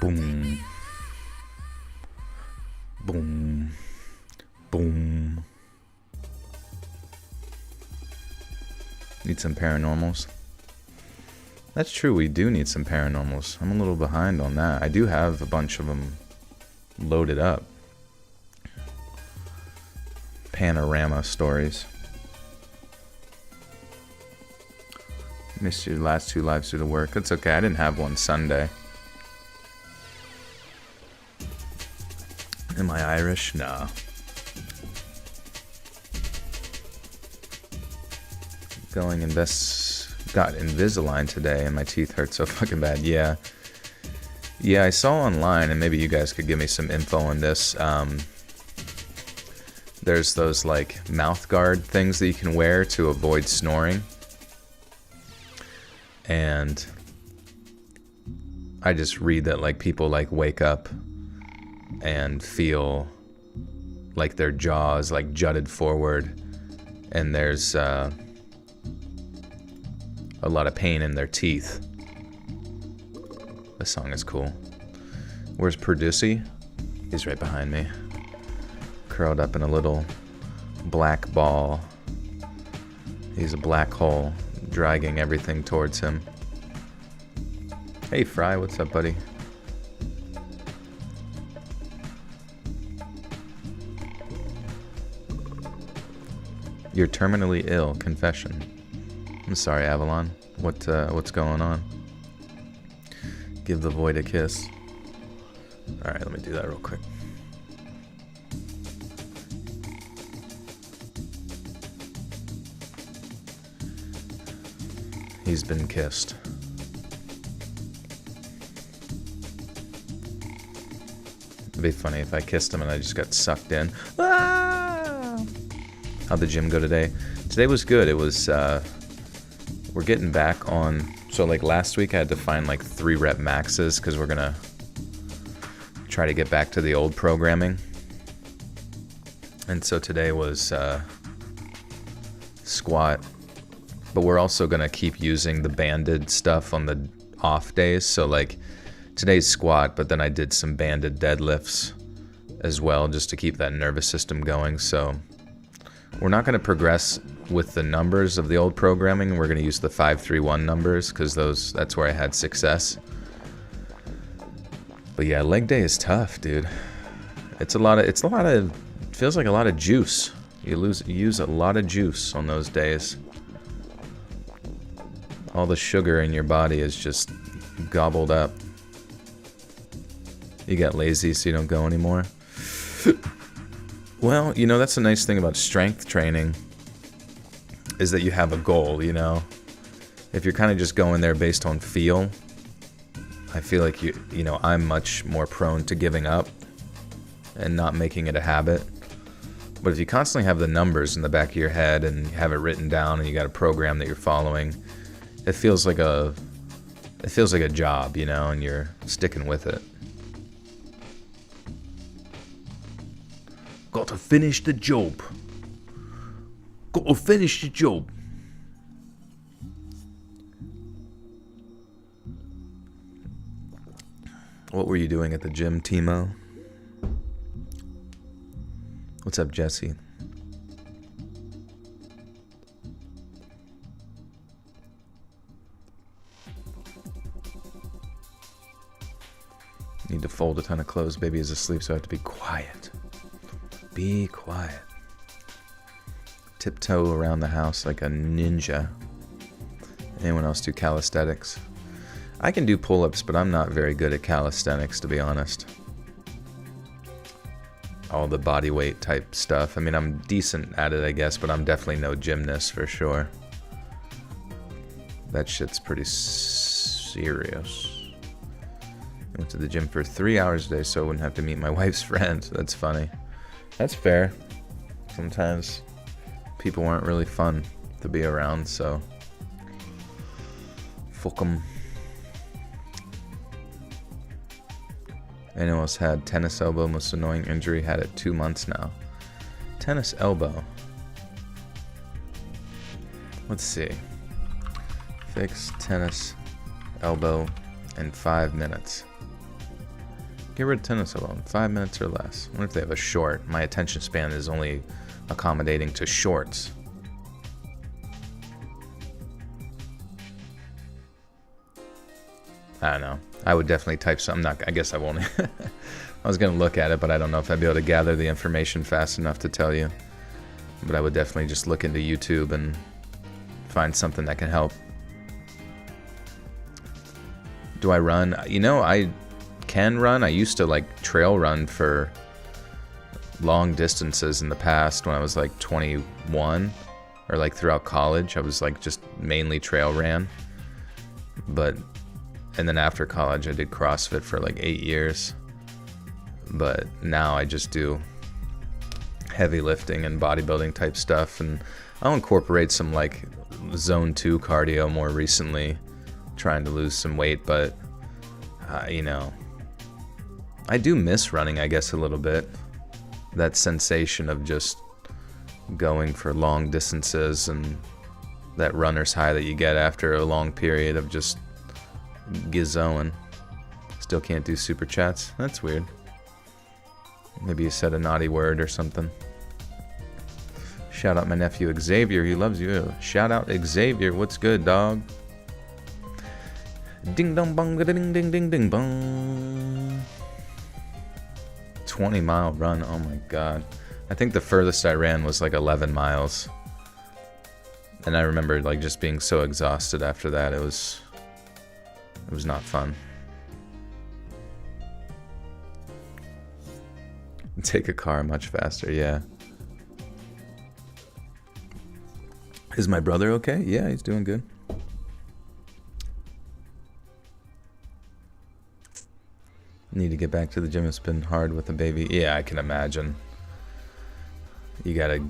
Boom. Boom. Boom. Need some paranormals. That's true, we do need some paranormals. I'm a little behind on that. I do have a bunch of them loaded up. Panorama stories. Missed your last 2 lives due to work. That's okay, I didn't have one Sunday. Am I Irish? Nah. Going got Invisalign today and my teeth hurt so fucking bad. Yeah, I saw online, and maybe you guys could give me some info on this. There's those like mouth guard things that you can wear to avoid snoring, and I just read that like people like wake up and feel like their jaws like jutted forward, and there's a lot of pain in their teeth. This song is cool. Where's Perducey? He's right behind me, curled up in a little black ball. He's a black hole, dragging everything towards him. Hey Fry, what's up, buddy? You're terminally ill. Confession. I'm sorry, Avalon. What's going on? Give the void a kiss. Alright, let me do that real quick. He's been kissed. It'd be funny if I kissed him and I just got sucked in. Ah! How'd the gym go today? Today was good. It was, we're getting back on, so like last week I had to find like 3 rep maxes because we're gonna try to get back to the old programming. And so today was squat, but we're also gonna keep using the banded stuff on the off days. So like today's squat, but then I did some banded deadlifts as well just to keep that nervous system going. So we're not gonna progress with the numbers of the old programming. We're gonna use the 5-3-1 numbers because that's where I had success. But yeah, leg day is tough, dude. It feels like a lot of juice. You use a lot of juice on those days. All the sugar in your body is just gobbled up. You get lazy so you don't go anymore. Well, you know, that's the nice thing about strength training, is that you have a goal, you know? If you're kind of just going there based on feel, I feel like you know, I'm much more prone to giving up and not making it a habit. But if you constantly have the numbers in the back of your head and you have it written down and you got a program that you're following, it feels like a job, you know, and you're sticking with it. Gotta finish the job. Gotta finish the job. What were you doing at the gym, Timo? What's up, Jesse? Need to fold a ton of clothes. Baby is asleep, so I have to be quiet. Be quiet. Tiptoe around the house like a ninja. Anyone else do calisthenics? I can do pull-ups, but I'm not very good at calisthenics, to be honest. All the body weight type stuff. I mean, I'm decent at it, I guess, but I'm definitely no gymnast for sure. That shit's pretty serious. I went to the gym for 3 hours a day so I wouldn't have to meet my wife's friends. That's funny. That's fair. Sometimes people aren't really fun to be around, so fuck 'em. Anyone else had tennis elbow? Most annoying injury. Had it 2 months now. Tennis elbow. Let's see. Fix tennis elbow in 5 minutes. Get rid of tennis alone. 5 minutes or less. I wonder if they have a short. My attention span is only accommodating to shorts. I don't know. I would definitely type some. I guess I won't. I was going to look at it, but I don't know if I'd be able to gather the information fast enough to tell you. But I would definitely just look into YouTube and find something that can help. Do I run? You know, I can run. I used to like trail run for long distances in the past when I was like 21 or like throughout college. I was like just mainly trail ran. And then after college I did CrossFit for like 8 years. But now I just do heavy lifting and bodybuilding type stuff, and I'll incorporate some like zone 2 cardio more recently, trying to lose some weight. But you know, I do miss running, I guess, a little bit. That sensation of just going for long distances and that runner's high that you get after a long period of just gizzoing. Still can't do super chats. That's weird. Maybe you said a naughty word or something. Shout out my nephew Xavier. He loves you. Shout out Xavier. What's good, dog? Ding dong bong ding ding ding ding bong. 20-mile run. Oh my god. I think the furthest I ran was like 11 miles. And I remember like just being so exhausted after that. It was not fun. Take a car much faster, yeah. Is my brother okay? Yeah, he's doing good. Need to get back to the gym. It's been hard with the baby. Yeah, I can imagine. You gotta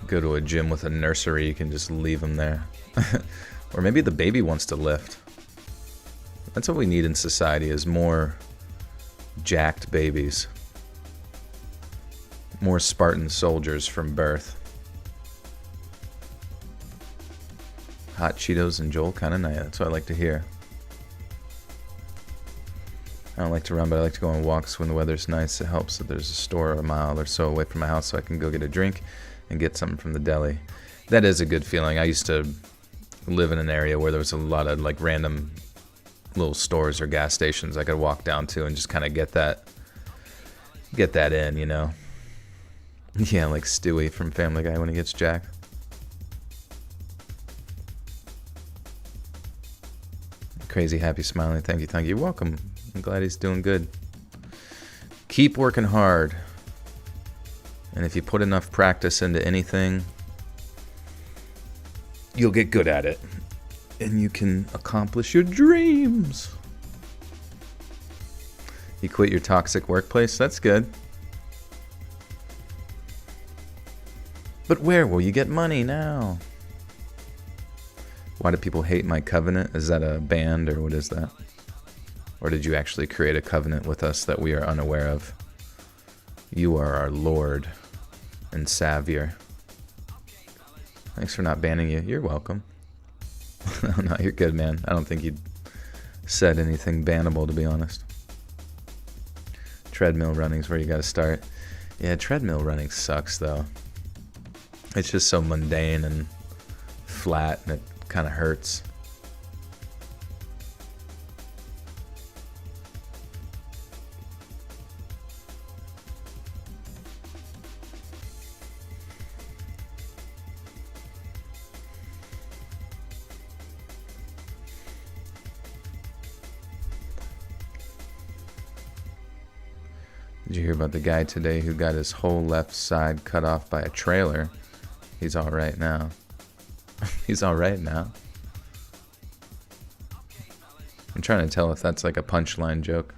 go to a gym with a nursery. You can just leave him there. Or maybe the baby wants to lift. That's what we need in society, is more jacked babies. More Spartan soldiers from birth. Hot Cheetos and Joel, kind of nice. That's what I like to hear. I don't like to run, but I like to go on walks when the weather's nice. It helps that there's a store a mile or so away from my house, so I can go get a drink and get something from the deli. That is a good feeling. I used to live in an area where there was a lot of like random little stores or gas stations I could walk down to and just kind of get that in, you know. Yeah, like Stewie from Family Guy when he gets jacked. Crazy, happy, smiling. Thank you, thank you. You're welcome. I'm glad he's doing good. Keep working hard. And if you put enough practice into anything, you'll get good at it. And you can accomplish your dreams. You quit your toxic workplace? That's good. But where will you get money now? Why do people hate my covenant? Is that a band or what is that? Or did you actually create a covenant with us that we are unaware of? You are our Lord and Savior. Thanks for not banning you. You're welcome. No, you're good, man. I don't think you said anything bannable, to be honest. Treadmill running's where you gotta start. Yeah, treadmill running sucks, though. It's just so mundane and flat, and it kind of hurts. Did you hear about the guy today who got his whole left side cut off by a trailer? He's all right now. He's all right now. I'm trying to tell if that's like a punchline joke.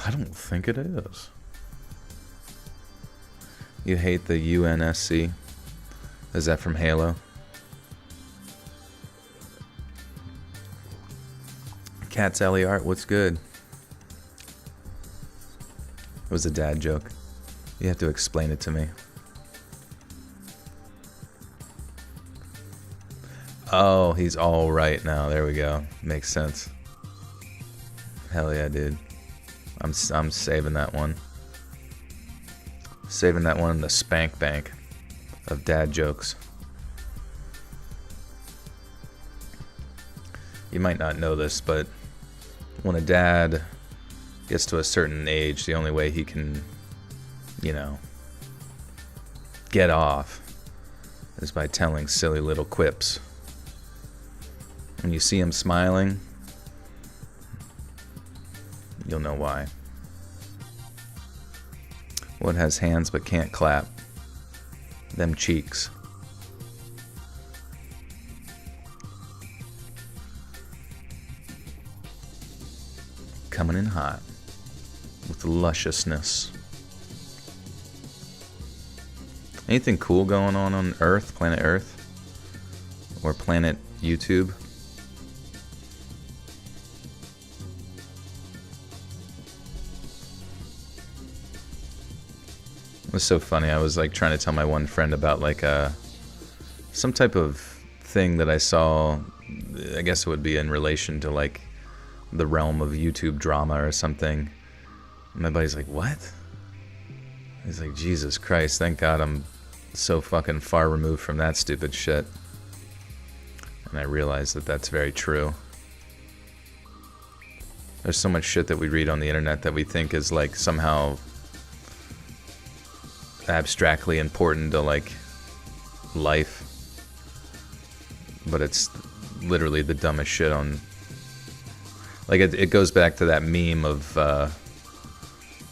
I don't think it is. You hate the UNSC? Is that from Halo? Cat's Alley Art, what's good? It was a dad joke. You have to explain it to me. Oh, he's all right now. There we go. Makes sense. Hell yeah, dude. I'm saving that one. Saving that one in the spank bank of dad jokes. You might not know this, but when a dad gets to a certain age, the only way he can, get off is by telling silly little quips. When you see him smiling, you'll know why. What has hands but can't clap? Them cheeks. Coming in hot with lusciousness. Anything cool going on Earth, planet Earth? Or planet YouTube? It was so funny. I was like trying to tell my one friend about like some type of thing that I saw. I guess it would be in relation to like the realm of YouTube drama or something. And my buddy's like, what? He's like, Jesus Christ, thank God I'm so fucking far removed from that stupid shit. And I realized that that's very true. There's so much shit that we read on the internet that we think is like somehow abstractly important to like life, but it's literally the dumbest shit on. Like it goes back to that meme of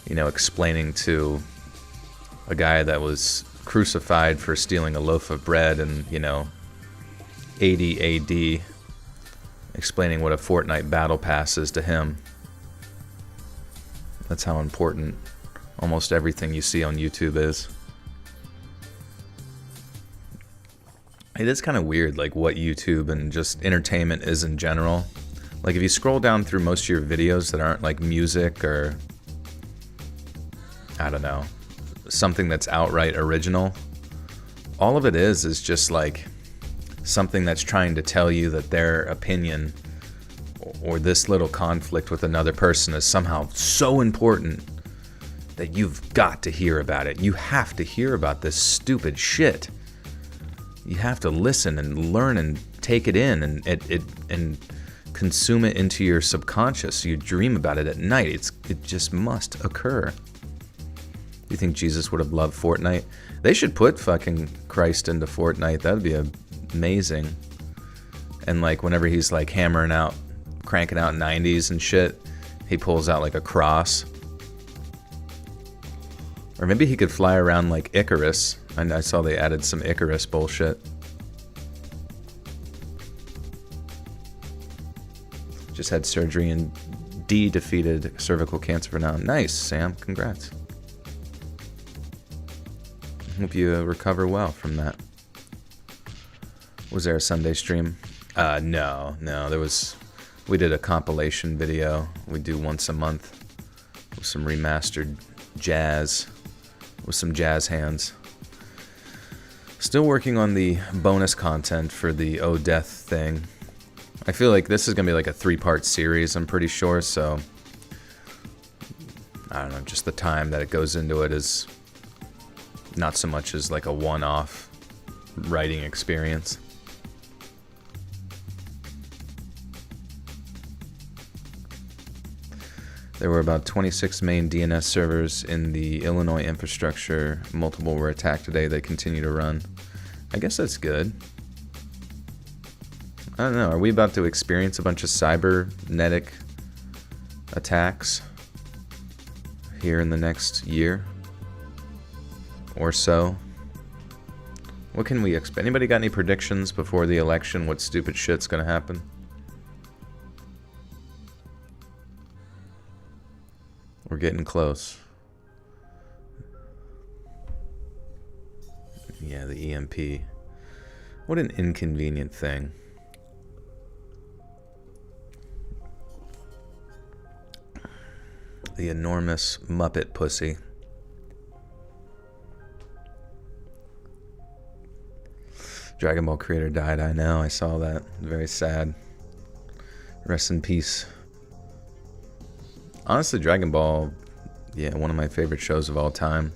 explaining to a guy that was crucified for stealing a loaf of bread in 80 AD, explaining what a Fortnite battle pass is to him. That's how important almost everything you see on YouTube is. It is kind of weird, like what YouTube and just entertainment is in general. Like if you scroll down through most of your videos that aren't like music or, I don't know, something that's outright original, all of it is just like something that's trying to tell you that their opinion or this little conflict with another person is somehow so important that you've got to hear about it. You have to hear about this stupid shit. You have to listen and learn and take it in and consume it into your subconscious. You dream about it at night. It just must occur. You think Jesus would have loved Fortnite? They should put fucking Christ into Fortnite. That'd be amazing. And like whenever he's like cranking out 90s and shit, he pulls out like a cross. Or maybe he could fly around like Icarus. I saw they added some Icarus bullshit. Just had surgery and defeated cervical cancer for now. Nice, Sam. Congrats. Hope you recover well from that. Was there a Sunday stream? No. We did a compilation video. We do once a month with some remastered jazz, with some jazz hands. Still working on the bonus content for the Oh Death thing. I feel like this is going to be like a 3-part series, I'm pretty sure, so I don't know, just the time that it goes into it is not so much as like a one-off writing experience. There were about 26 main DNS servers in the Illinois infrastructure. Multiple were attacked today. They continue to run. I guess that's good. I don't know. Are we about to experience a bunch of cybernetic attacks here in the next year or so? What can we expect? Anybody got any predictions before the election? What stupid shit's gonna happen? We're getting close. Yeah, the EMP. What an inconvenient thing. The enormous Muppet pussy. Dragon Ball creator died. I know, I saw that. Very sad. Rest in peace. Honestly, Dragon Ball, yeah, one of my favorite shows of all time.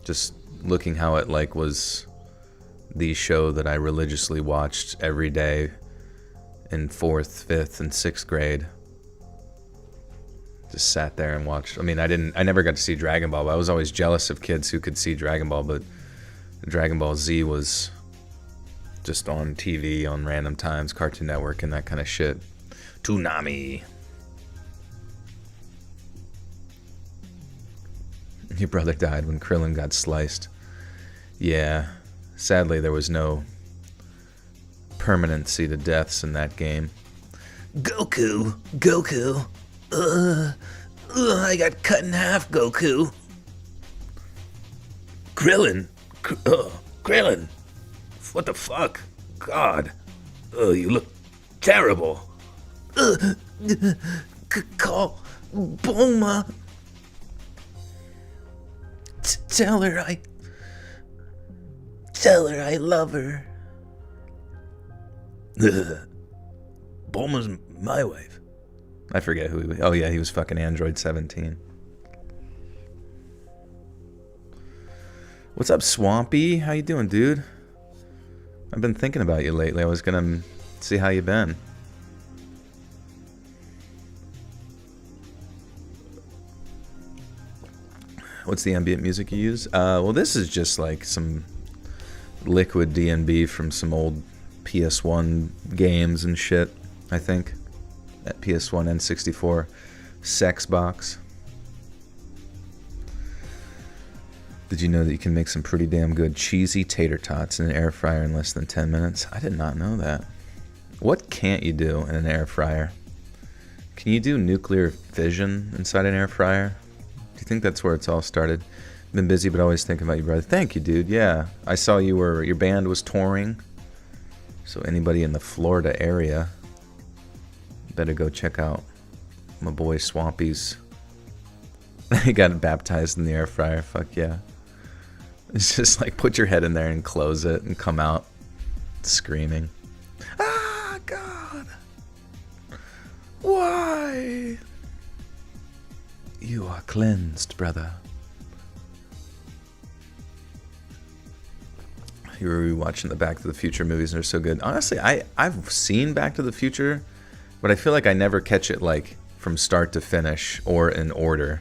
Just looking how it like was the show that I religiously watched every day in 4th, 5th, and 6th grade. Just sat there and watched. I mean, I never got to see Dragon Ball, but I was always jealous of kids who could see Dragon Ball, but Dragon Ball Z was just on TV on random times, Cartoon Network and that kind of shit. Toonami. Your brother died when Krillin got sliced. Yeah, sadly there was no permanency to deaths in that game. Goku! I got cut in half, Goku. Krillin? Krillin? What the fuck? God. You look terrible. Call Bulma. Tell her I love her. Bulma's my wife. I forget who he was. Oh yeah, he was fucking Android 17. What's up, Swampy? How you doing, dude? I've been thinking about you lately. I was gonna see how you been. What's the ambient music you use? Well, this is just like some liquid D&B from some old PS1 games and shit, I think. At PS1 and 64 sex box. Did you know that you can make some pretty damn good cheesy tater tots in an air fryer in less than 10 minutes? I did not know that. What can't you do in an air fryer? Can you do nuclear fission inside an air fryer? Do you think that's where it's all started? Been busy, but always thinking about you, brother. Thank you, dude. Yeah, I saw your band was touring. So anybody in the Florida area, better go check out my boy Swampy's. He got baptized in the air fryer. Fuck yeah. It's just like put your head in there and close it and come out screaming. Ah, God. Why? You are cleansed, brother. You were rewatching the Back to the Future movies, and they're so good. Honestly, I've seen Back to the Future, but I feel like I never catch it like from start to finish or in order.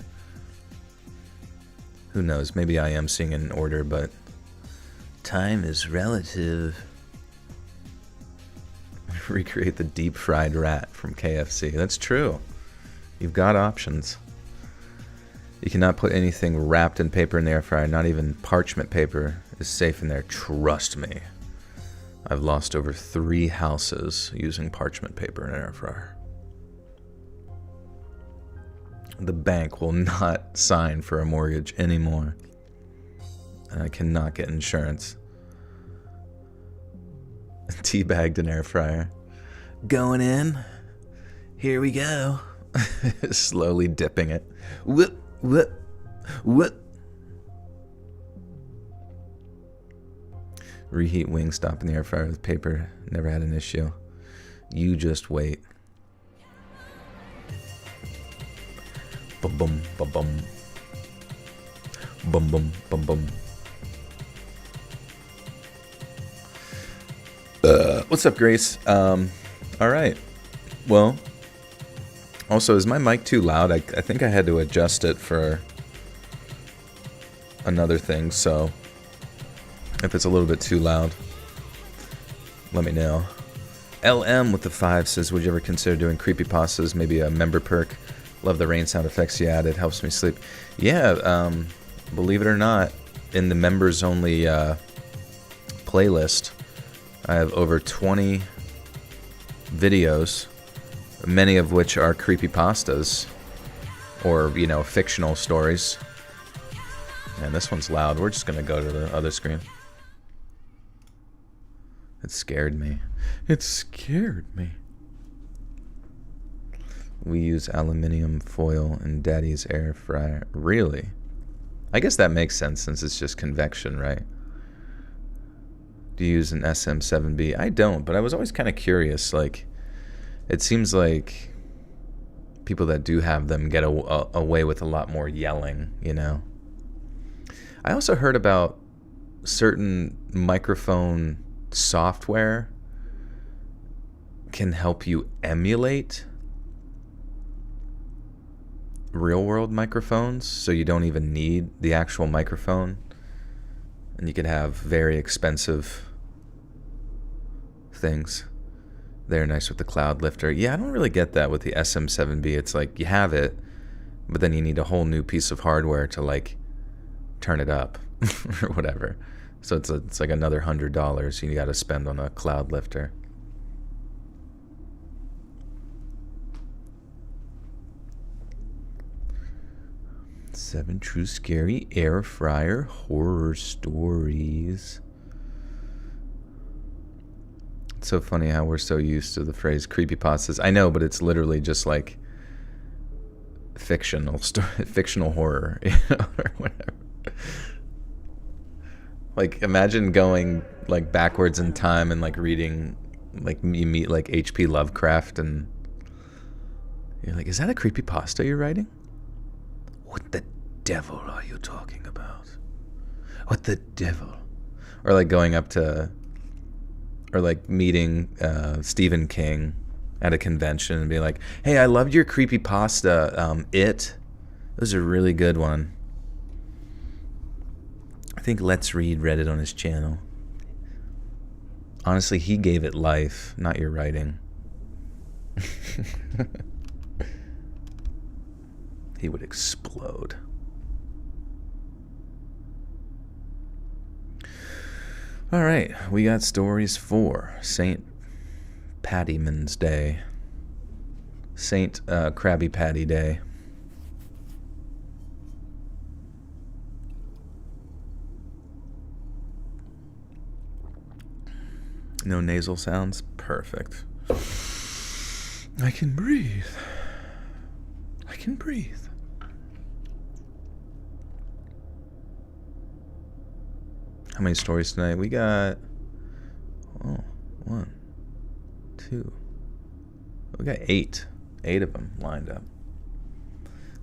Who knows? Maybe I am seeing it in order, but time is relative. Recreate the deep fried rat from KFC. That's true. You've got options. You cannot put anything wrapped in paper in the air fryer. Not even parchment paper is safe in there. Trust me. I've lost over 3 houses using parchment paper in an air fryer. The bank will not sign for a mortgage anymore. And I cannot get insurance. Teabagged an air fryer. Going in. Here we go. Slowly dipping it. Whoop. Reheat Wingstop in the air fryer with paper. Never had an issue. You just wait. Bum bum bum bum. Bum bum bum bum. What's up, Grace? All right. Well. Also, is my mic too loud? I think I had to adjust it for another thing, so if it's a little bit too loud, let me know. LM with the 5 says, would you ever consider doing creepypastas, maybe a member perk? Love the rain sound effects you added, helps me sleep. Yeah, believe it or not, in the members only playlist, I have over 20 videos, many of which are creepypastas or, you know, fictional stories. And this one's loud. We're just gonna go to the other screen. It scared me. It scared me. We use aluminium foil in Daddy's air fryer. Really? I guess that makes sense since it's just convection, right? Do you use an SM7B? I don't, but I was always kind of curious. Like, it seems like people that do have them get away with a lot more yelling, you know. I also heard about certain microphone software can help you emulate real world microphones, so you don't even need the actual microphone, and you could have very expensive things. They're nice with the cloud lifter. Yeah, I don't really get that with the SM7B. It's like you have it, but then you need a whole new piece of hardware to like turn it up or whatever. So it's like another $100 you got to spend on a cloud lifter. Seven true scary air fryer horror stories. It's so funny how we're so used to the phrase creepypastas. I know, but it's literally just like fictional horror, you know, or whatever. Like, imagine going like backwards in time and like reading, like you meet like H.P. Lovecraft and you're like, is that a creepypasta you're writing? What the devil are you talking about? What the devil? Or like going up to, or like meeting Stephen King at a convention and be like, hey, I loved your creepypasta, It was a really good one. I think Let's Read read it on his channel. Honestly, he gave it life, not your writing. He would explode. All right, we got stories for St. Pattyman's Day. St. Krabby Patty Day. No nasal sounds? Perfect. I can breathe. I can breathe. How many stories tonight? We got, 1, 2. We got 8. 8 of them lined up.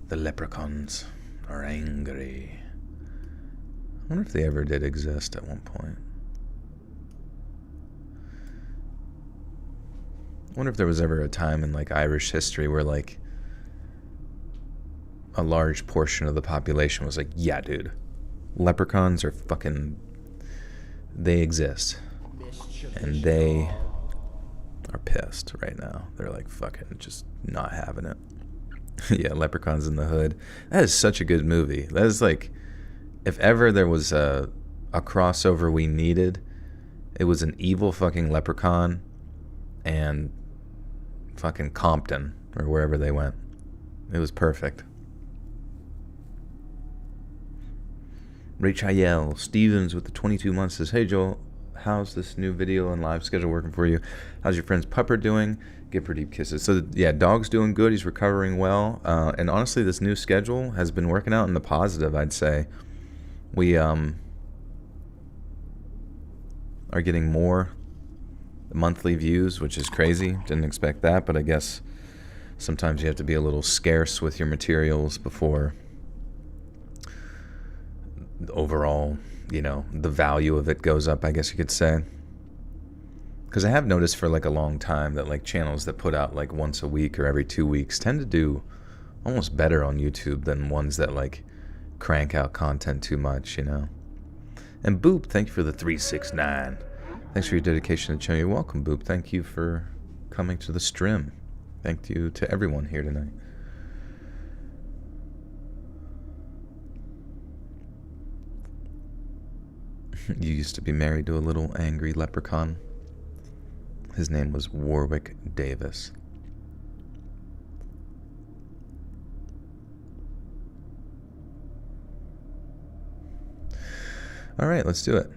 The leprechauns are angry. I wonder if they ever did exist at one point. I wonder if there was ever a time in like Irish history where like a large portion of the population was like, yeah, dude, leprechauns are fucking, they exist. And they are pissed right now. They're like fucking just not having it. Yeah, Leprechauns in the Hood. That is such a good movie. That is like, if ever there was a crossover we needed, it was an evil fucking leprechaun and fucking Compton or wherever they went. It was perfect. Rachel Stevens with the 22 months says, hey Joel, how's this new video and live schedule working for you? How's your friend's pupper doing? Give her deep kisses. So yeah, dog's doing good. He's recovering well. And honestly, this new schedule has been working out in the positive, I'd say. We are getting more monthly views, which is crazy. Didn't expect that, but I guess sometimes you have to be a little scarce with your materials before the overall, you know, the value of it goes up, I guess you could say. Because I have noticed for like a long time that like channels that put out like once a week or every 2 weeks tend to do almost better on YouTube than ones that like crank out content too much, you know. And Boop, thank you for the 369. Thanks for your dedication to the channel. You're welcome, Boop. Thank you for coming to the stream. Thank you to everyone here tonight. You used to be married to a little angry leprechaun. His name was Warwick Davis. All right, let's do it.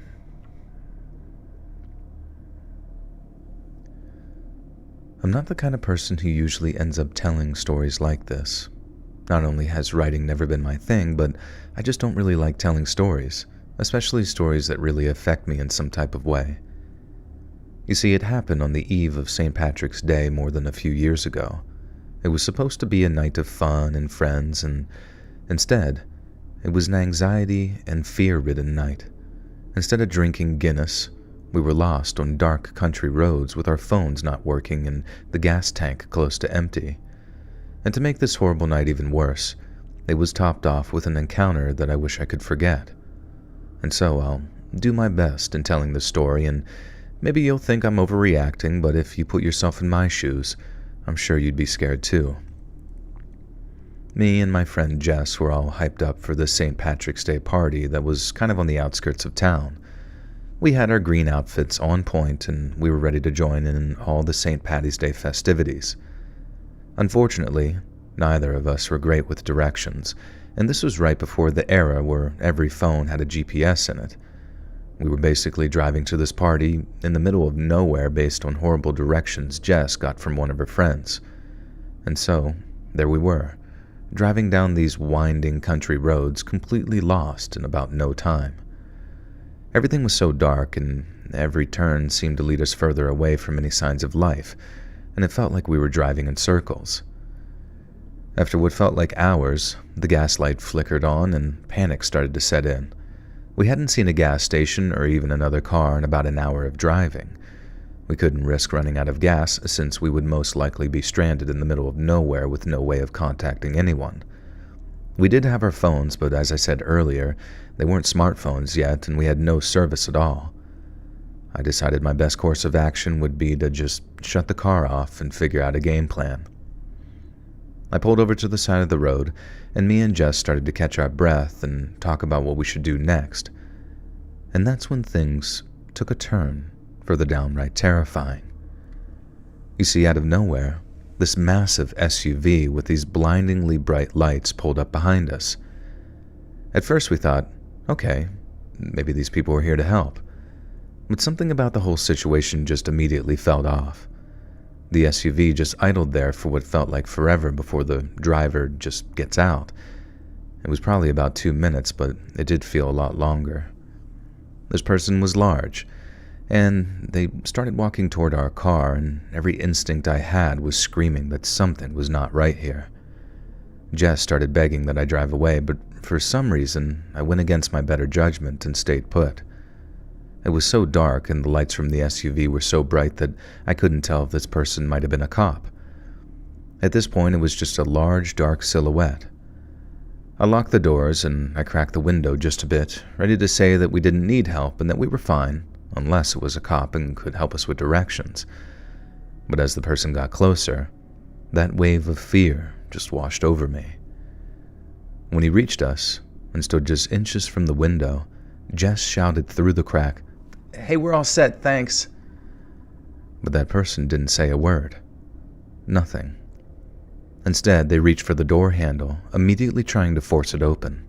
I'm not the kind of person who usually ends up telling stories like this. Not only has writing never been my thing, but I just don't really like telling stories, especially stories that really affect me in some type of way. You see, it happened on the eve of St. Patrick's Day more than a few years ago, It was supposed to be a night of fun and friends, and instead, it was an anxiety and fear-ridden night. Instead of drinking Guinness, we were lost on dark country roads with our phones not working and the gas tank close to empty. And to make this horrible night even worse, it was topped off with an encounter that I wish I could forget. And so I'll do my best in telling the story, and maybe you'll think I'm overreacting, but if you put yourself in my shoes, I'm sure you'd be scared too. Me and my friend Jess were all hyped up for the St. Patrick's Day party that was kind of on the outskirts of town. We had our green outfits on point, and we were ready to join in all the St. Patty's Day festivities. Unfortunately, neither of us were great with directions, and this was right before the era where every phone had a GPS in it. We were basically driving to this party in the middle of nowhere based on horrible directions Jess got from one of her friends. And so, there we were, driving down these winding country roads completely lost in about no time. Everything was so dark, and every turn seemed to lead us further away from any signs of life, and it felt like we were driving in circles. After what felt like hours, the gas light flickered on and panic started to set in. We hadn't seen a gas station or even another car in about an hour of driving. We couldn't risk running out of gas since we would most likely be stranded in the middle of nowhere with no way of contacting anyone. We did have our phones, but as I said earlier, they weren't smartphones yet and we had no service at all. I decided my best course of action would be to just shut the car off and figure out a game plan. I pulled over to the side of the road, and me and Jess started to catch our breath and talk about what we should do next. And that's when things took a turn for the downright terrifying. You see, out of nowhere, this massive SUV with these blindingly bright lights pulled up behind us. At first we thought, okay, maybe these people were here to help. But something about the whole situation just immediately felt off. The SUV just idled there for what felt like forever before the driver just gets out. It was probably about 2 minutes, but it did feel a lot longer. This person was large, and they started walking toward our car, and every instinct I had was screaming that something was not right here. Jess started begging that I drive away, but for some reason, I went against my better judgment and stayed put. It was so dark and the lights from the SUV were so bright that I couldn't tell if this person might have been a cop. At this point, it was just a large, dark silhouette. I locked the doors and I cracked the window just a bit, ready to say that we didn't need help and that we were fine, unless it was a cop and could help us with directions. But as the person got closer, that wave of fear just washed over me. When he reached us and stood just inches from the window, Jess shouted through the crack, "Hey, we're all set, thanks." But that person didn't say a word. Nothing. Instead, they reached for the door handle, immediately trying to force it open.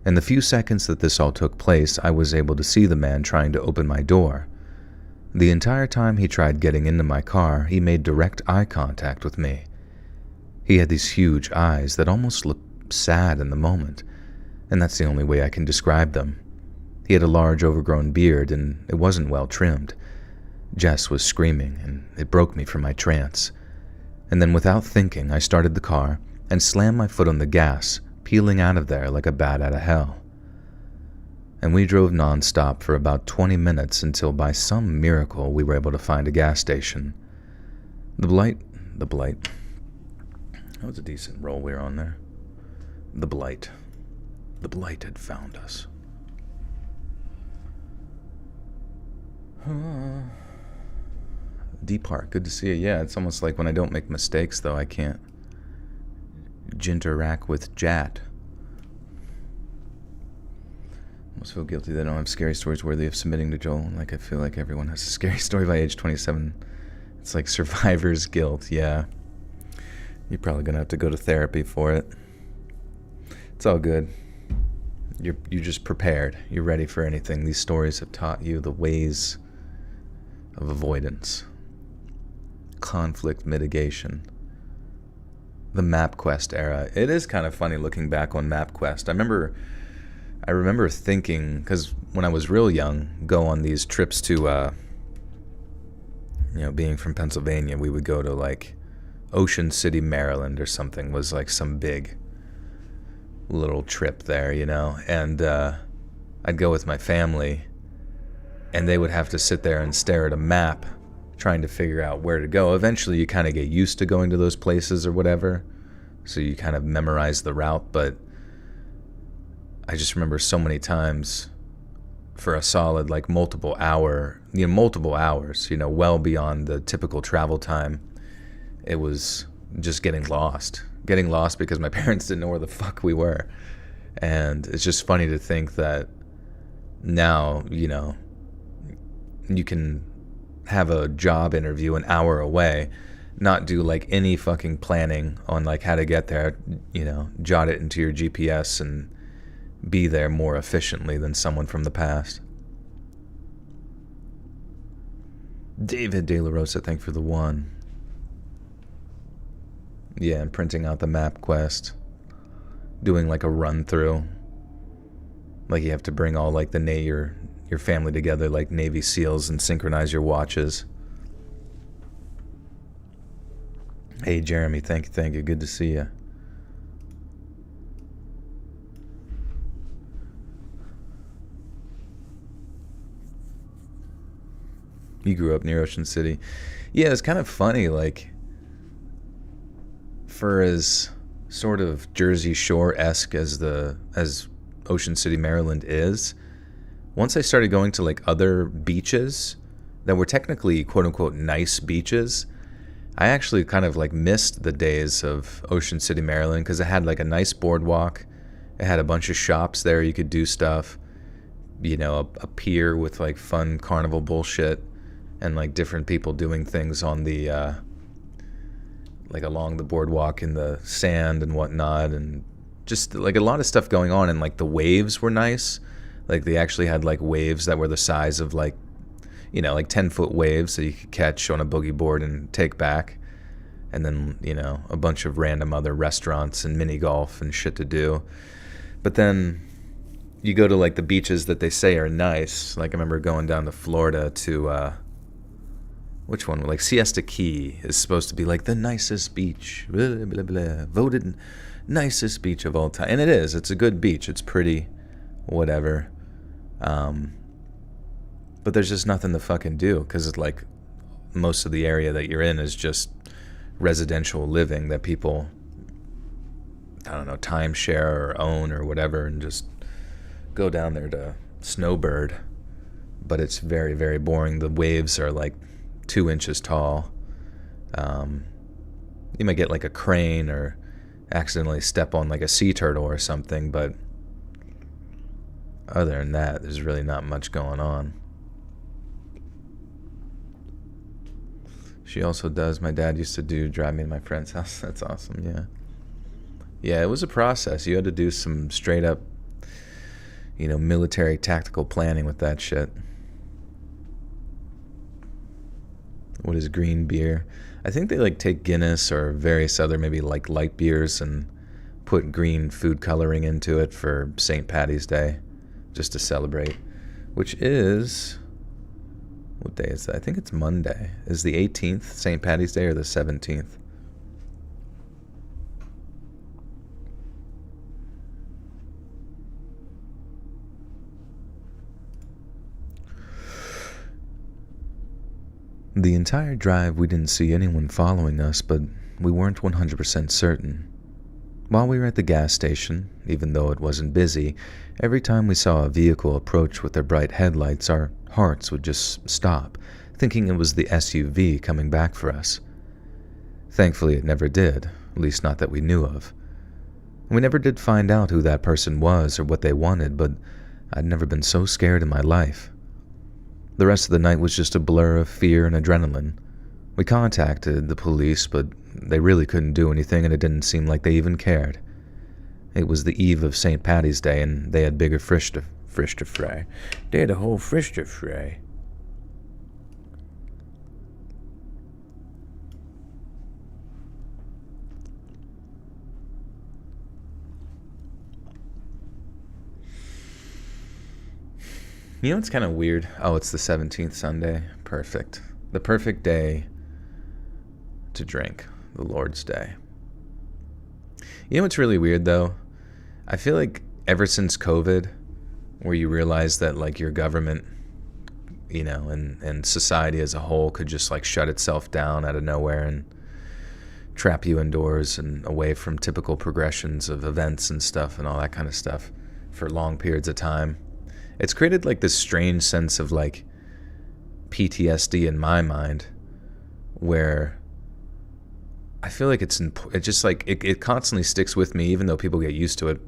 In the few seconds that this all took place, I was able to see the man trying to open my door. The entire time he tried getting into my car, he made direct eye contact with me. He had these huge eyes that almost looked sad in the moment, and that's the only way I can describe them. He had a large overgrown beard, and it wasn't well trimmed. Jess was screaming, and it broke me from my trance. And then without thinking, I started the car and slammed my foot on the gas, peeling out of there like a bat out of hell. And we drove non-stop for about 20 minutes until by some miracle we were able to find a gas station. The blight. That was a decent roll we were on there. The blight had found us. D-Park, good to see you. Yeah, it's almost like when I don't make mistakes, though, I can't interact with Jat. Almost feel guilty that I don't have scary stories worthy of submitting to Joel. Like, I feel like everyone has a scary story by age 27. It's like survivor's guilt, yeah. You're probably going to have to go to therapy for it. It's all good. You're just prepared. You're ready for anything. These stories have taught you the ways of avoidance, conflict mitigation, the MapQuest era. It is kind of funny looking back on MapQuest. I remember thinking, because when I was real young, go on these trips to, being from Pennsylvania, we would go to like Ocean City, Maryland or something was like some big little trip there, you know, and I'd go with my family, and they would have to sit there and stare at a map trying to figure out where to go. Eventually you kind of get used to going to those places or whatever, so you kind of memorize the route, but I just remember so many times for a solid like multiple hours, you know, well beyond the typical travel time, it was just getting lost because my parents didn't know where the fuck we were. And it's just funny to think that now, you know, you can have a job interview an hour away, not do like any fucking planning on like how to get there, you know, jot it into your GPS and be there more efficiently than someone from the past. David De La Rosa, thank you for the 1. Yeah, and printing out the map quest, doing like a run through, like you have to bring all like your family together like Navy SEALs and synchronize your watches. Hey Jeremy, thank you, good to see you. You grew up near Ocean City. Yeah, it's kind of funny, like, for as sort of Jersey Shore-esque as Ocean City, Maryland is, once I started going to like other beaches that were technically quote-unquote nice beaches, I actually kind of like missed the days of Ocean City, Maryland, because it had like a nice boardwalk. It had a bunch of shops there you could do stuff, you know, a pier with like fun carnival bullshit, and like different people doing things on the like along the boardwalk in the sand and whatnot, and just like a lot of stuff going on. And like the waves were nice, like they actually had like waves that were the size of like, you know, like 10-foot waves that you could catch on a boogie board and take back. And then, you know, a bunch of random other restaurants and mini golf and shit to do. But then you go to like the beaches that they say are nice. Like I remember going down to Florida to which one? Like Siesta Key is supposed to be like the nicest beach, blah, blah, blah, voted nicest beach of all time. And it is. It's a good beach. It's pretty, whatever. But there's just nothing to fucking do, because it's like most of the area that you're in is just residential living that people, I don't know, timeshare or own or whatever, and just go down there to snowbird. But it's very, very boring. The waves are like 2 inches tall. You might get like a crane or accidentally step on like a sea turtle or something, but other than that, there's really not much going on. She also does. My dad used to drive me to my friend's house. That's awesome, yeah. Yeah, it was a process. You had to do some straight up, you know, military tactical planning with that shit. What is green beer? I think they like take Guinness or various other maybe like light beers and put green food coloring into it for St. Paddy's Day, just to celebrate, which is, what day is that? I think it's Monday. Is the 18th St. Paddy's Day or the 17th? The entire drive we didn't see anyone following us, but we weren't 100% certain. While we were at the gas station, even though it wasn't busy, every time we saw a vehicle approach with their bright headlights, our hearts would just stop, thinking it was the SUV coming back for us. Thankfully, it never did, at least not that we knew of. We never did find out who that person was or what they wanted, but I'd never been so scared in my life. The rest of the night was just a blur of fear and adrenaline. We contacted the police, but they really couldn't do anything, and it didn't seem like they even cared. It was the eve of St. Paddy's Day, and they had bigger fish to fry. They had a whole fish to fry. You know what's kind of weird? Oh, it's the 17th Sunday. Perfect. The perfect day to drink. the Lord's Day. You know what's really weird though? I feel like ever since COVID, where you realize that like your government, you know, and society as a whole could just like shut itself down out of nowhere and trap you indoors and away from typical progressions of events and stuff and all that kind of stuff for long periods of time. It's created like this strange sense of like PTSD in my mind, where I feel like it just like it constantly sticks with me, even though people get used to it.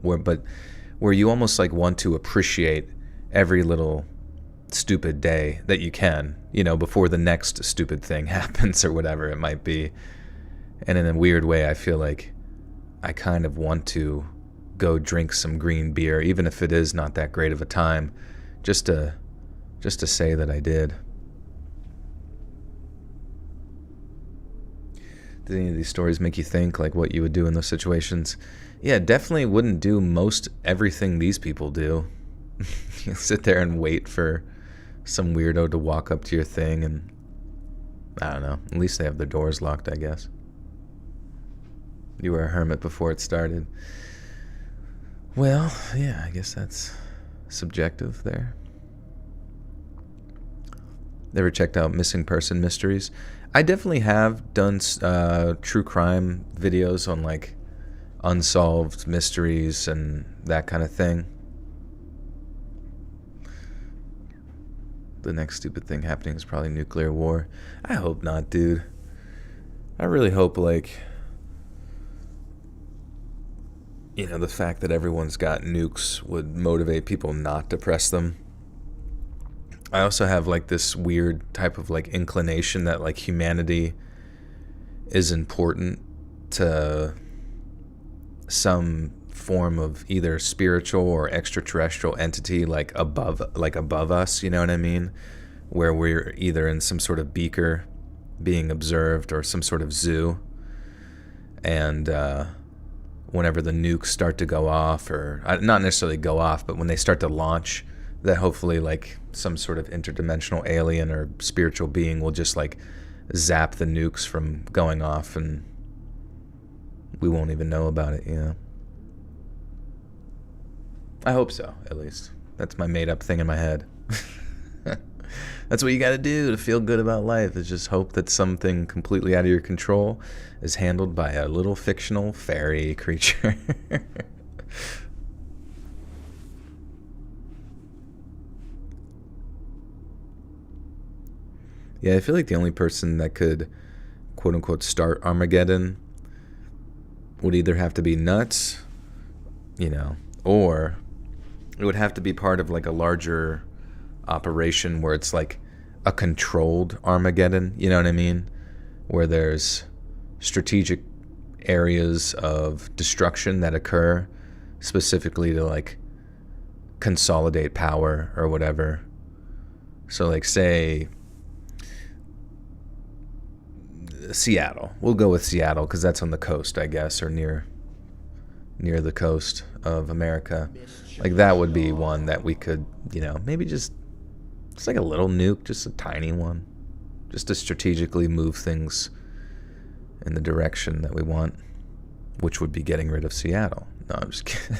Where you almost like want to appreciate every little stupid day that you can, you know, before the next stupid thing happens or whatever it might be. And in a weird way, I feel like I kind of want to go drink some green beer, even if it is not that great of a time, just to say that I did. Did any of these stories make you think like what you would do in those situations? Yeah, definitely wouldn't do most everything these people do. You sit there and wait for some weirdo to walk up to your thing, and I don't know. At least they have their doors locked, I guess. You were a hermit before it started. Well, yeah, I guess that's subjective there. Ever checked out missing person mysteries? I definitely have done true crime videos on like unsolved mysteries and that kind of thing. The next stupid thing happening is probably nuclear war. I hope not, dude. I really hope like, you know, the fact that everyone's got nukes would motivate people not to press them. I also have like this weird type of like inclination that like humanity is important to some form of either spiritual or extraterrestrial entity like above us, you know what I mean? Where we're either in some sort of beaker being observed or some sort of zoo. And whenever the nukes start to go off, or not necessarily go off, but when they start to launch, that hopefully like some sort of interdimensional alien or spiritual being will just like zap the nukes from going off and we won't even know about it, you know? I hope so, at least. That's my made up thing in my head. That's what you gotta do to feel good about life, is just hope that something completely out of your control is handled by a little fictional fairy creature. Yeah, I feel like the only person that could, quote unquote, start Armageddon would either have to be nuts, you know, or it would have to be part of like a larger operation where it's like a controlled Armageddon, you know what I mean? Where there's strategic areas of destruction that occur specifically to like consolidate power or whatever. So like say Seattle. We'll go with Seattle because that's on the coast, I guess, or near the coast of America. Like that would be one that we could, you know, maybe just it's like a little nuke, just a tiny one, just to strategically move things in the direction that we want, which would be getting rid of Seattle. No, I'm just kidding.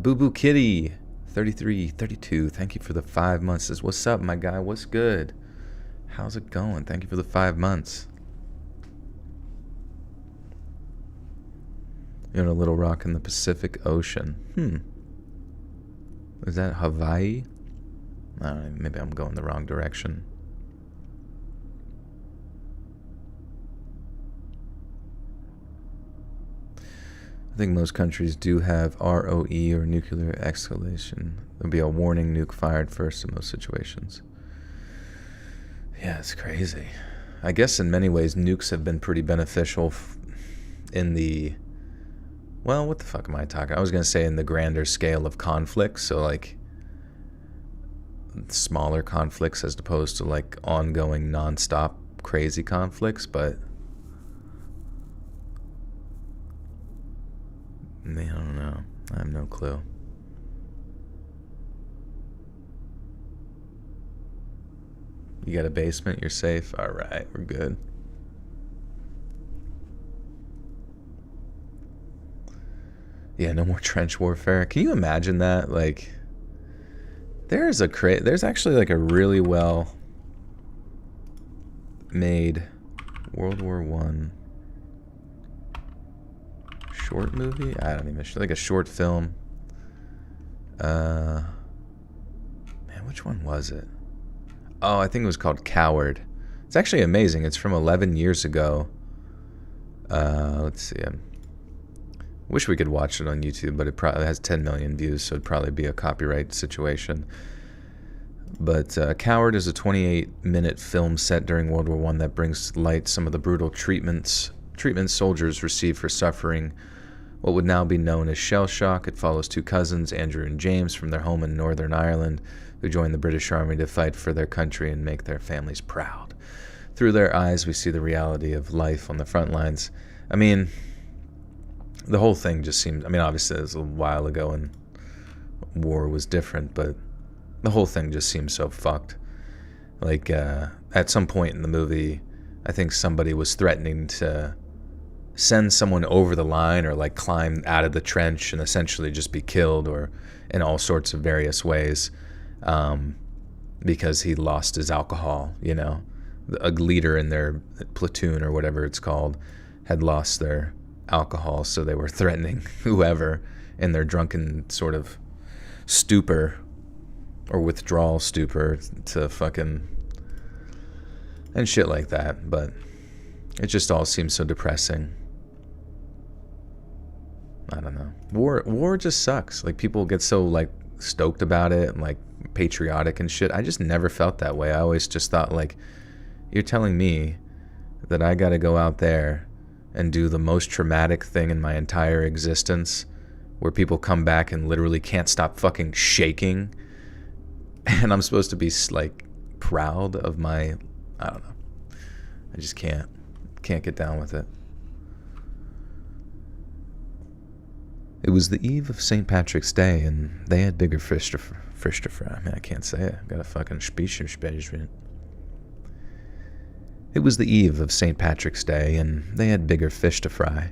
Boo Boo Kitty 3332, thank you for the 5 months. Says, what's up, my guy? What's good? How's it going? Thank you for the 5 months. You're in a little rock in the Pacific Ocean. Is that Hawaii? I don't know, maybe I'm going the wrong direction. I think most countries do have ROE, or nuclear escalation. There'll be a warning nuke fired first in most situations. Yeah, it's crazy. I guess in many ways nukes have been pretty beneficial in the, well, what the fuck am I talking? I was going to say in the grander scale of conflicts, so like smaller conflicts as opposed to like ongoing non-stop crazy conflicts, but I don't know. I have no clue. You got a basement? You're safe? Alright, we're good. Yeah, no more trench warfare. Can you imagine that? Like, there's actually like a really well made World War One short movie. I don't even like a short film. Man, which one was it? Oh, I think it was called Coward. It's actually amazing. It's from 11 years ago. Let's see. I wish we could watch it on YouTube, but it probably has 10 million views, so it'd probably be a copyright situation. But Coward is a 28-minute film set during World War I that brings to light some of the brutal treatments soldiers receive for suffering what would now be known as shell shock. It follows two cousins, Andrew and James, from their home in Northern Ireland, who joined the British Army to fight for their country and make their families proud. Through their eyes, we see the reality of life on the front lines. I mean, the whole thing just seems... I mean, obviously, it was a while ago and war was different, but the whole thing just seems so fucked. Like, at some point in the movie, I think somebody was threatening to send someone over the line or, like, climb out of the trench and essentially just be killed, or in all sorts of various ways, because he lost his alcohol, you know. A leader in their platoon, or whatever it's called, had lost their alcohol, so they were threatening whoever in their drunken sort of stupor or withdrawal stupor to fucking... and shit like that. But it just all seems so depressing. I don't know. War just sucks. Like, people get so, like, stoked about it and, like, patriotic and shit. I just never felt that way. I always just thought, like, you're telling me that I gotta go out there and do the most traumatic thing in my entire existence, where people come back and literally can't stop fucking shaking, and I'm supposed to be, like, proud of my... I don't know. I just can't get down with it. It was the eve of St. Patrick's Day, and they had bigger fish to fry. Man, I can't say it. I've got a fucking speech. It was the eve of St. Patrick's Day, and they had bigger fish to fry.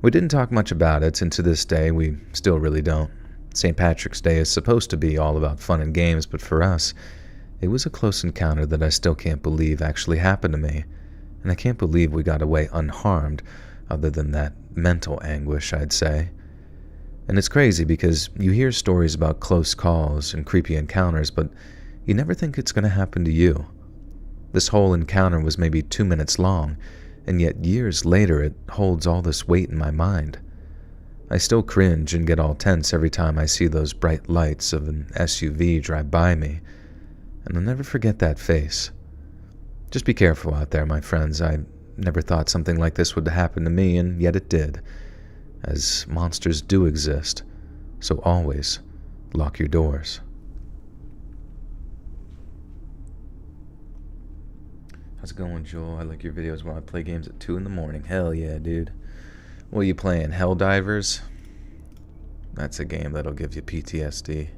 We didn't talk much about it, and to this day, we still really don't. St. Patrick's Day is supposed to be all about fun and games, but for us, it was a close encounter that I still can't believe actually happened to me, and I can't believe we got away unharmed, other than that mental anguish, I'd say. And it's crazy because you hear stories about close calls and creepy encounters, but you never think it's going to happen to you. This whole encounter was maybe 2 minutes long, and yet years later it holds all this weight in my mind. I still cringe and get all tense every time I see those bright lights of an SUV drive by me, and I'll never forget that face. Just be careful out there, my friends. I never thought something like this would happen to me, and yet it did, as monsters do exist, so always lock your doors. How's it going, Joel? I like your videos when I play games at 2 in the morning. Hell yeah, dude. What are you playing? Helldivers? That's a game that'll give you PTSD.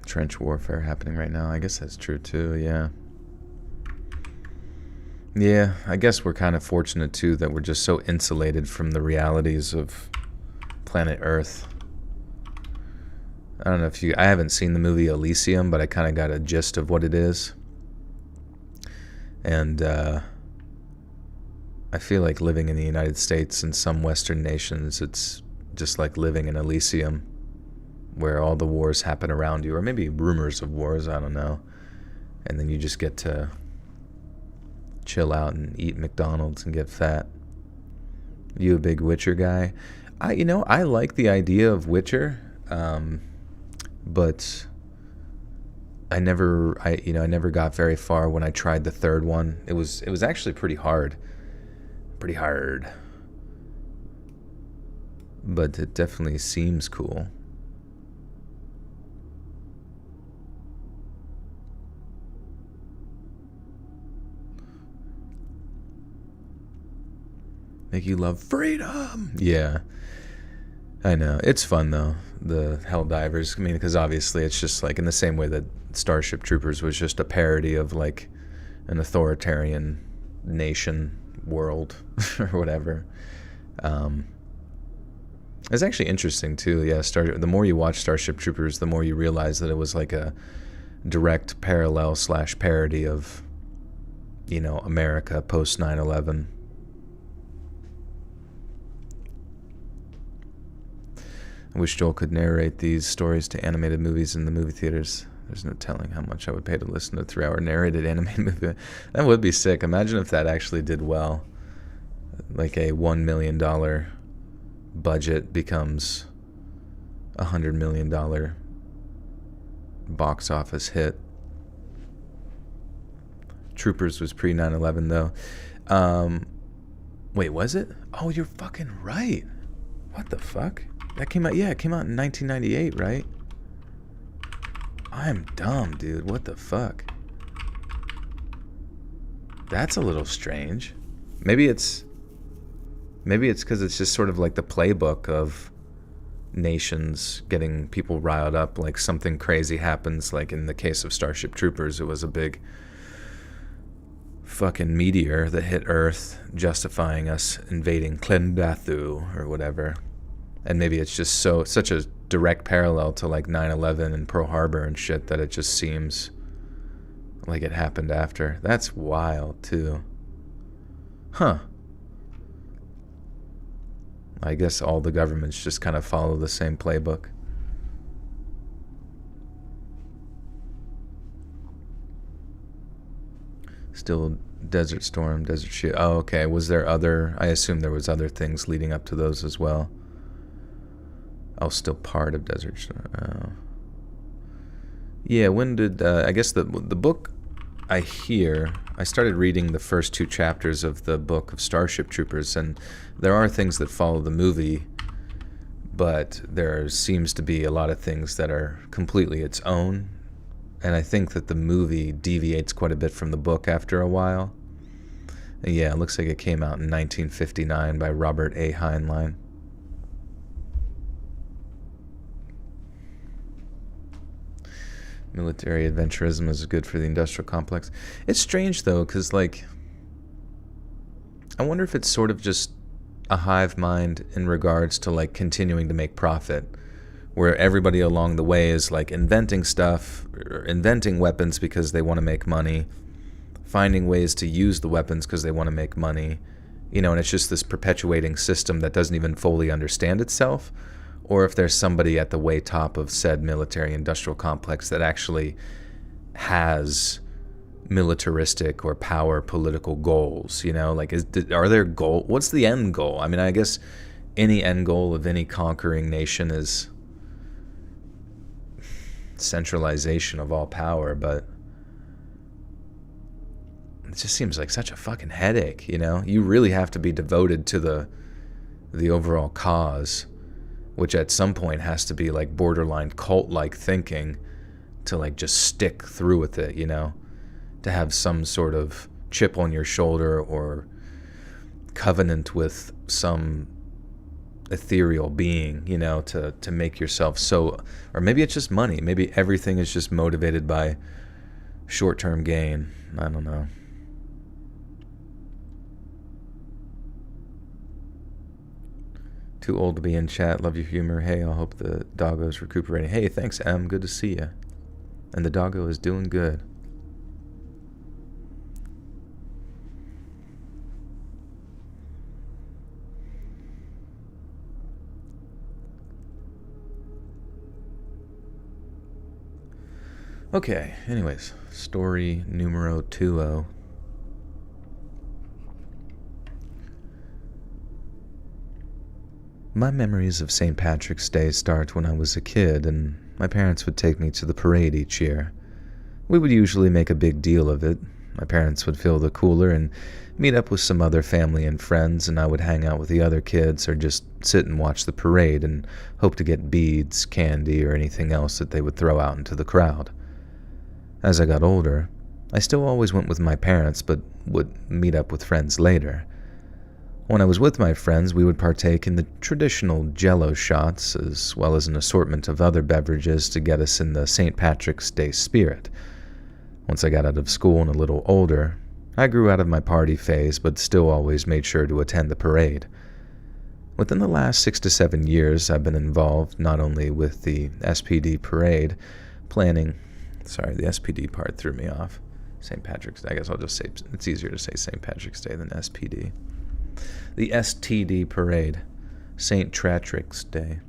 Trench warfare happening right now. I guess that's true too, yeah. Yeah, I guess we're kind of fortunate too that we're just so insulated from the realities of planet Earth. I don't know if I haven't seen the movie Elysium, but I kind of got a gist of what it is. And I feel like living in the United States and some Western nations, it's just like living in Elysium, where all the wars happen around you, or maybe rumors of wars, I don't know. And then you just get to chill out and eat McDonald's and get fat. You a big Witcher guy? I like the idea of Witcher, but I never got very far when I tried the third one. It was actually pretty hard. But it definitely seems cool. Make you love freedom. Yeah. I know. It's fun, though, the Helldivers. I mean, because obviously it's just like in the same way that Starship Troopers was just a parody of like an authoritarian nation world or whatever. It's actually interesting, too. Yeah, the more you watch Starship Troopers, the more you realize that it was like a direct parallel / parody of, America post 9/11. I wish Joel could narrate these stories to animated movies in the movie theaters. There's no telling how much I would pay to listen to a 3-hour narrated animated movie. That would be sick. Imagine if that actually did well. Like a $1 million budget becomes a $100 million box office hit. Troopers was pre 9/11 though. Wait, was it? Oh, you're fucking right. What the fuck? That came out, it came out in 1998, right? I'm dumb, dude. What the fuck? That's a little strange. Maybe it's because it's just sort of like the playbook of nations getting people riled up, like something crazy happens, like in the case of Starship Troopers, it was a big fucking meteor that hit Earth, justifying us invading Klendathu or whatever. And maybe it's just such a direct parallel to like 9/11 and Pearl Harbor and shit that it just seems like it happened after. That's wild too. Huh. I guess all the governments just kind of follow the same playbook. Still Desert Storm, Desert Shield. Oh, okay. Was there I assume there was other things leading up to those as well. Oh, still part of Desert Storm. Oh. Yeah, when did... I guess the book I started reading the first 2 chapters of the book of Starship Troopers, and there are things that follow the movie, but there seems to be a lot of things that are completely its own, and I think that the movie deviates quite a bit from the book after a while. And yeah, it looks like it came out in 1959 by Robert A. Heinlein. Military adventurism is good for the industrial complex. It's strange, though, because, like, I wonder if it's sort of just a hive mind in regards to, like, continuing to make profit, where everybody along the way is, like, inventing stuff, or inventing weapons because they want to make money, finding ways to use the weapons because they want to make money, and it's just this perpetuating system that doesn't even fully understand itself. Or if there's somebody at the way top of said military industrial complex that actually has militaristic or power political goals, like are there goals? What's the end goal? I mean, I guess any end goal of any conquering nation is centralization of all power, but it just seems like such a fucking headache, You really have to be devoted to the overall cause, which at some point has to be like borderline cult-like thinking to like just stick through with it, to have some sort of chip on your shoulder or covenant with some ethereal being, to make yourself so, or maybe it's just money. Maybe everything is just motivated by short-term gain. I don't know. Too old to be in chat. Love your humor. Hey, I hope the doggo's recuperating. Hey, thanks, Em. Good to see you. And the doggo is doing good. Okay, anyways. Story numero 2. My memories of St. Patrick's Day start when I was a kid, and my parents would take me to the parade each year. We would usually make a big deal of it. My parents would fill the cooler and meet up with some other family and friends, and I would hang out with the other kids or just sit and watch the parade and hope to get beads, candy, or anything else that they would throw out into the crowd. As I got older, I still always went with my parents, but would meet up with friends later. When I was with my friends, we would partake in the traditional Jello shots, as well as an assortment of other beverages to get us in the St. Patrick's Day spirit. Once I got out of school and a little older, I grew out of my party phase, but still always made sure to attend the parade. Within the last 6 to 7 years, I've been involved not only with the SPD parade, planning... Sorry, the SPD part threw me off. St. Patrick's Day. I guess I'll just say it's easier to say St. Patrick's Day than SPD. The STD parade. St. Patrick's Day.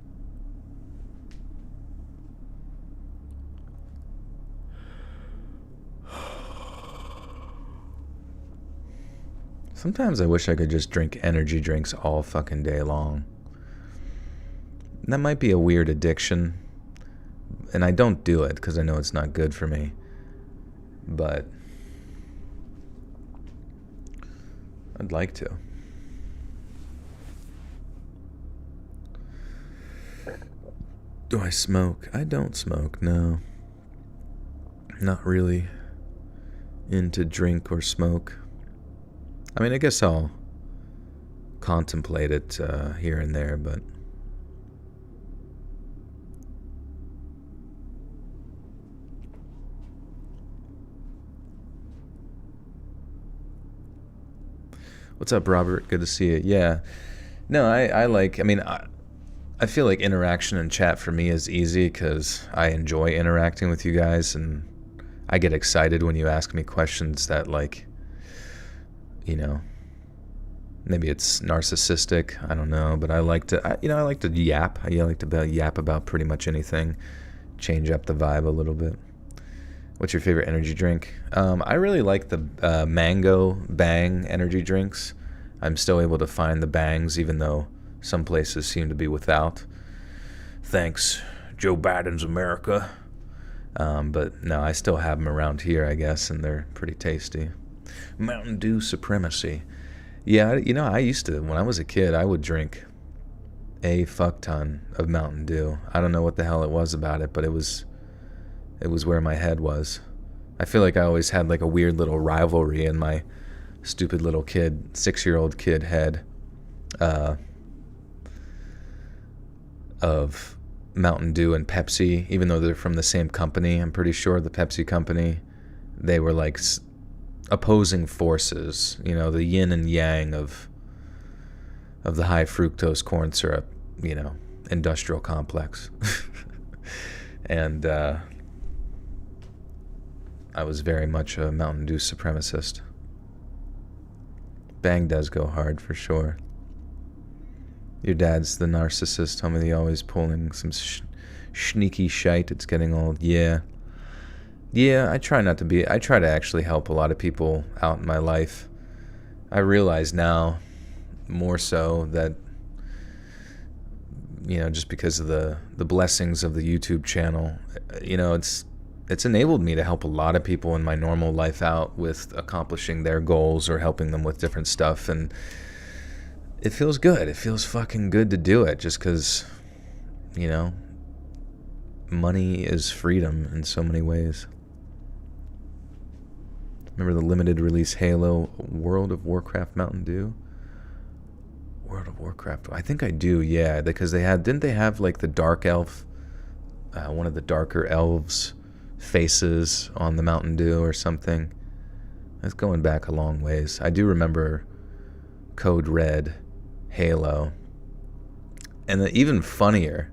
Sometimes I wish I could just drink energy drinks all fucking day long. That might be a weird addiction, and I don't do it because I know it's not good for me. But I'd like to. Do I smoke? I don't smoke, no. Not really into drink or smoke. I mean, I guess I'll contemplate it here and there, but... What's up, Robert? Good to see you. Yeah. No, I mean, I feel like interaction in chat for me is easy because I enjoy interacting with you guys, and I get excited when you ask me questions that, like, you know, maybe it's narcissistic, I don't know, but I like to yap. I like to yap about pretty much anything, change up the vibe a little bit. What's your favorite energy drink? I really like the mango Bang energy drinks. I'm still able to find the Bangs, even though some places seem to be without. Thanks, Joe Biden's America. But no, I still have them around here, I guess, and they're pretty tasty. Mountain Dew supremacy. Yeah, you know, I used to, when I was a kid, I would drink a fuck ton of Mountain Dew. I don't know what the hell it was about it, but it was where my head was. I feel like I always had like a weird little rivalry in my stupid little kid, 6-year-old kid head of Mountain Dew and Pepsi, even though they're from the same company. I'm pretty sure the Pepsi company, they were like opposing forces, you know, the yin and yang of the high fructose corn syrup, you know, industrial complex. And I was very much a Mountain Dew supremacist. Bang does go hard for sure. Your dad's the narcissist, homie. He always pulling some sneaky shite. It's getting old. Yeah, I try not to be. I try to actually help a lot of people out in my life. I realize now, more so, that, you know, just because of the blessings of the YouTube channel, you know, it's enabled me to help a lot of people in my normal life out with accomplishing their goals or helping them with different stuff, and it feels good. It feels fucking good to do it, just because, you know, money is freedom in so many ways. Remember the limited release Halo World of Warcraft Mountain Dew? World of Warcraft. I think I do, yeah, because didn't they have like the dark elf, one of the darker elves faces on the Mountain Dew or something? That's going back a long ways. I do remember Code Red, Halo, and even funnier,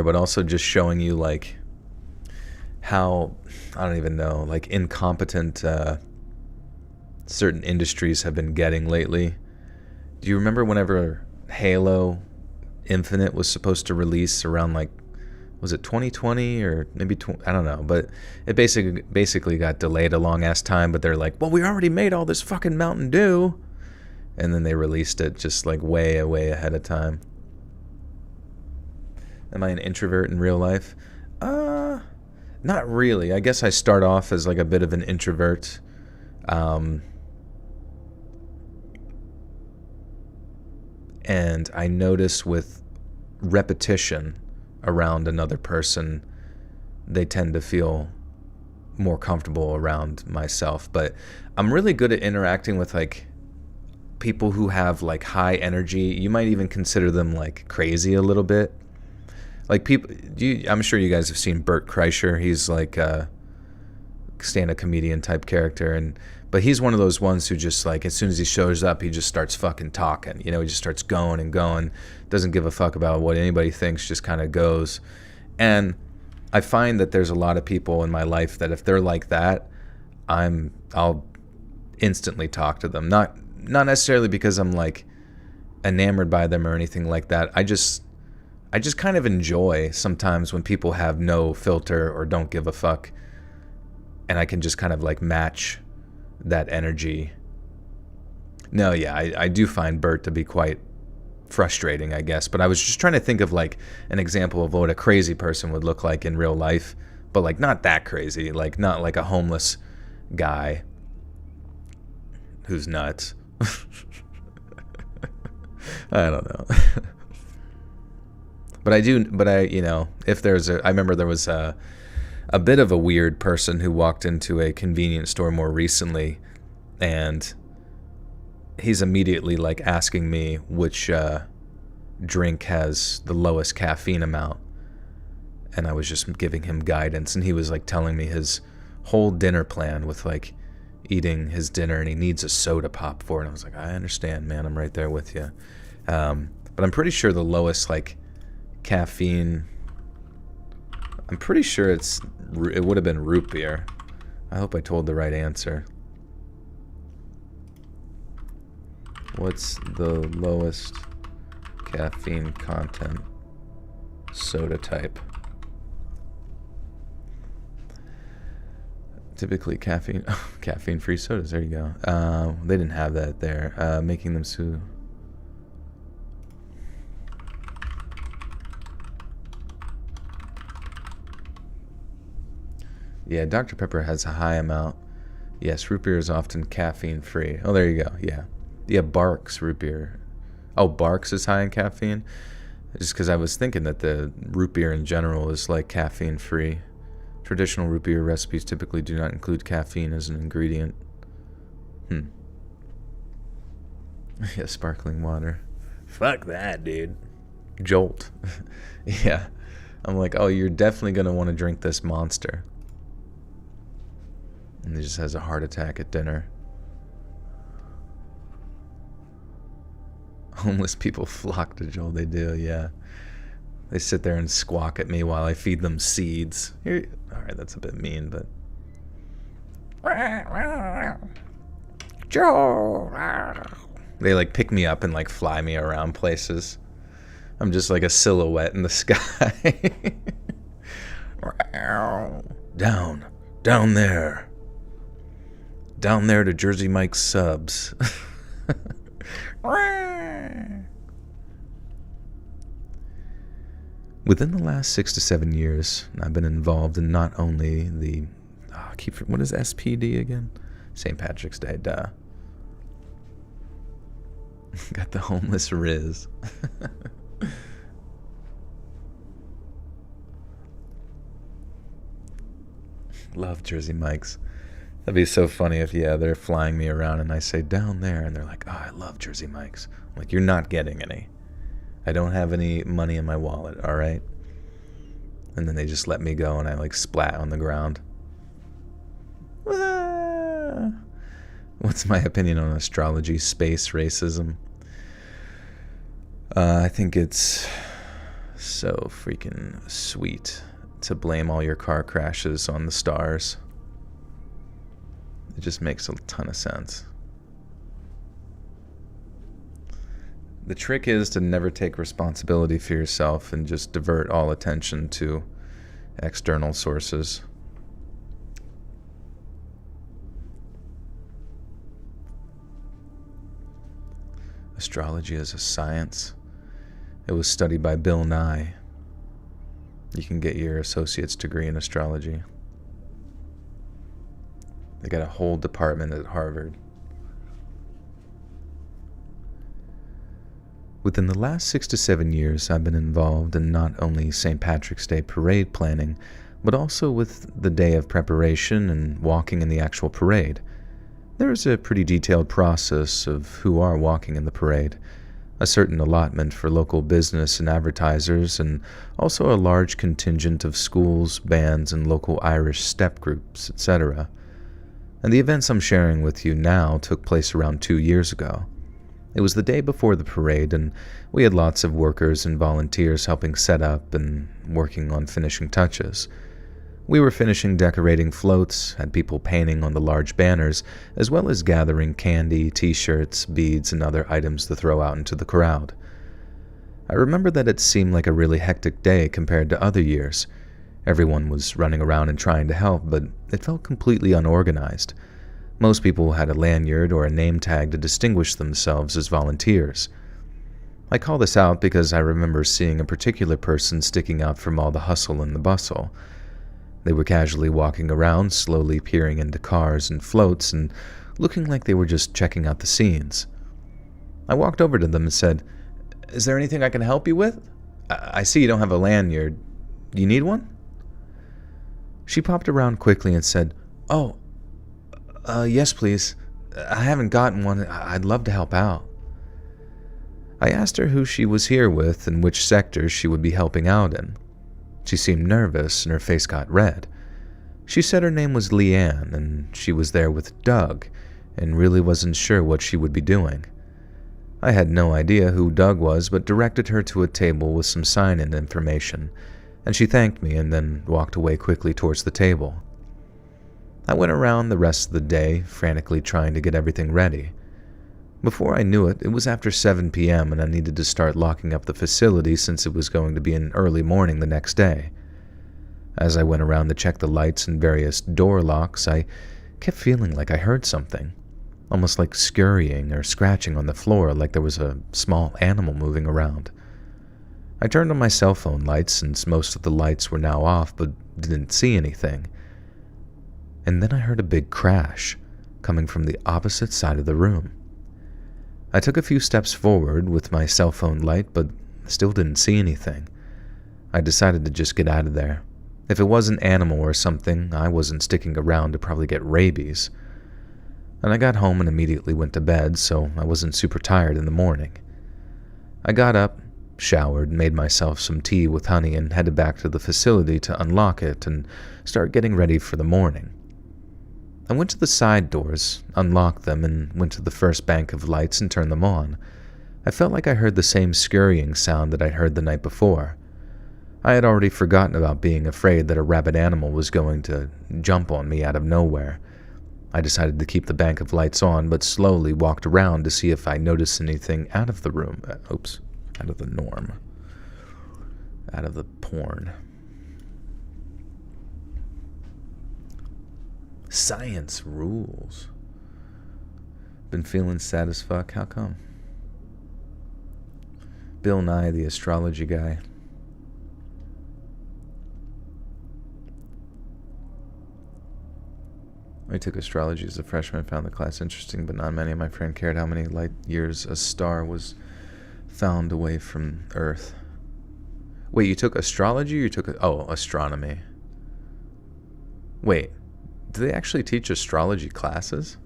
but also just showing you like how, I don't even know, like incompetent certain industries have been getting lately. Do you remember whenever Halo Infinite was supposed to release around, like, was it 2020 or maybe I don't know, but it basically got delayed a long ass time, but they're like, well, we already made all this fucking Mountain Dew, and then they released it just like way ahead of time. Am I an introvert in real life? Not really. I guess I start off as like a bit of an introvert. And I notice with repetition around another person, they tend to feel more comfortable around myself. But I'm really good at interacting with like people who have like high energy, you might even consider them like crazy a little bit. Like people, I'm sure you guys have seen Bert Kreischer. He's like a stand-up comedian type character, but he's one of those ones who just like as soon as he shows up, he just starts fucking talking. He just starts going and going, doesn't give a fuck about what anybody thinks, just kind of goes. And I find that there's a lot of people in my life that if they're like that, I'll instantly talk to them. Not necessarily because I'm like enamored by them or anything like that. I just kind of enjoy sometimes when people have no filter or don't give a fuck, and I can just kind of like match that energy. No, yeah, I do find Bert to be quite frustrating, I guess, but I was just trying to think of like an example of what a crazy person would look like in real life, but like not that crazy, like not like a homeless guy who's nuts. I don't know. But if there's I remember there was a bit of a weird person who walked into a convenience store more recently, and he's immediately like asking me which drink has the lowest caffeine amount, and I was just giving him guidance, and he was like telling me his whole dinner plan with like eating his dinner, and he needs a soda pop for it. And I was like, I understand, man, I'm right there with you. But I'm pretty sure the lowest like caffeine, I'm pretty sure it would have been root beer. I hope I told the right answer. What's the lowest caffeine content soda type? Typically caffeine-free sodas. There you go. They didn't have that there. Making them so. Yeah, Dr. Pepper has a high amount. Yes, root beer is often caffeine-free. Oh, there you go. Yeah. Yeah, Barks root beer. Oh, Barks is high in caffeine? Just because I was thinking that the root beer in general is like caffeine-free. Traditional root beer recipes typically do not include caffeine as an ingredient. Yeah, sparkling water. Fuck that, dude. Jolt. Yeah. I'm like, oh, you're definitely going to want to drink this Monster. And he just has a heart attack at dinner. Homeless people flock to Joel. They do, yeah. They sit there and squawk at me while I feed them seeds. Here, all right, that's a bit mean, but... Joel! They like pick me up and like fly me around places. I'm just like a silhouette in the sky. Down there. Down there to Jersey Mike's subs. Within the last 6 to 7 years, I've been involved in not only the... what is SPD again? St. Patrick's Day, duh. Got the homeless Riz. Love Jersey Mike's. That'd be so funny if, they're flying me around and I say, down there, and they're like, oh, I love Jersey Mike's. I'm like, you're not getting any. I don't have any money in my wallet, all right? And then they just let me go and I like splat on the ground. What's my opinion on astrology, space, racism? I think it's so freaking sweet to blame all your car crashes on the stars. It just makes a ton of sense. The trick is to never take responsibility for yourself and just divert all attention to external sources. Astrology is a science. It was studied by Bill Nye. You can get your associate's degree in astrology. They got a whole department at Harvard. Within the last 6 to 7 years, I've been involved in not only St. Patrick's Day parade planning, but also with the day of preparation and walking in the actual parade. There is a pretty detailed process of who are walking in the parade, a certain allotment for local business and advertisers, and also a large contingent of schools, bands, and local Irish step groups, etc. And the events I'm sharing with you now took place around 2 years ago. It was the day before the parade, and we had lots of workers and volunteers helping set up and working on finishing touches. We were finishing decorating floats, had people painting on the large banners, as well as gathering candy, t-shirts, beads, and other items to throw out into the crowd. I remember that it seemed like a really hectic day compared to other years. Everyone was running around and trying to help, but it felt completely unorganized. Most people had a lanyard or a name tag to distinguish themselves as volunteers. I call this out because I remember seeing a particular person sticking out from all the hustle and the bustle. They were casually walking around, slowly peering into cars and floats and looking like they were just checking out the scenes. I walked over to them and said, "Is there anything I can help you with? I see you don't have a lanyard. Do you need one?" She popped around quickly and said, "Oh, yes please. I haven't gotten one. I'd love to help out." I asked her who she was here with and which sector she would be helping out in. She seemed nervous and her face got red. She said her name was Leanne and she was there with Doug and really wasn't sure what she would be doing. I had no idea who Doug was, but directed her to a table with some sign-in information, and she thanked me and then walked away quickly towards the table. I went around the rest of the day, frantically trying to get everything ready. Before I knew it, it was after 7 p.m. and I needed to start locking up the facility since it was going to be an early morning the next day. As I went around to check the lights and various door locks, I kept feeling like I heard something, almost like scurrying or scratching on the floor, like there was a small animal moving around. I turned on my cell phone lights since most of the lights were now off, but didn't see anything. And then I heard a big crash coming from the opposite side of the room. I took a few steps forward with my cell phone light, but still didn't see anything. I decided to just get out of there. If it was an animal or something, I wasn't sticking around to probably get rabies. And I got home and immediately went to bed, so I wasn't super tired in the morning. I got up, showered, made myself some tea with honey, and headed back to the facility to unlock it and start getting ready for the morning. I went to the side doors, unlocked them, and went to the first bank of lights and turned them on. I felt like I heard the same scurrying sound that I'd heard the night before. I had already forgotten about being afraid that a rabid animal was going to jump on me out of nowhere. I decided to keep the bank of lights on, but slowly walked around to see if I noticed anything out of the room. Out of the norm. Out of the porn. Science rules. Been feeling sad as fuck? How come? Bill Nye, the astrology guy. I took astrology as a freshman, found the class interesting, but not many of my friends cared how many light years a star was found away from Earth. Wait, you took astrology or you took... astronomy. Wait, do they actually teach astrology classes?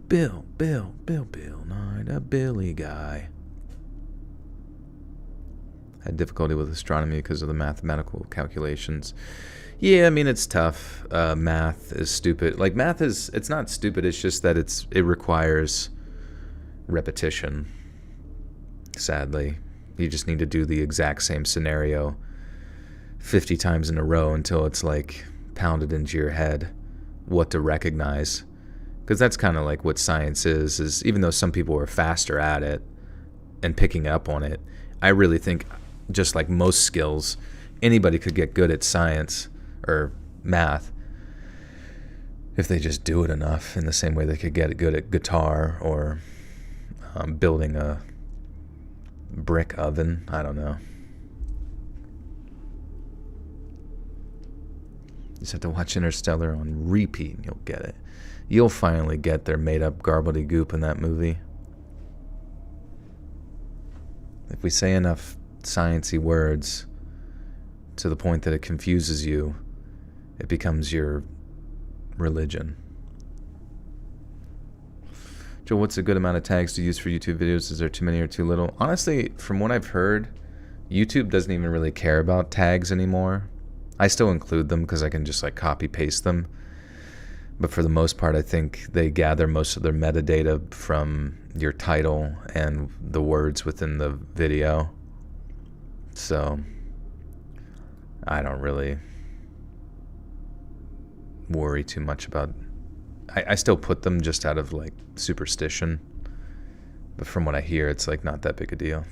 Bill Nye, the Billy guy. Had difficulty with astronomy because of the mathematical calculations. Yeah, I mean, it's tough. Math is stupid. Like, it's not stupid, it's just that it requires repetition. Sadly. You just need to do the exact same scenario 50 times in a row until it's, like, pounded into your head what to recognize. Because that's kind of like what science is even though some people are faster at it and picking up on it, I really think, just like most skills, anybody could get good at science or math if they just do it enough, in the same way they could get good at guitar or building a brick oven. I don't know. You just have to watch Interstellar on repeat and you'll get it. You'll finally get their made-up gobbledygook in that movie. If we say enough sciencey words to the point that it confuses you, it becomes your religion. Joe, what's a good amount of tags to use for YouTube videos? Is there too many or too little? Honestly, from what I've heard, YouTube doesn't even really care about tags anymore. I still include them because I can just like copy paste them. But for the most part, I think they gather most of their metadata from your title and the words within the video. So I don't really worry too much about. I still put them just out of like superstition, but from what I hear, it's like not that big a deal.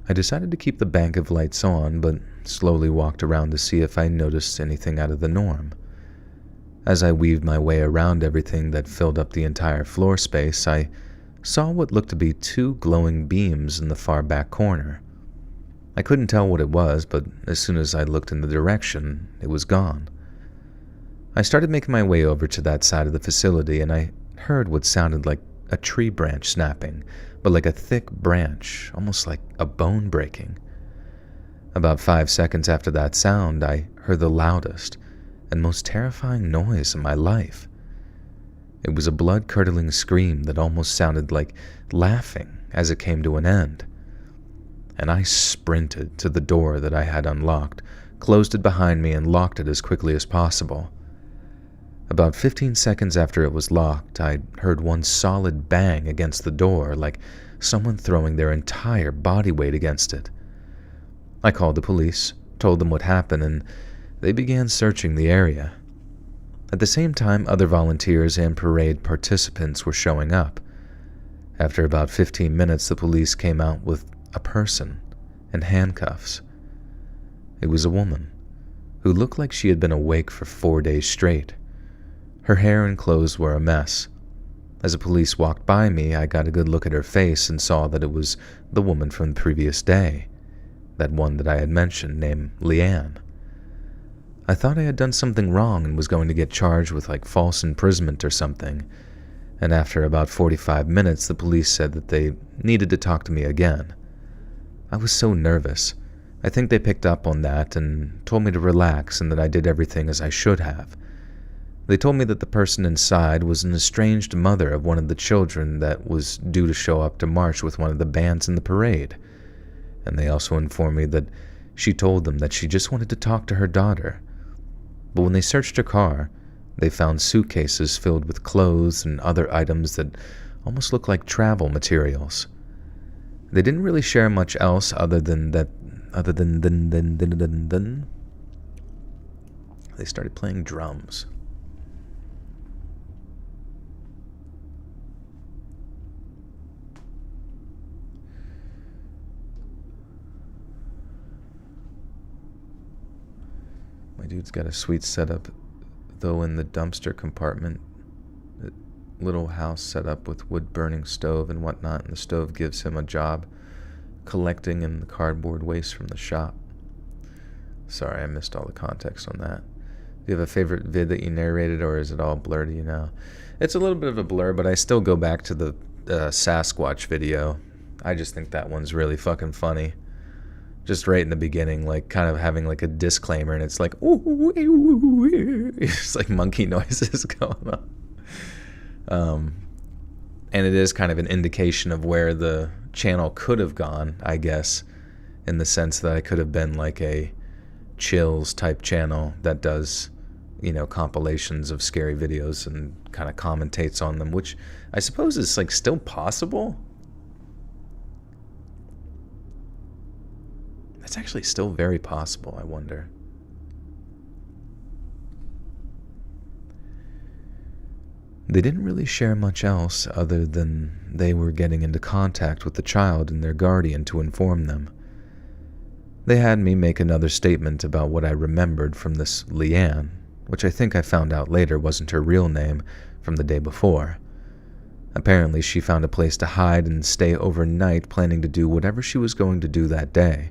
I decided to keep the bank of lights on, but slowly walked around to see if I noticed anything out of the norm. As I weaved my way around everything that filled up the entire floor space, I saw what looked to be 2 glowing beams in the far back corner. I couldn't tell what it was, but as soon as I looked in the direction, it was gone. I started making my way over to that side of the facility, and I heard what sounded like a tree branch snapping, but like a thick branch, almost like a bone breaking. About 5 seconds after that sound, I heard the loudest and most terrifying noise in my life. It was a blood-curdling scream that almost sounded like laughing as it came to an end. And I sprinted to the door that I had unlocked, closed it behind me, and locked it as quickly as possible. About 15 seconds after it was locked, I heard one solid bang against the door, like someone throwing their entire body weight against it. I called the police, told them what happened, and they began searching the area. At the same time, other volunteers and parade participants were showing up. After about 15 minutes, the police came out with a person in handcuffs. It was a woman who looked like she had been awake for 4 days straight. Her hair and clothes were a mess. As the police walked by me, I got a good look at her face and saw that it was the woman from the previous day, that one that I had mentioned, named Leanne. I thought I had done something wrong and was going to get charged with like false imprisonment or something, and after about 45 minutes, the police said that they needed to talk to me again. I was so nervous. I think they picked up on that and told me to relax and that I did everything as I should have. They told me that the person inside was an estranged mother of one of the children that was due to show up to march with one of the bands in the parade. And they also informed me that she told them that she just wanted to talk to her daughter. But when they searched her car, they found suitcases filled with clothes and other items that almost looked like travel materials. They didn't really share much else other than they started playing drums. My dude's got a sweet setup, though, in the dumpster compartment. A little house set up with wood-burning stove and whatnot, and the stove gives him a job collecting in the cardboard waste from the shop. Sorry, I missed all the context on that. Do you have a favorite vid that you narrated, or is it all blur, do you know? It's a little bit of a blur, but I still go back to the Sasquatch video. I just think that one's really fucking funny. Just right in the beginning, like kind of having like a disclaimer, and it's like, it's like monkey noises going on. And it is kind of an indication of where the channel could have gone, I guess, in the sense that I could have been like a chills type channel that does, compilations of scary videos and kind of commentates on them, which I suppose is like still possible. It's actually still very possible, I wonder. They didn't really share much else other than they were getting into contact with the child and their guardian to inform them. They had me make another statement about what I remembered from this Leanne, which I think I found out later wasn't her real name from the day before. Apparently she found a place to hide and stay overnight, planning to do whatever she was going to do that day.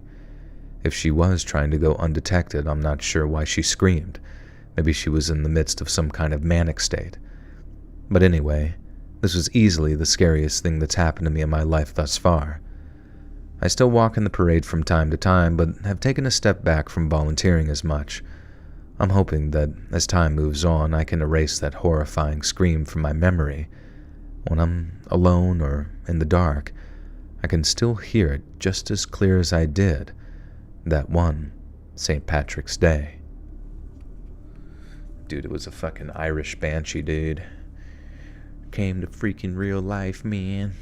If she was trying to go undetected, I'm not sure why she screamed. Maybe she was in the midst of some kind of manic state. But anyway, this was easily the scariest thing that's happened to me in my life thus far. I still walk in the parade from time to time, but have taken a step back from volunteering as much. I'm hoping that as time moves on, I can erase that horrifying scream from my memory. When I'm alone or in the dark, I can still hear it just as clear as I did that one St. Patrick's Day. Dude, it was a fucking Irish banshee, dude. Came to freaking real life, man.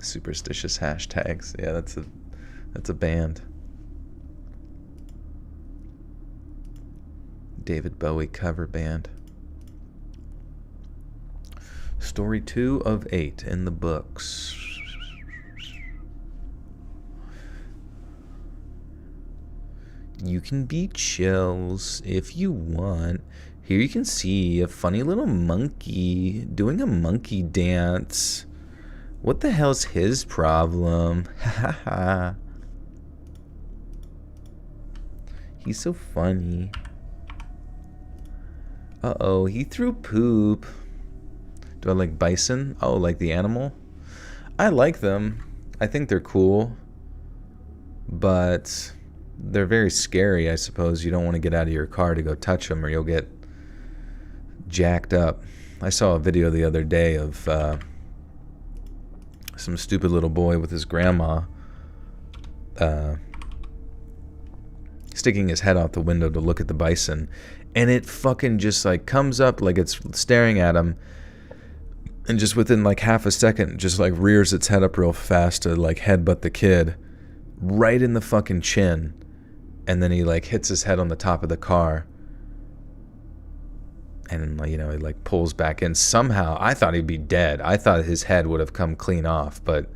Superstitious hashtags. Yeah, that's a band. David Bowie cover band. Story 2 of 8 in the books. You can be chills if you want. Here you can see a funny little monkey doing a monkey dance. What the hell's his problem? Ha ha. He's so funny. Uh-oh, he threw poop. Do I like bison? Oh, like the animal? I like them. I think they're cool. But they're very scary, I suppose. You don't want to get out of your car to go touch them or you'll get jacked up. I saw a video the other day of some stupid little boy with his grandma sticking his head out the window to look at the bison, and it fucking just like comes up like it's staring at him, and just within like half a second just like rears its head up real fast to like headbutt the kid right in the fucking chin, and then he like hits his head on the top of the car, and you know, he like pulls back in. Somehow I thought he'd be dead. I thought his head would have come clean off, but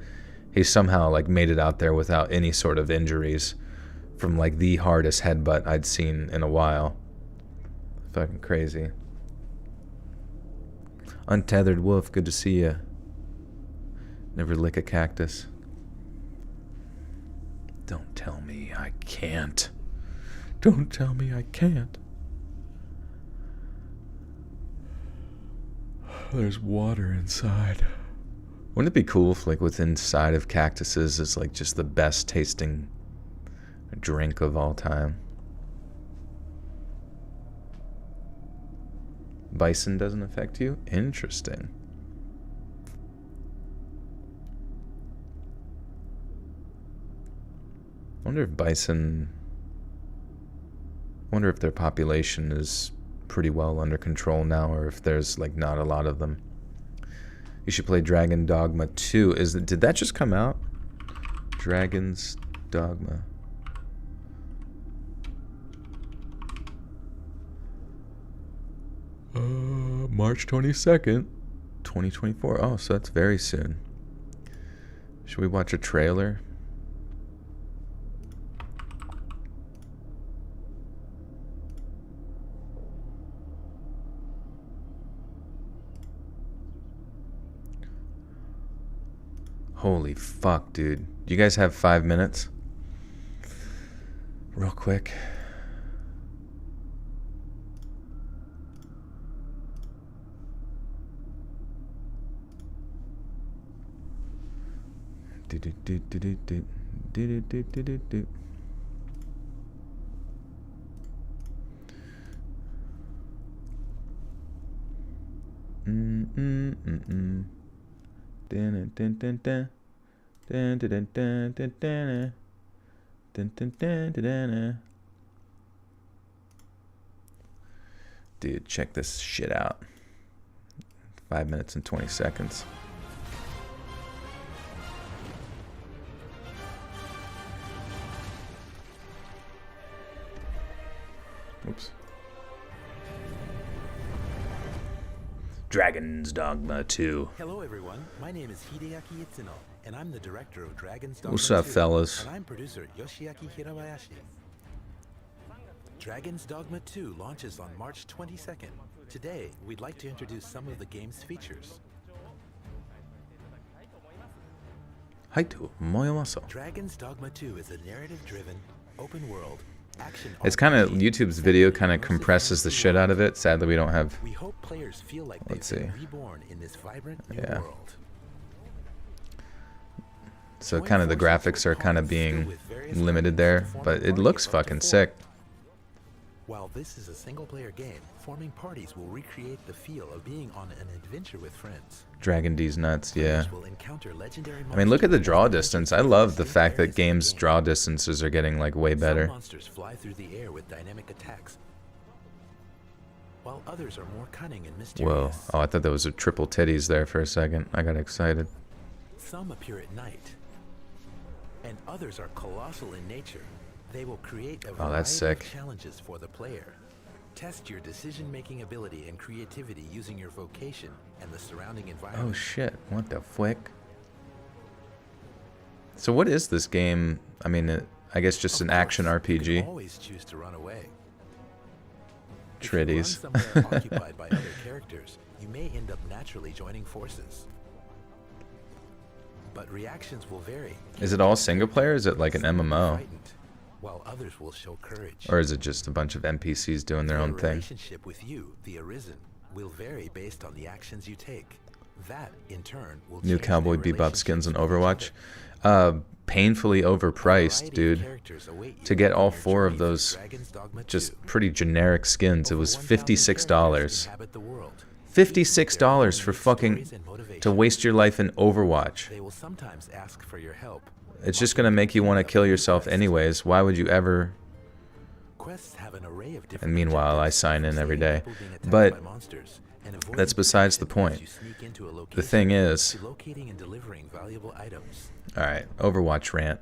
he somehow like made it out there without any sort of injuries from like the hardest headbutt I'd seen in a while. Fucking crazy. Untethered Wolf, good to see you. Never lick a cactus. Don't tell me I can't. Don't tell me I can't. There's water inside. Wouldn't it be cool if like within inside of cactuses is like just the best tasting drink of all time? Bison doesn't affect you? Interesting. Wonder if their population is pretty well under control now, or if there's like not a lot of them. You should play Dragon Dogma 2. Did that just come out? Dragon's Dogma. March 22nd, 2024. Oh, so that's very soon. Should we watch a trailer? Holy fuck, dude. Do you guys have 5 minutes? Real quick. Dude, check this shit out. 5 minutes and 20 seconds. Oops. Dragon's Dogma 2. Hello everyone, my name is Hideaki Itsuno, and I'm the director of Dragon's Dogma What's up, 2, fellas? and I'm producer Yoshiaki Hirabayashi. Dragon's Dogma 2 launches on March 22nd. Today, we'd like to introduce some of the game's features. Haitu moyomaso. Dragon's Dogma 2 is a narrative-driven, open-world action. It's kind of YouTube's video kind of compresses the shit out of it. Sadly, we don't have. We hope players feel like Let's they've see. been reborn in this vibrant new Yeah. world. So kind of the graphics are kind of being limited there, but it looks fucking sick. While this is a single-player game, forming parties will recreate the feel of being on an adventure with friends. Dragon D's nuts, yeah. Players will encounter legendary I mean, look at the monsters draw and distance. adventures I love in the safe fact that areas of the games' game. draw distances are getting like way Some better. monsters fly through the air with dynamic attacks, while others are more cunning and mysterious. Whoa. Oh, I thought that was a triple titties there for a second. I got excited. Some appear at night, and others are colossal in nature. They will create a Oh, that's variety sick. of challenges for the player. Test your decision-making ability and creativity using your vocation and the surrounding environment. Oh shit, what the flick? So what is this game? I mean, I guess just an Of course, action you RPG. can always choose to run away. If you run Tritties. somewhere occupied by other characters, you may end up naturally joining forces. But reactions will vary. Is it all single player? Is it like an Some will be MMO? frightened, while others will show courage. Or is it just a bunch of NPCs doing their Your own thing? relationship with you, the Arisen, will vary based on the actions you take. That, in turn, will New change Cowboy their Bebop skins in relationships with each Overwatch. other. Painfully A overpriced, variety of dude. characters await you To get on all your 4 of journey through those Dragon's Dogma 2. just pretty generic skins, it Over was 1,000 $56. characters inhabit the world. $56 for fucking Stories and motivation. to waste your life in Overwatch. They will sometimes ask for your help. It's just gonna make you want to kill yourself anyways. Why would you ever? Quests have an array of different And meanwhile, I objectives, sign in from every saving day. people being attacked But by monsters and avoiding that's besides the detection point. as you sneak into a The location, thing is, to locating and delivering valuable items. all right, Overwatch rant.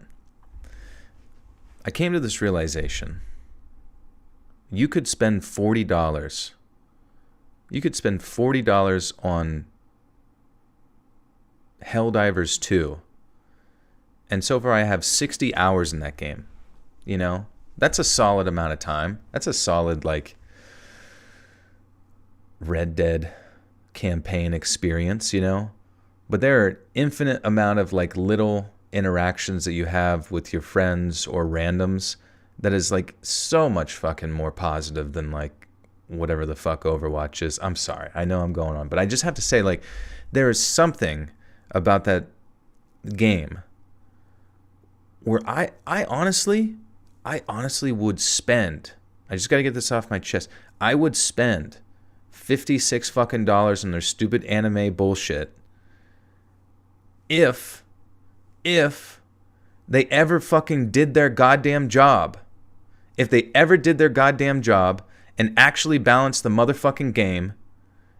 I came to this realization. You could spend $40. You could spend $40 on Helldivers 2. And so far I have 60 hours in that game. You know? That's a solid amount of time. That's a solid, like, Red Dead campaign experience, you know? But there are an infinite amount of, like, little interactions that you have with your friends or randoms that is, like, so much fucking more positive than, like, whatever the fuck Overwatch is. I'm sorry. I know I'm going on. But I just have to say, like, there is something about that game where I honestly would spend, I just got to get this off my chest, I would spend $56 fucking dollars on their stupid anime bullshit if they ever fucking did their goddamn job. If they ever did their goddamn job and actually balanced the motherfucking game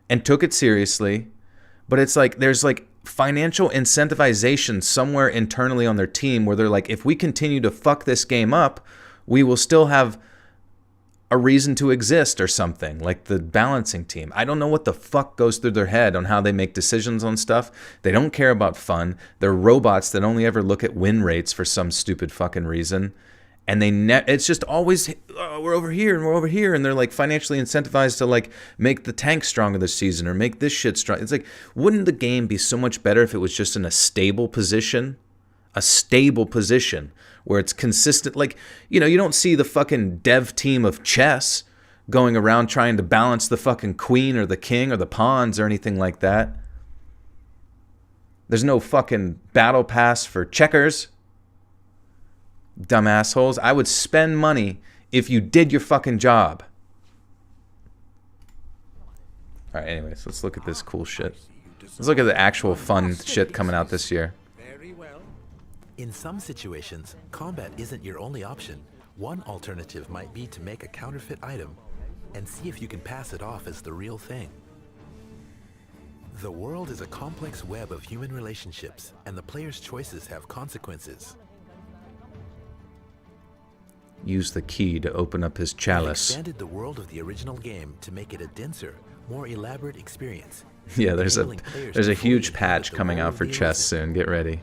and took it seriously. But it's like there's like financial incentivization somewhere internally on their team where they're like, if we continue to fuck this game up, we will still have a reason to exist or something, like the balancing team. I don't know what the fuck goes through their head on how they make decisions on stuff. They don't care about fun. They're robots that only ever look at win rates for some stupid fucking reason. And it's just always, oh, we're over here and we're over here. And they're like financially incentivized to like make the tank stronger this season or make this shit strong. It's like, wouldn't the game be so much better if it was just in a stable position? A stable position where it's consistent. Like, you know, you don't see the fucking dev team of chess going around trying to balance the fucking queen or the king or the pawns or anything like that. There's no fucking battle pass for checkers. Dumb assholes. I would spend money if you did your fucking job. All right, anyways, let's look at this cool shit. Let's look at the actual fun shit coming out this year. In some situations, combat isn't your only option. One alternative might be to make a counterfeit item and see if you can pass it off as the real thing. The world is a complex web of human relationships, and the player's choices have consequences. Use the key to open up his They chalice. expanded the world of the original game to make it a denser, more elaborate experience. Yeah, there's a enabling players there's to a fully huge inhabit patch the coming world out of for the chess Arisen. soon. Get ready.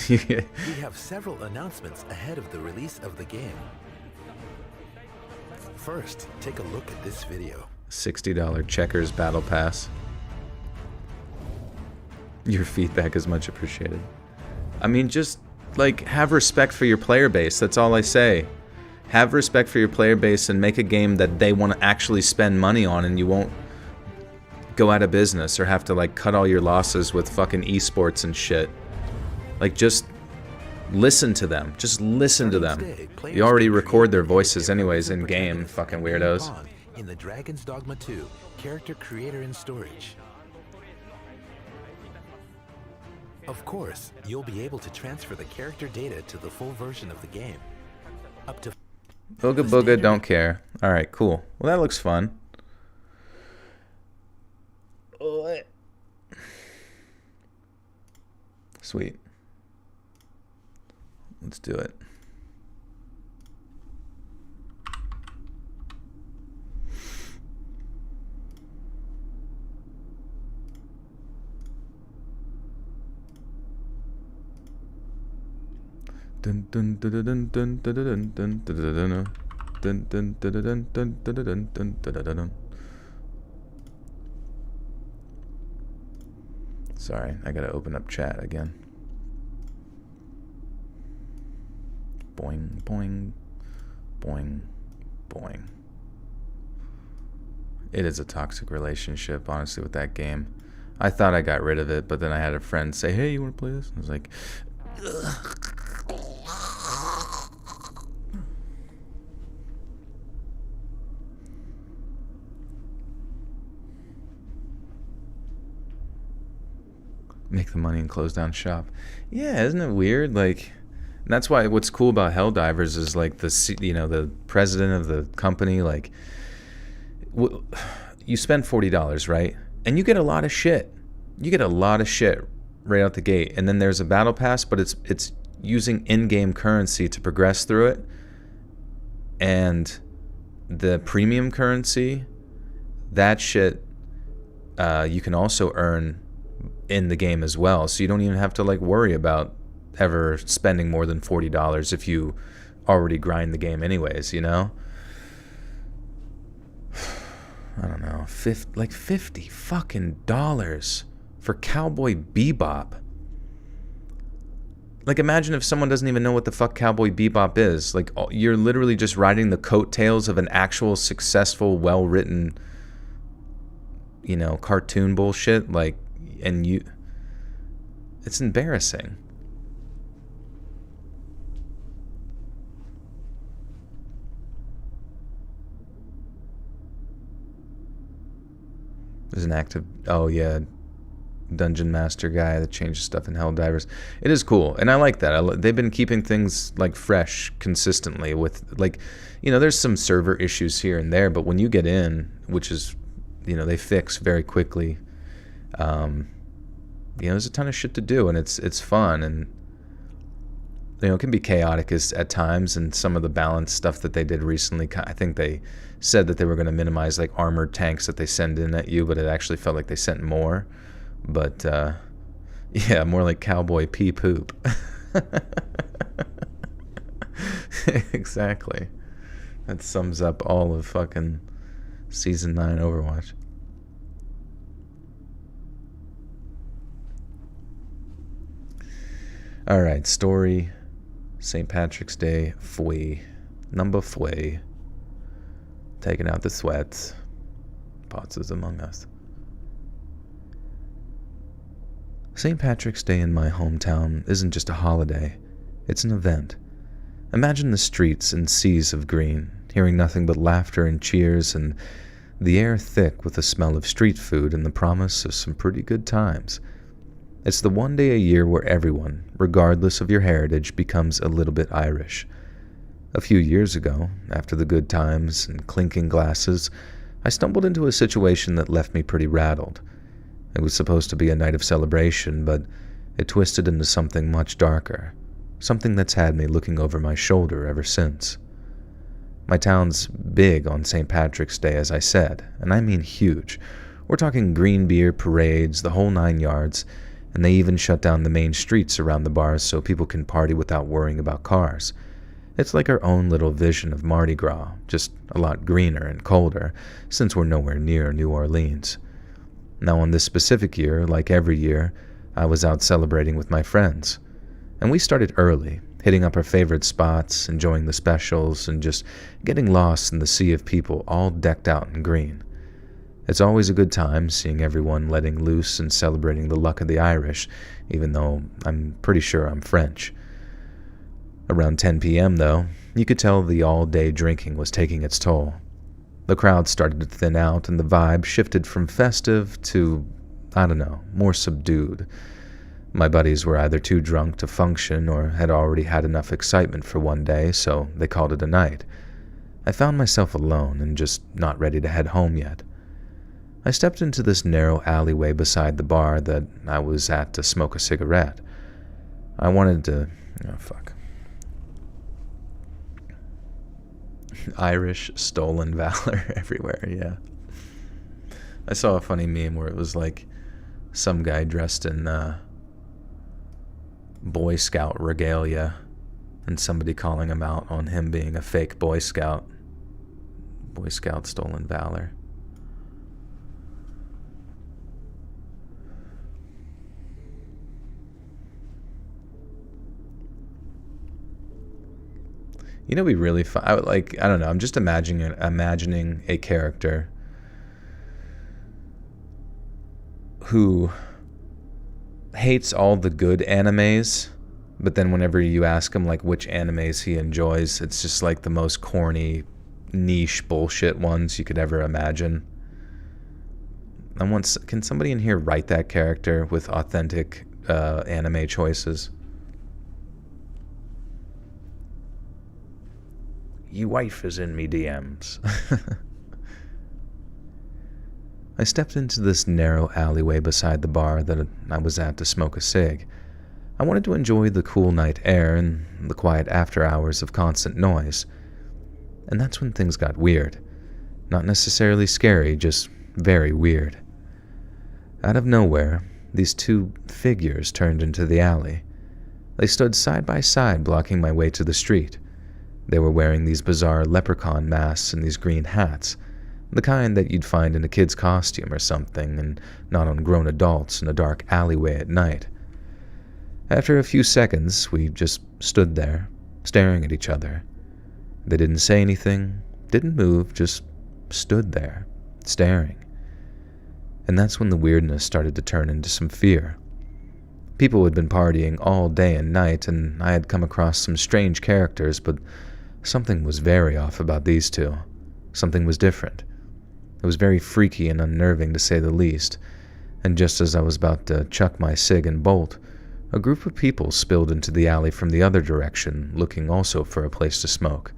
We have several announcements ahead of the release of the game. First, take a look at this video. $60 checkers battle pass. Your feedback is much appreciated. I mean, just, like, have respect for your player base. That's all I say. Have respect for your player base and make a game that they want to actually spend money on, and you won't go out of business or have to, like, cut all your losses with fucking esports and shit. Like, just listen to them. Just listen to them. You already record their voices anyways in-game, fucking weirdos. In the Dragon's Dogma 2, character creator and storage. Of course, you'll be able to transfer the character data to the full version of the game. Up to Booga booga, don't care. Alright, cool. Well, that looks fun. Sweet. Let's do it. Dun dun dun dun dun dun dun dun dun dun dun dun dun dun dun dun. Sorry, I gotta open up chat again. Boing, boing, boing, boing. It is a toxic relationship, honestly, with that game. I thought I got rid of it, but then I had a friend say, hey, you wanna play this? I was like, ugh. Make the money and close down shop. Yeah, isn't it weird? Like, and that's why what's cool about Helldivers is like the president of the company, like, you spend $40, right? And you get a lot of shit. You get a lot of shit right out the gate. And then there's a battle pass, but it's using in-game currency to progress through it. And the premium currency, that shit, you can also earn in the game as well, so you don't even have to like worry about ever spending more than $40 if you already grind the game anyways, you know? I don't know, 50 fucking dollars for Cowboy Bebop. Like, imagine if someone doesn't even know what the fuck Cowboy Bebop is. Like, you're literally just riding the coattails of an actual successful, well-written, you know, cartoon bullshit, like, and it's embarrassing. There's an active, oh yeah, dungeon master guy that changes stuff in Helldivers. It is cool, and I like that. They've been keeping things like fresh consistently with, like, you know, there's some server issues here and there, but when you get in, which is, you know, they fix very quickly. You know, there's a ton of shit to do, and it's fun, and you know, it can be chaotic at times, and some of the balance stuff that they did recently, I think they said that they were going to minimize like armored tanks that they send in at you, but it actually felt like they sent more. But yeah, more like cowboy pee poop. Exactly. That sums up all of fucking Season 9 Overwatch. Alright, story. St. Patrick's Day, Fwee. Number Fwee. Taking out the sweats. Pots is among us. St. Patrick's Day in my hometown isn't just a holiday. It's an event. Imagine the streets and seas of green, hearing nothing but laughter and cheers, and the air thick with the smell of street food and the promise of some pretty good times. It's the one day a year where everyone, regardless of your heritage, becomes a little bit Irish. A few years ago, after the good times and clinking glasses, I stumbled into a situation that left me pretty rattled. It was supposed to be a night of celebration, but it twisted into something much darker, something that's had me looking over my shoulder ever since. My town's big on St. Patrick's Day, as I said, and I mean huge. We're talking green beer, parades, the whole 9 yards, and they even shut down the main streets around the bars so people can party without worrying about cars. It's like our own little vision of Mardi Gras, just a lot greener and colder, since we're nowhere near New Orleans. Now on this specific year, like every year, I was out celebrating with my friends. And we started early, hitting up our favorite spots, enjoying the specials, and just getting lost in the sea of people all decked out in green. It's always a good time seeing everyone letting loose and celebrating the luck of the Irish, even though I'm pretty sure I'm French. Around 10 p.m., though, you could tell the all-day drinking was taking its toll. The crowd started to thin out, and the vibe shifted from festive to, I don't know, more subdued. My buddies were either too drunk to function or had already had enough excitement for one day, so they called it a night. I found myself alone and just not ready to head home yet. I stepped into this narrow alleyway beside the bar that I was at to smoke a cigarette. I wanted to... oh, fuck. Irish stolen valor everywhere, yeah. I saw a funny meme where it was like some guy dressed in Boy Scout regalia and somebody calling him out on him being a fake Boy Scout. Boy Scout stolen valor. You know, it'd be really fun. I don't know. I'm just imagining a character who hates all the good animes, but then whenever you ask him like which animes he enjoys, it's just like the most corny, niche bullshit ones you could ever imagine. Can somebody in here write that character with authentic anime choices? Your wife is in me DMs. I stepped into this narrow alleyway beside the bar that I was at to smoke a cig. I wanted to enjoy the cool night air and the quiet after hours of constant noise. And that's when things got weird. Not necessarily scary, just very weird. Out of nowhere, these two figures turned into the alley. They stood side by side, blocking my way to the street. They were wearing these bizarre leprechaun masks and these green hats, the kind that you'd find in a kid's costume or something, and not on grown adults in a dark alleyway at night. After a few seconds, we just stood there, staring at each other. They didn't say anything, didn't move, just stood there, staring. And that's when the weirdness started to turn into some fear. People had been partying all day and night, and I had come across some strange characters, but something was very off about these two. Something was different. It was very freaky and unnerving, to say the least, and just as I was about to chuck my cig and bolt, a group of people spilled into the alley from the other direction, looking also for a place to smoke.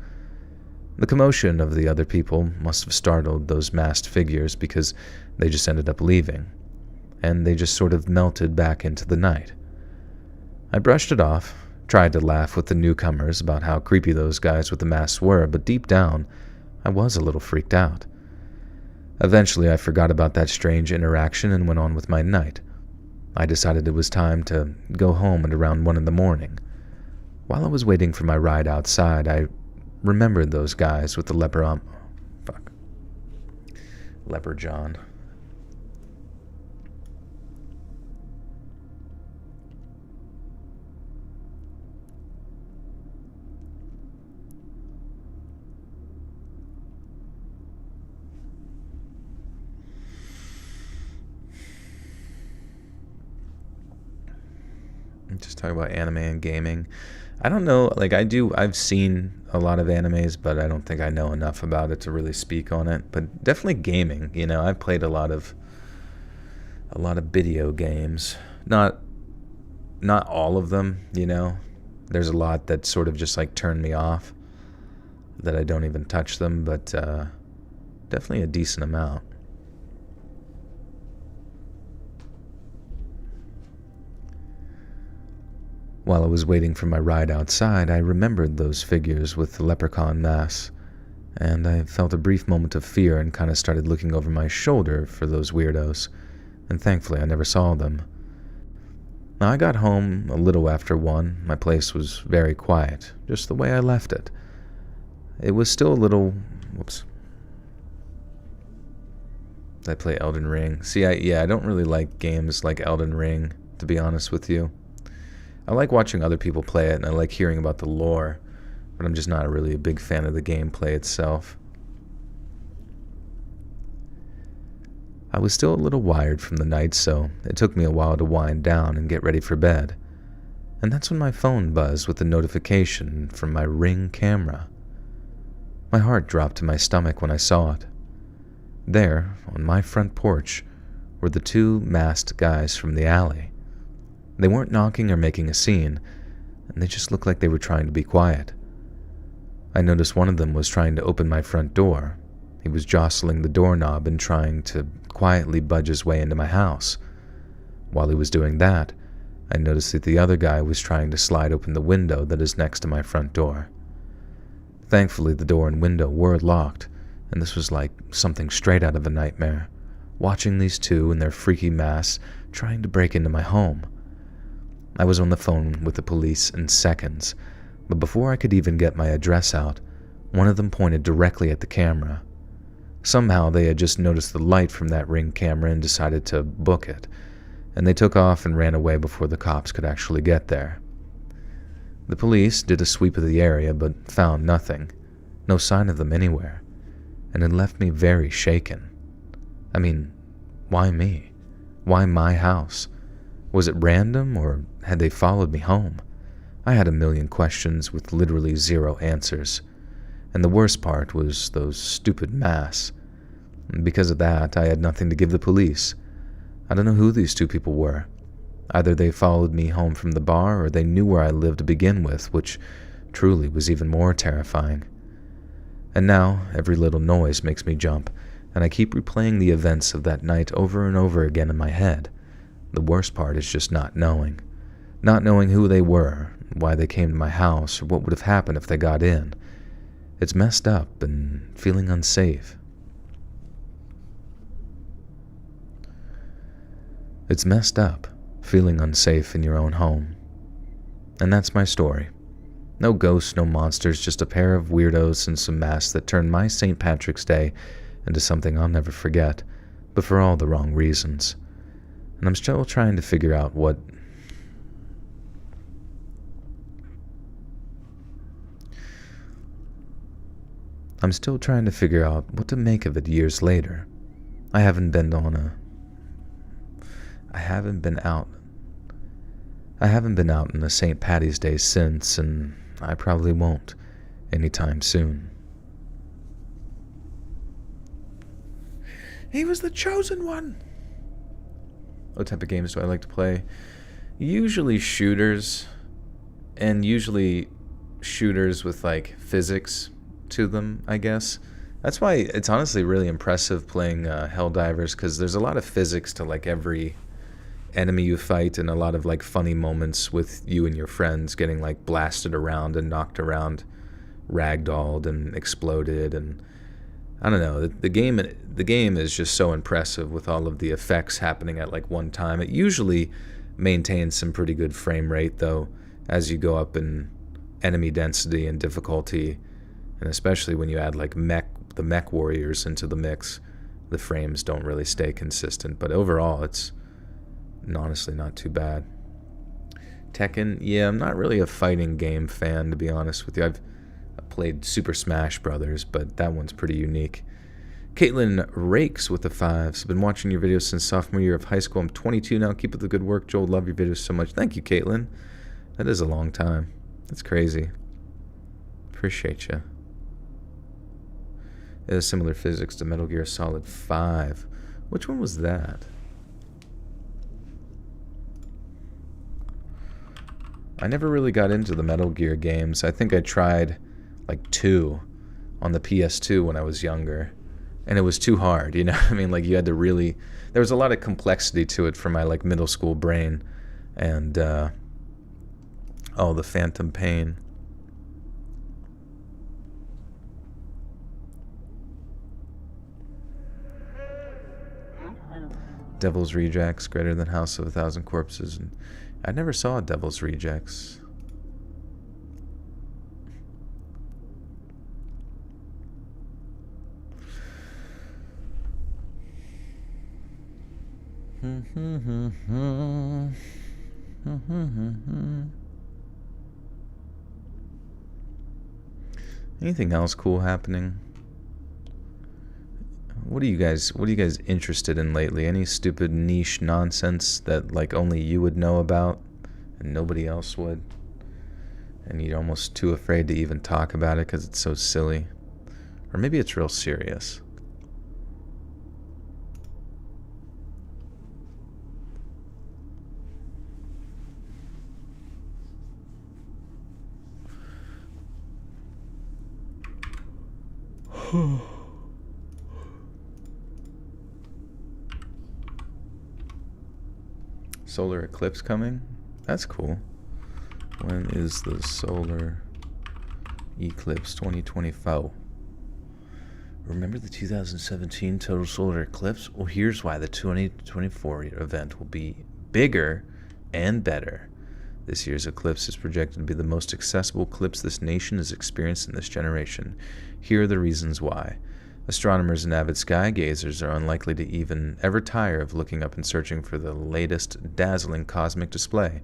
The commotion of the other people must have startled those masked figures because they just ended up leaving, and they just sort of melted back into the night. I brushed it off, tried to laugh with the newcomers about how creepy those guys with the masks were, but deep down, I was a little freaked out. Eventually, I forgot about that strange interaction and went on with my night. I decided it was time to go home at around 1 a.m. While I was waiting for my ride outside, I remembered those guys with the Leper John. Just talk about anime and gaming. I don't know, I've seen a lot of animes, but I don't think I know enough about it to really speak on it. But definitely gaming, I've played a lot of video games. Not all of them, There's a lot that sort of just turn me off, that I don't even touch them, but definitely a decent amount. While I was waiting for my ride outside, I remembered those figures with the leprechaun masks, and I felt a brief moment of fear and kind of started looking over my shoulder for those weirdos, and thankfully I never saw them. Now, I got home a little after 1. My place was very quiet, just the way I left it. It was still a little... Whoops. I play Elden Ring. See, I don't really like games like Elden Ring to be honest with you. I like watching other people play it, and I like hearing about the lore, but I'm just not really a big fan of the gameplay itself. I was still a little wired from the night, so it took me a while to wind down and get ready for bed. And that's when my phone buzzed with a notification from my Ring camera. My heart dropped to my stomach when I saw it. There, on my front porch, were the two masked guys from the alley. They weren't knocking or making a scene, and they just looked like they were trying to be quiet. I noticed one of them was trying to open my front door. He was jostling the doorknob and trying to quietly budge his way into my house. While he was doing that, I noticed that the other guy was trying to slide open the window that is next to my front door. Thankfully, the door and window were locked, and this was like something straight out of a nightmare, watching these two in their freaky masks trying to break into my home. I was on the phone with the police in seconds, but before I could even get my address out, one of them pointed directly at the camera. Somehow they had just noticed the light from that Ring camera and decided to book it, and they took off and ran away before the cops could actually get there. The police did a sweep of the area but found nothing, no sign of them anywhere, and it left me very shaken. I mean, why me? Why my house? Was it random, or had they followed me home? I had a million questions with literally zero answers, and the worst part was those stupid masks. Because of that, I had nothing to give the police. I don't know who these two people were. Either they followed me home from the bar, or they knew where I lived to begin with, which truly was even more terrifying. And now, every little noise makes me jump, and I keep replaying the events of that night over and over again in my head. The worst part is just not knowing. Not knowing who they were, why they came to my house, or what would have happened if they got in. It's messed up and feeling unsafe. It's messed up, feeling unsafe in your own home. And that's my story. No ghosts, no monsters, just a pair of weirdos and some masks that turned my St. Patrick's Day into something I'll never forget, but for all the wrong reasons. And I'm still trying to figure out what... to make of it years later. I haven't been out on a St. Patty's Day since, and I probably won't anytime soon. He was the chosen one! What type of games do I like to play? Usually shooters, and usually shooters with like physics to them, I guess. That's why it's honestly really impressive playing Helldivers, because there's a lot of physics to like every enemy you fight, and a lot of like funny moments with you and your friends getting like blasted around and knocked around, ragdolled and exploded, and I don't know, the game is just so impressive with all of the effects happening at like one time. It usually maintains some pretty good frame rate though as you go up in enemy density and difficulty, and especially when you add like the mech warriors into the mix, the frames don't really stay consistent, but overall it's honestly not too bad. Tekken, yeah, I'm not really a fighting game fan, to be honest with you. I've played Super Smash Brothers, but that one's pretty unique. Caitlin Rakes with the 5s. I've been watching your videos since sophomore year of high school. I'm 22 now. Keep up the good work, Joel. Love your videos so much. Thank you, Caitlin. That is a long time. That's crazy. Appreciate you. It has similar physics to Metal Gear Solid 5. Which one was that? I never really got into the Metal Gear games. I think I tried like 2 on the PS2 when I was younger, and it was too hard, you know what I mean? Like you had to really, there was a lot of complexity to it for my like middle school brain, and the Phantom Pain. Devil's Rejects, greater than House of a Thousand Corpses, and I never saw Devil's Rejects. Anything else cool happening? What are you guys interested in lately? Any stupid niche nonsense that like only you would know about and nobody else would? And you're almost too afraid to even talk about it because it's so silly. Or maybe it's real serious. Solar eclipse coming? That's cool. When is the solar eclipse? 2024. Remember the 2017 total solar eclipse? Well, here's why the 2024 event will be bigger and better. This year's eclipse is projected to be the most accessible eclipse this nation has experienced in this generation. Here are the reasons why. Astronomers and avid sky gazers are unlikely to even ever tire of looking up and searching for the latest dazzling cosmic display.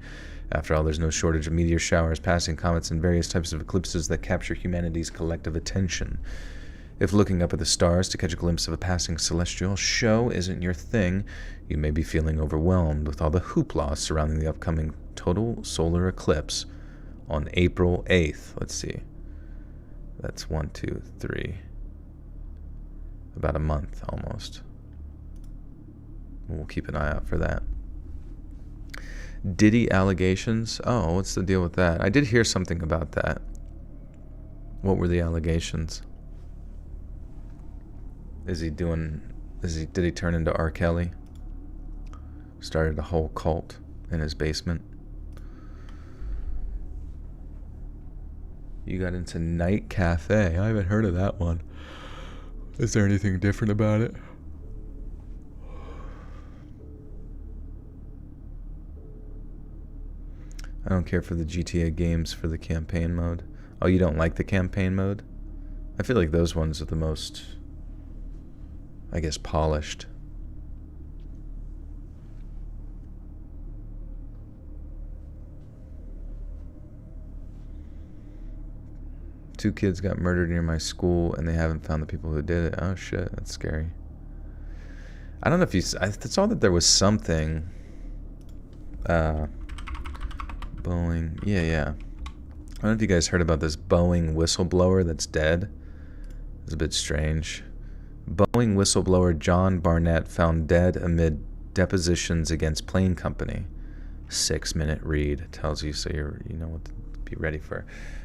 After all, there's no shortage of meteor showers, passing comets, and various types of eclipses that capture humanity's collective attention. If looking up at the stars to catch a glimpse of a passing celestial show isn't your thing, you may be feeling overwhelmed with all the hoopla surrounding the upcoming total solar eclipse on April 8th. Let's see. That's 1, 2, 3. About a month almost. We'll keep an eye out for that. Diddy allegations? Oh, what's the deal with that? I did hear something about that. What were the allegations? Did he turn into R. Kelly? Started a whole cult in his basement? You got into Night Cafe. I haven't heard of that one. Is there anything different about it? I don't care for the GTA games for the campaign mode. Oh, you don't like the campaign mode? I feel like those ones are the most, I guess, polished. Two kids got murdered near my school, and they haven't found the people who did it. Oh, shit. That's scary. I don't know if you... I saw that there was something... Boeing... Yeah. I don't know if you guys heard about this Boeing whistleblower that's dead. It's a bit strange. Boeing whistleblower John Barnett found dead amid depositions against plane company. 6-minute read. Tells you so you know what to be ready for.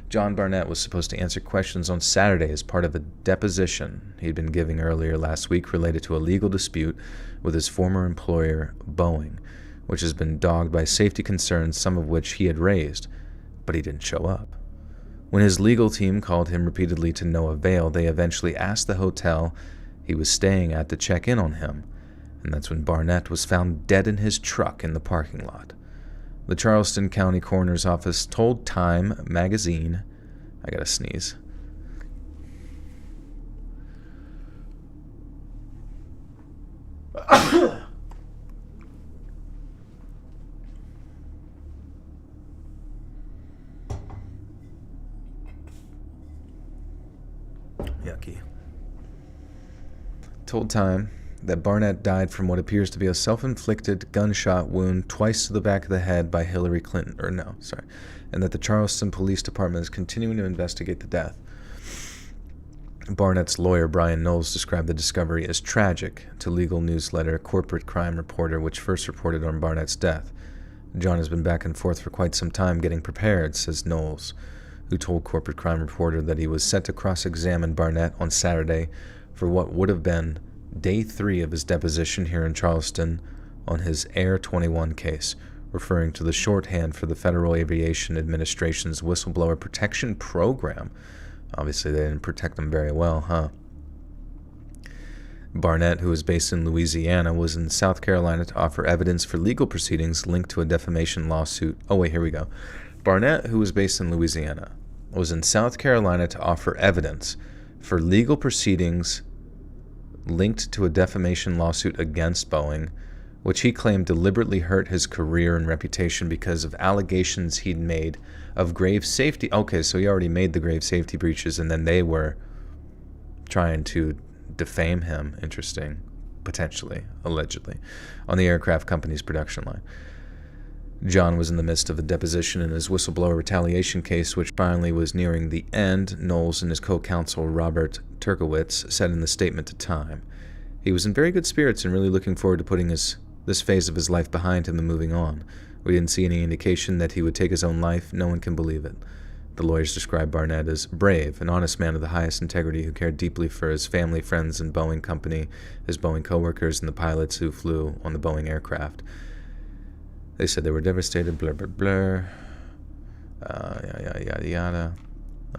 John Barnett was supposed to answer questions on Saturday as part of a deposition he'd been giving earlier last week related to a legal dispute with his former employer, Boeing, which has been dogged by safety concerns, some of which he had raised, but he didn't show up. When his legal team called him repeatedly to no avail, they eventually asked the hotel he was staying at to check in on him, and that's when Barnett was found dead in his truck in the parking lot. The Charleston County Coroner's Office told Time magazine, I gotta sneeze. Yucky. Told Time that Barnett died from what appears to be a self-inflicted gunshot wound twice to the back of the head by Hillary Clinton, and that the Charleston Police Department is continuing to investigate the death. Barnett's lawyer, Brian Knowles, described the discovery as tragic to legal newsletter Corporate Crime Reporter, which first reported on Barnett's death. John has been back and forth for quite some time getting prepared, says Knowles, who told Corporate Crime Reporter that he was set to cross-examine Barnett on Saturday for what would have been Day 3 of his deposition here in Charleston on his Air 21 case, referring to the shorthand for the Federal Aviation Administration's Whistleblower Protection Program. Obviously, they didn't protect him very well, huh? Barnett, who is based in Louisiana, was in South Carolina to offer evidence for legal proceedings linked to a defamation lawsuit. Oh, wait, here we go. Barnett, who was based in Louisiana, was in South Carolina to offer evidence for legal proceedings linked to a defamation lawsuit against Boeing, which he claimed deliberately hurt his career and reputation because of allegations he'd made of grave safety. Okay, so he already made the grave safety breaches, and then they were trying to defame him. Interesting. Potentially, allegedly, on the aircraft company's production line. John was in the midst of a deposition in his whistleblower retaliation case, which finally was nearing the end, Knowles and his co-counsel Robert Turkowitz said in the statement to Time. He was in very good spirits and really looking forward to putting this phase of his life behind him and moving on. We didn't see any indication that he would take his own life. No one can believe it. The lawyers described Barnett as brave, an honest man of the highest integrity who cared deeply for his family, friends, and Boeing company, his Boeing coworkers, and the pilots who flew on the Boeing aircraft. They said they were devastated, blur, blur, blur. Yada, yada.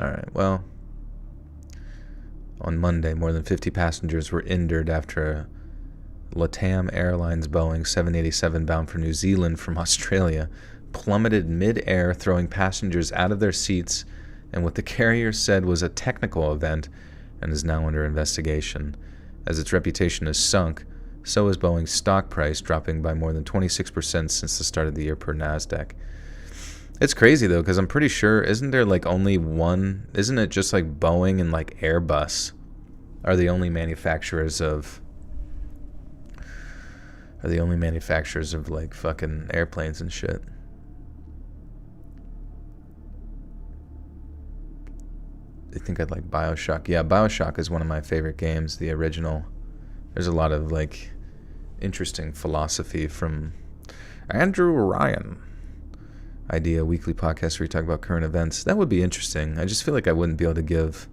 All right, well, on Monday, more than 50 passengers were injured after a LATAM Airlines Boeing 787 bound for New Zealand from Australia plummeted mid-air, throwing passengers out of their seats, and what the carrier said was a technical event and is now under investigation. As its reputation has sunk, so has Boeing's stock price, dropping by more than 26% since the start of the year per NASDAQ. It's crazy, though, because I'm pretty sure, isn't there like only one, isn't it just like Boeing and like Airbus are the only manufacturers of like fucking airplanes and shit? I think I'd like BioShock. Yeah, BioShock is one of my favorite games, the original. There's a lot of like interesting philosophy from Andrew Ryan. Idea weekly podcast where we talk about current events. That would be interesting. I just feel like I wouldn't be able to give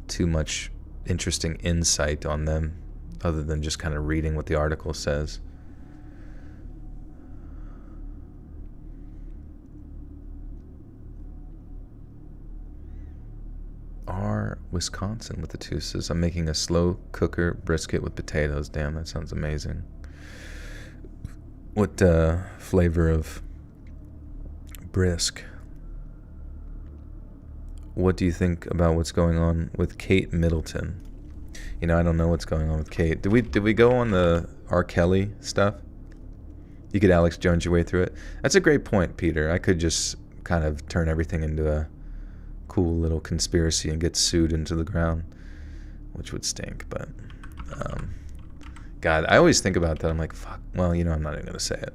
too much interesting insight on them other than just kind of reading what the article says. Wisconsin with the two says, I'm making a slow cooker brisket with potatoes. Damn, that sounds amazing. What flavor of brisk? What do you think about what's going on with Kate Middleton? You know, I don't know what's going on with Kate. Did we go on the R. Kelly stuff? You could Alex Jones your way through it. That's a great point, Peter. I could just kind of turn everything into a cool little conspiracy and get sued into the ground, which would stink. But God, I always think about that. I'm like, fuck. Well, you know, I'm not even gonna say it.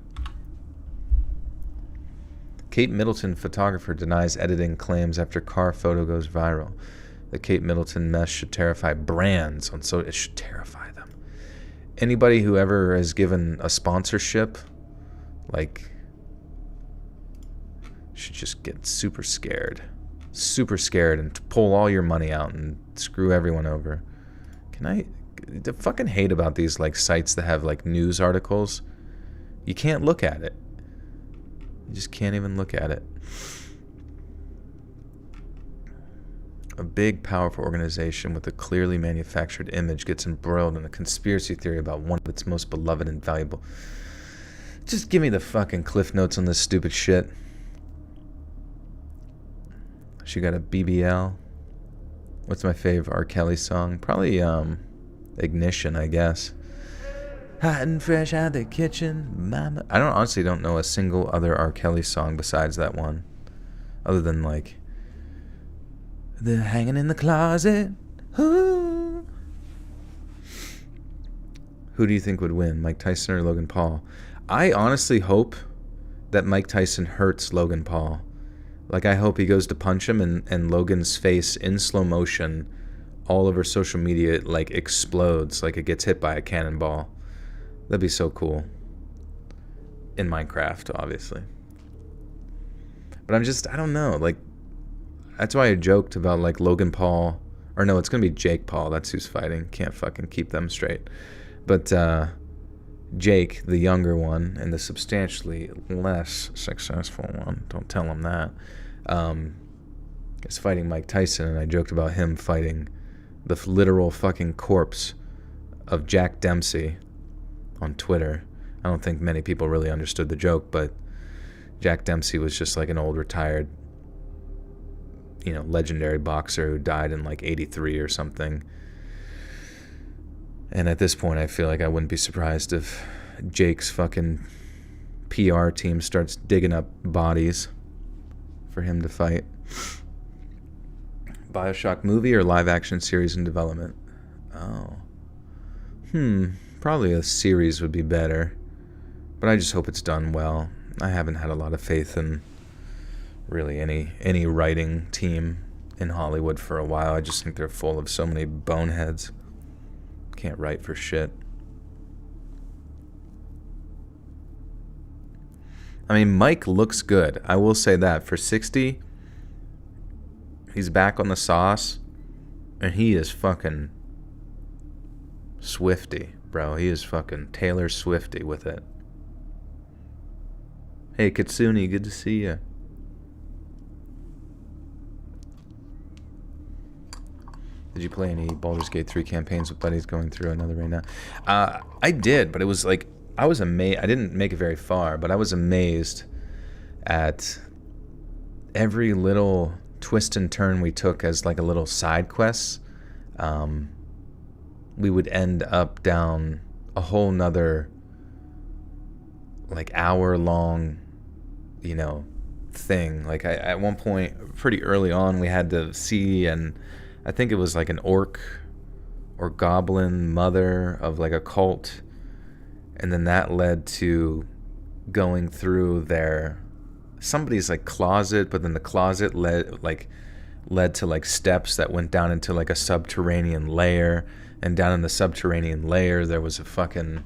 Kate Middleton photographer denies editing claims after car photo goes viral. The Kate Middleton mess should terrify brands it should terrify them. Anybody who ever has given a sponsorship, like, should just get super scared and pull all your money out and screw everyone over. I fucking hate about these like sites that have like news articles. You can't look at it. You just can't even look at it. A big, powerful organization with a clearly manufactured image gets embroiled in a conspiracy theory about one of its most beloved and valuable. Just give me the fucking cliff notes on this stupid shit. She got a BBL. What's my favorite R. Kelly song? Probably Ignition, I guess. Hot and fresh out the kitchen, mama. I honestly don't know a single other R. Kelly song besides that one, other than like the hanging in the closet. Ooh. Who do you think would win, Mike Tyson or Logan Paul? I honestly hope that Mike Tyson hurts Logan Paul. Like, I hope he goes to punch him and Logan's face in slow motion all over social media, like, explodes, like it gets hit by a cannonball. That'd be so cool. In Minecraft, obviously. But I don't know, like, that's why I joked about, like, Logan Paul, or no, it's gonna be Jake Paul, that's who's fighting. Can't fucking keep them straight. But, Jake, the younger one, and the substantially less successful one, don't tell him that, is fighting Mike Tyson, and I joked about him fighting the literal fucking corpse of Jack Dempsey on Twitter. I don't think many people really understood the joke, but Jack Dempsey was just like an old retired, you know, legendary boxer who died in like 83 or something. And at this point, I feel like I wouldn't be surprised if Jake's fucking PR team starts digging up bodies for him to fight. BioShock movie or live action series in development? Oh. Probably a series would be better. But I just hope it's done well. I haven't had a lot of faith in really any writing team in Hollywood for a while. I just think they're full of so many boneheads. Can't write for shit. I mean, Mike looks good. I will say that. For 60, he's back on the sauce, and he is fucking Swifty, bro. He is fucking Taylor Swifty with it. Hey, Katsuni, good to see you. Did you play any Baldur's Gate 3 campaigns with buddies? Going through another right now? I did, but it was like, I was amazed. I didn't make it very far, but I was amazed at every little twist and turn we took as like a little side quests. We would end up down a whole nother like hour-long, thing. Like at one point, pretty early on, we had to see, and I think it was like an orc or goblin mother of like a cult, and then that led to going through somebody's like closet, but then the closet led to like steps that went down into like a subterranean layer, and down in the subterranean layer there was a fucking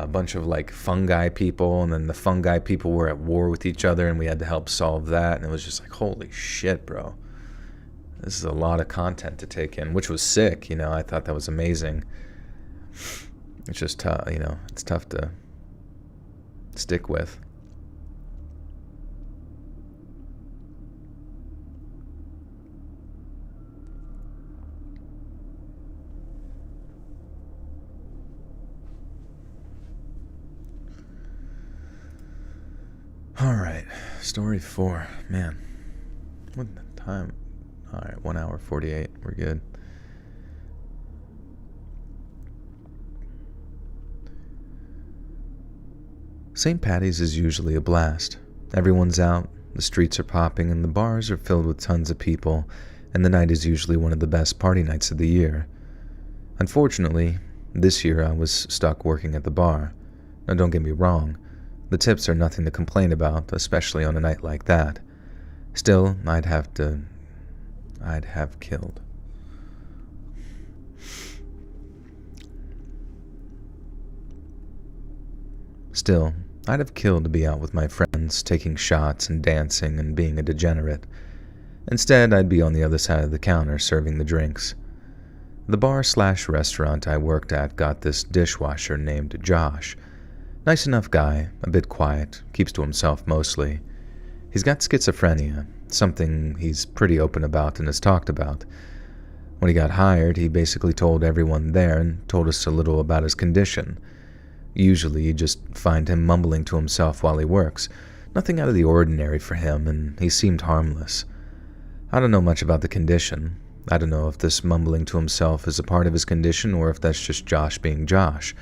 bunch of like fungi people, and then the fungi people were at war with each other, and we had to help solve that, and it was just like, holy shit, bro. This is a lot of content to take in, which was sick, I thought that was amazing. It's just tough, it's tough to stick with. All right, story 4. Man, what the time? All right, 1 hour 48. We're good. St. Patty's is usually a blast. Everyone's out, the streets are popping, and the bars are filled with tons of people, and the night is usually one of the best party nights of the year. Unfortunately, this year I was stuck working at the bar. Now don't get me wrong, the tips are nothing to complain about, especially on a night like that. Still, I'd have killed. Still, I'd have killed to be out with my friends, taking shots and dancing and being a degenerate. Instead, I'd be on the other side of the counter serving the drinks. The bar/restaurant I worked at got this dishwasher named Josh. Nice enough guy, a bit quiet, keeps to himself mostly. He's got schizophrenia, something he's pretty open about and has talked about. When he got hired, he basically told everyone there and told us a little about his condition. Usually you just find him mumbling to himself while he works. Nothing out of the ordinary for him, and he seemed harmless. I don't know much about the condition. I don't know if this mumbling to himself is a part of his condition or if that's just Josh being Josh.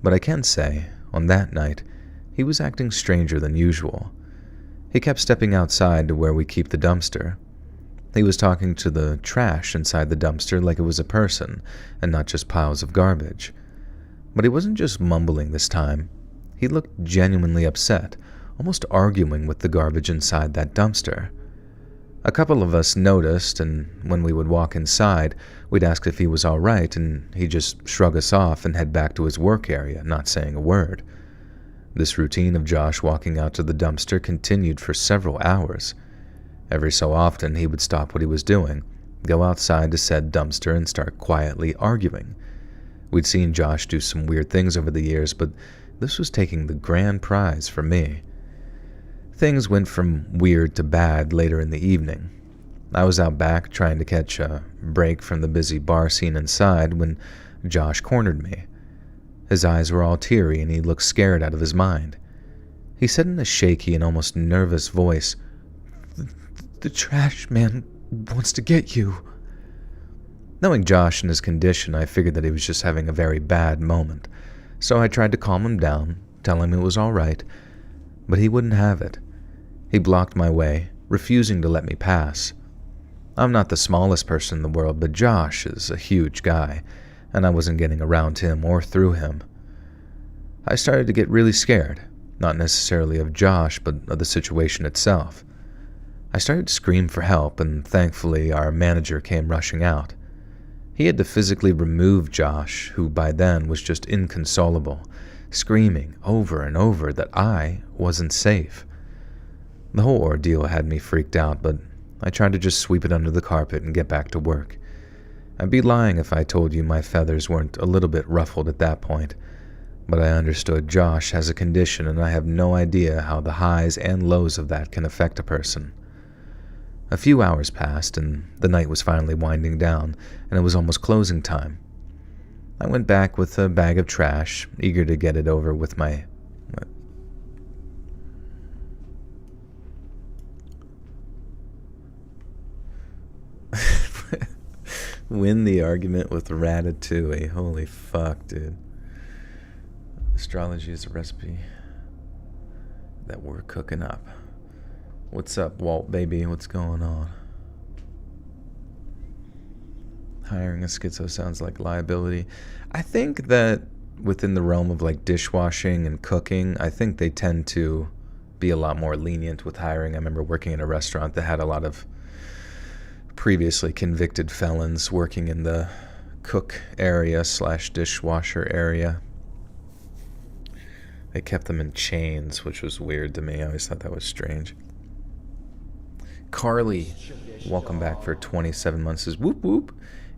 But I can say, on that night, he was acting stranger than usual. He kept stepping outside to where we keep the dumpster. He was talking to the trash inside the dumpster like it was a person, and not just piles of garbage. But he wasn't just mumbling this time. He looked genuinely upset, almost arguing with the garbage inside that dumpster. A couple of us noticed, and when we would walk inside, we'd ask if he was all right, and he'd just shrug us off and head back to his work area, not saying a word. This routine of Josh walking out to the dumpster continued for several hours. Every so often, he would stop what he was doing, go outside to said dumpster, and start quietly arguing. We'd seen Josh do some weird things over the years, but this was taking the grand prize for me. Things went from weird to bad later in the evening. I was out back trying to catch a break from the busy bar scene inside when Josh cornered me. His eyes were all teary and he looked scared out of his mind. He said in a shaky and almost nervous voice, "The trash man wants to get you." Knowing Josh and his condition, I figured that he was just having a very bad moment. So I tried to calm him down, tell him it was all right, but he wouldn't have it. He blocked my way, refusing to let me pass. I'm not the smallest person in the world, but Josh is a huge guy, and I wasn't getting around him or through him. I started to get really scared, not necessarily of Josh, but of the situation itself. I started to scream for help, and thankfully our manager came rushing out. He had to physically remove Josh, who by then was just inconsolable, screaming over and over that I wasn't safe. The whole ordeal had me freaked out, but I tried to just sweep it under the carpet and get back to work. I'd be lying if I told you my feathers weren't a little bit ruffled at that point, but I understood Josh has a condition and I have no idea how the highs and lows of that can affect a person. A few hours passed and the night was finally winding down and it was almost closing time. I went back with a bag of trash, eager to get it over with my... Win the argument with Ratatouille. Holy fuck, dude. Astrology is a recipe that we're cooking up. What's up, Walt, baby? What's going on? Hiring a schizo sounds like liability. I think that within the realm of like dishwashing and cooking, I think they tend to be a lot more lenient with hiring. I remember working in a restaurant that had a lot of previously convicted felons working in the cook area / dishwasher area. They kept them in chains, which was weird to me. I always thought that was strange. Carly, welcome back for 27 months. Says whoop whoop.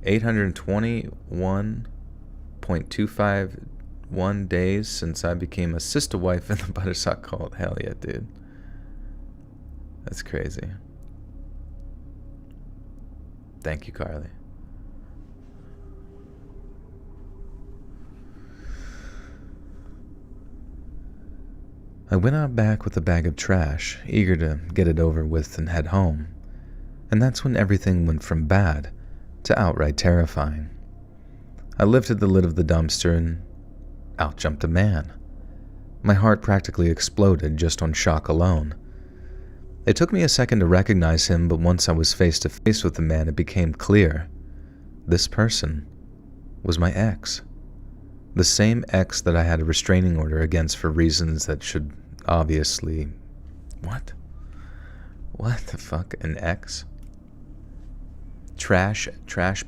821.251 days since I became a sister wife in the Buttersock cult. Hell yeah, dude. That's crazy. Thank you, Carly. I went out back with a bag of trash, eager to get it over with and head home. And that's when everything went from bad to outright terrifying. I lifted the lid of the dumpster and out jumped a man. My heart practically exploded just on shock alone. It took me a second to recognize him, but once I was face to face with the man, it became clear. This person was my ex. The same ex that I had a restraining order against for reasons that should obviously... What? What the fuck? An ex? Trash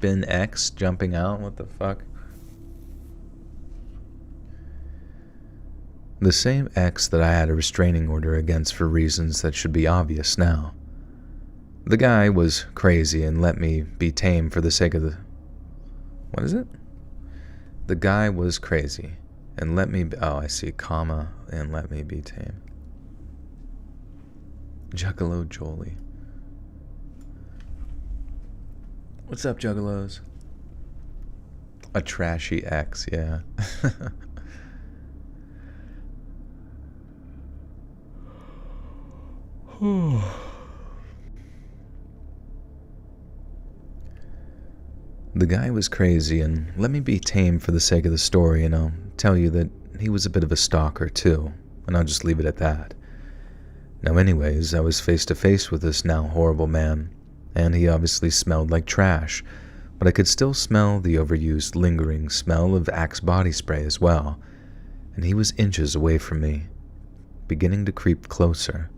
bin ex jumping out? What the fuck? The same ex that I had a restraining order against for reasons that should be obvious now. The guy was crazy and let me be tame for the sake of the... What is it? The guy was crazy and let me... Oh, I see, comma, and let me be tame. Juggalo Jolie. What's up, Juggalos? A trashy ex, yeah. The guy was crazy, and let me be tame for the sake of the story, and I'll tell you that he was a bit of a stalker, too, and I'll just leave it at that. Now anyways, I was face to face with this now horrible man, and he obviously smelled like trash, but I could still smell the overused, lingering smell of Axe body spray as well, and he was inches away from me, beginning to creep closer.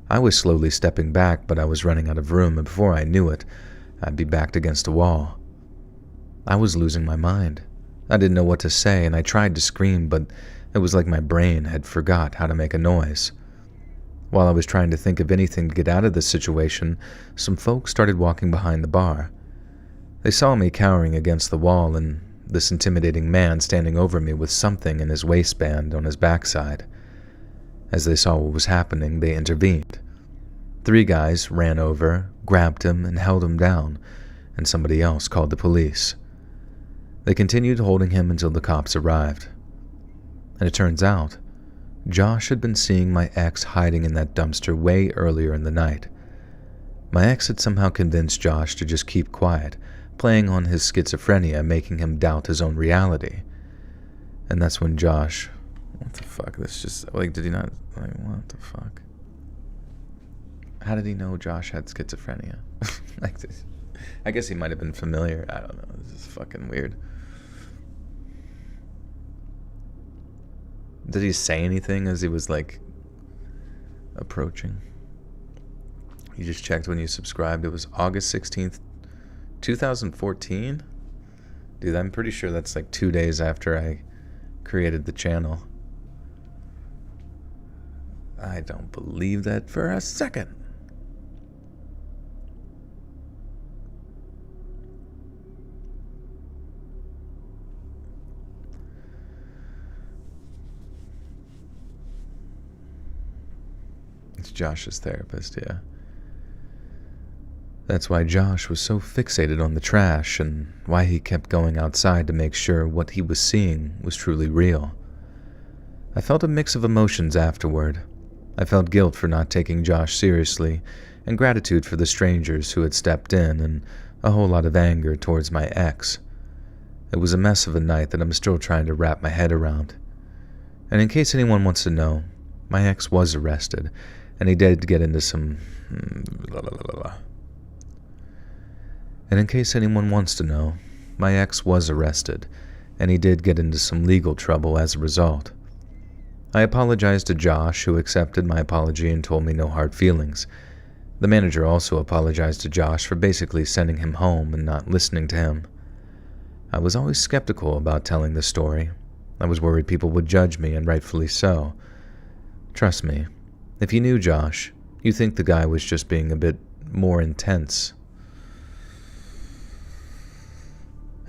I was slowly stepping back, but I was running out of room, and before I knew it, I'd be backed against a wall. I was losing my mind. I didn't know what to say, and I tried to scream, but it was like my brain had forgot how to make a noise. While I was trying to think of anything to get out of this situation, some folks started walking behind the bar. They saw me cowering against the wall and this intimidating man standing over me with something in his waistband on his backside. As they saw what was happening, they intervened. 3 guys ran over, grabbed him, and held him down, and somebody else called the police. They continued holding him until the cops arrived. And it turns out, Josh had been seeing my ex hiding in that dumpster way earlier in the night. My ex had somehow convinced Josh to just keep quiet, playing on his schizophrenia, making him doubt his own reality. And that's when Josh... What the fuck? This just... Like, did he not... Like, what the fuck? How did he know Josh had schizophrenia? Like this. I guess he might have been familiar. I don't know. This is fucking weird. Did he say anything as he was, like, approaching? You just checked when you subscribed. It was August 16th, 2014? Dude, I'm pretty sure that's like 2 days after I created the channel. I don't believe that for a second. It's Josh's therapist, yeah. That's why Josh was so fixated on the trash and why he kept going outside to make sure what he was seeing was truly real. I felt a mix of emotions afterward. I felt guilt for not taking Josh seriously, and gratitude for the strangers who had stepped in, and a whole lot of anger towards my ex. It was a mess of a night that I'm still trying to wrap my head around. And in case anyone wants to know, my ex was arrested, and he did get into some... And in case anyone wants to know, my ex was arrested, and he did get into some legal trouble as a result. I apologized to Josh, who accepted my apology and told me no hard feelings. The manager also apologized to Josh for basically sending him home and not listening to him. I was always skeptical about telling the story. I was worried people would judge me, and rightfully so. Trust me, if you knew Josh, you'd think the guy was just being a bit more intense.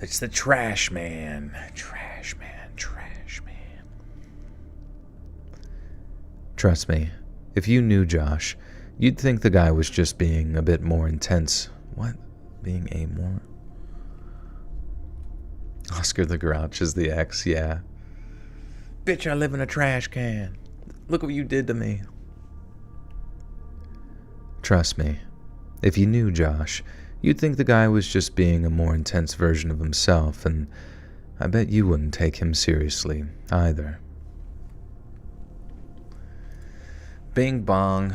It's the trash man. Trash man, trash man. Trust me, if you knew Josh, you'd think the guy was just being a bit more intense. What? Being a more... Oscar the Grouch is the ex, yeah. Bitch, I live in a trash can. Look what you did to me. Trust me, if you knew Josh, you'd think the guy was just being a more intense version of himself, and I bet you wouldn't take him seriously, either. Bing bong.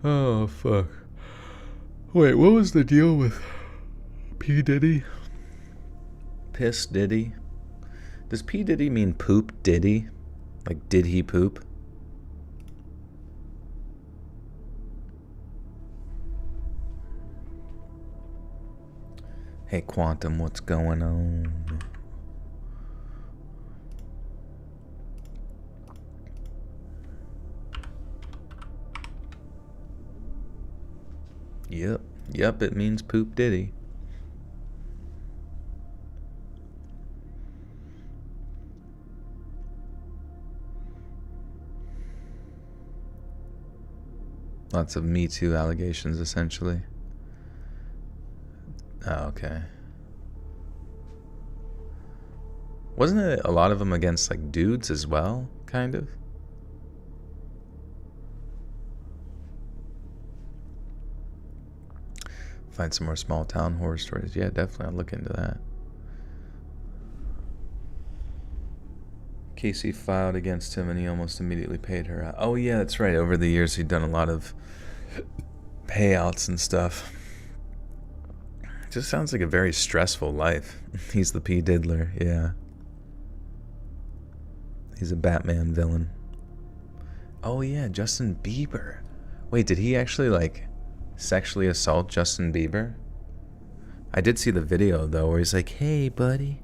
Oh, fuck. Wait, what was the deal with P. Diddy? Piss Diddy? Does P. Diddy mean poop Diddy? Like, did he poop? Hey, Quantum, what's going on? Yep, it means poop Diddy. Lots of Me Too allegations, essentially. Oh, okay. Wasn't it a lot of them against, like, dudes as well, kind of? Find some more small town horror stories. Yeah, definitely. I'll look into that. Casey filed against him and he almost immediately paid her out. Oh, yeah, that's right. Over the years, he'd done a lot of payouts and stuff. It just sounds like a very stressful life. He's the P. Diddler, yeah. He's a Batman villain. Oh, yeah, Justin Bieber. Wait, did he actually, like, sexually assault Justin Bieber? I did see the video, though, where he's like, hey, buddy,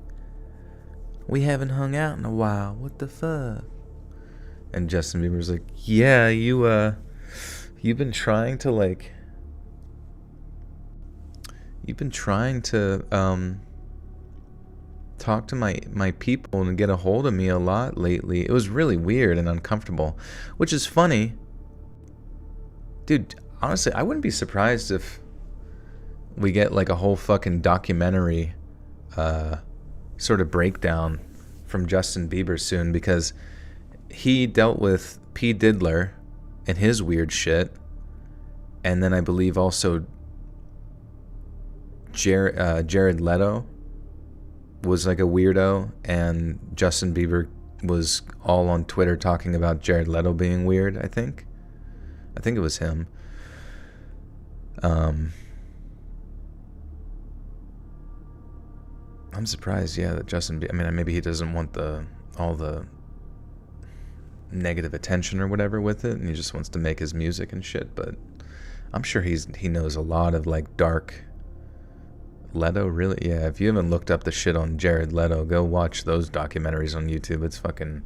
we haven't hung out in a while. What the fuck? And Justin Bieber's like, yeah, you've been trying to, like, talk to my people and get a hold of me a lot lately. It was really weird and uncomfortable, which is funny. Dude, honestly, I wouldn't be surprised if we get like a whole fucking documentary sort of breakdown from Justin Bieber soon, because he dealt with P. Diddler and his weird shit, and then I believe also Jared Leto was like a weirdo, and Justin Bieber was all on Twitter talking about Jared Leto being weird. I think it was him. I'm surprised, that Justin Bieber, I mean, maybe he doesn't want all the negative attention or whatever with it, and he just wants to make his music and shit, but I'm sure he knows a lot of like dark Leto, really. Yeah, if you haven't looked up the shit on Jared Leto, go watch those documentaries on YouTube. It's fucking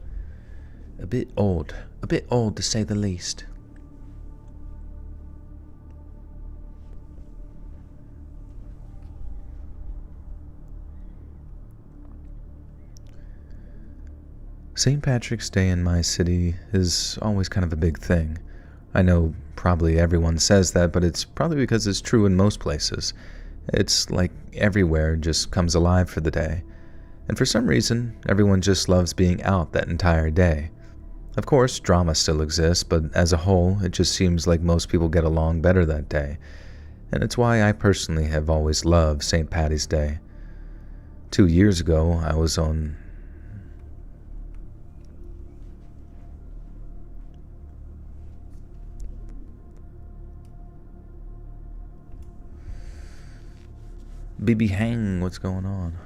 a bit old to say the least. St. Patrick's Day in my city is always kind of a big thing. I know probably everyone says that, but it's probably because it's true in most places. It's like everywhere just comes alive for the day. And for some reason, everyone just loves being out that entire day. Of course, drama still exists, but as a whole, it just seems like most people get along better that day. And it's why I personally have always loved St. Paddy's Day. 2 years ago, I was on BB Hang, what's going on?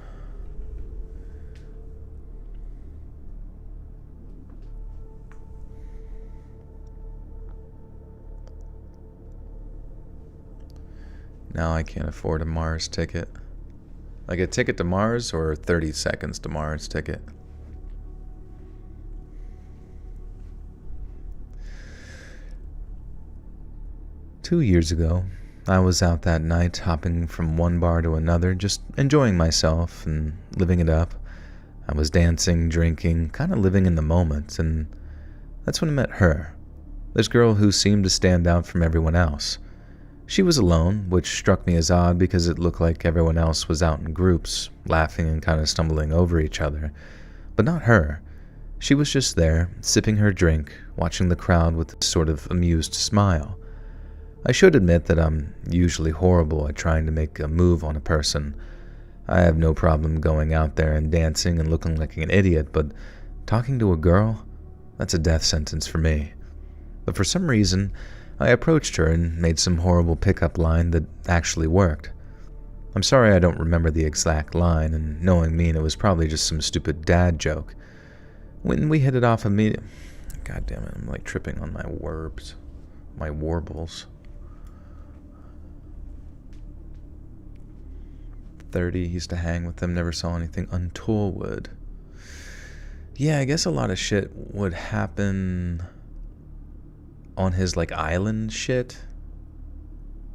Now I can't afford a Mars ticket. Like a ticket to Mars or 30 seconds to Mars ticket. Two years ago, I was out that night, hopping from one bar to another, just enjoying myself and living it up. I was dancing, drinking, kind of living in the moment, and that's when I met her. This girl who seemed to stand out from everyone else. She was alone, which struck me as odd because it looked like everyone else was out in groups, laughing and kind of stumbling over each other. But not her. She was just there, sipping her drink, watching the crowd with a sort of amused smile. I should admit that I'm usually horrible at trying to make a move on a person. I have no problem going out there and dancing and looking like an idiot, but talking to a girl, that's a death sentence for me. But for some reason, I approached her and made some horrible pickup line that actually worked. I'm sorry I don't remember the exact line, and knowing me, it was probably just some stupid dad joke. When we hit it off immediately... God damn it, I'm like tripping on my verbs. My warbles. 30, used to hang with them, never saw anything untoward. Yeah, I guess a lot of shit would happen on his like island shit.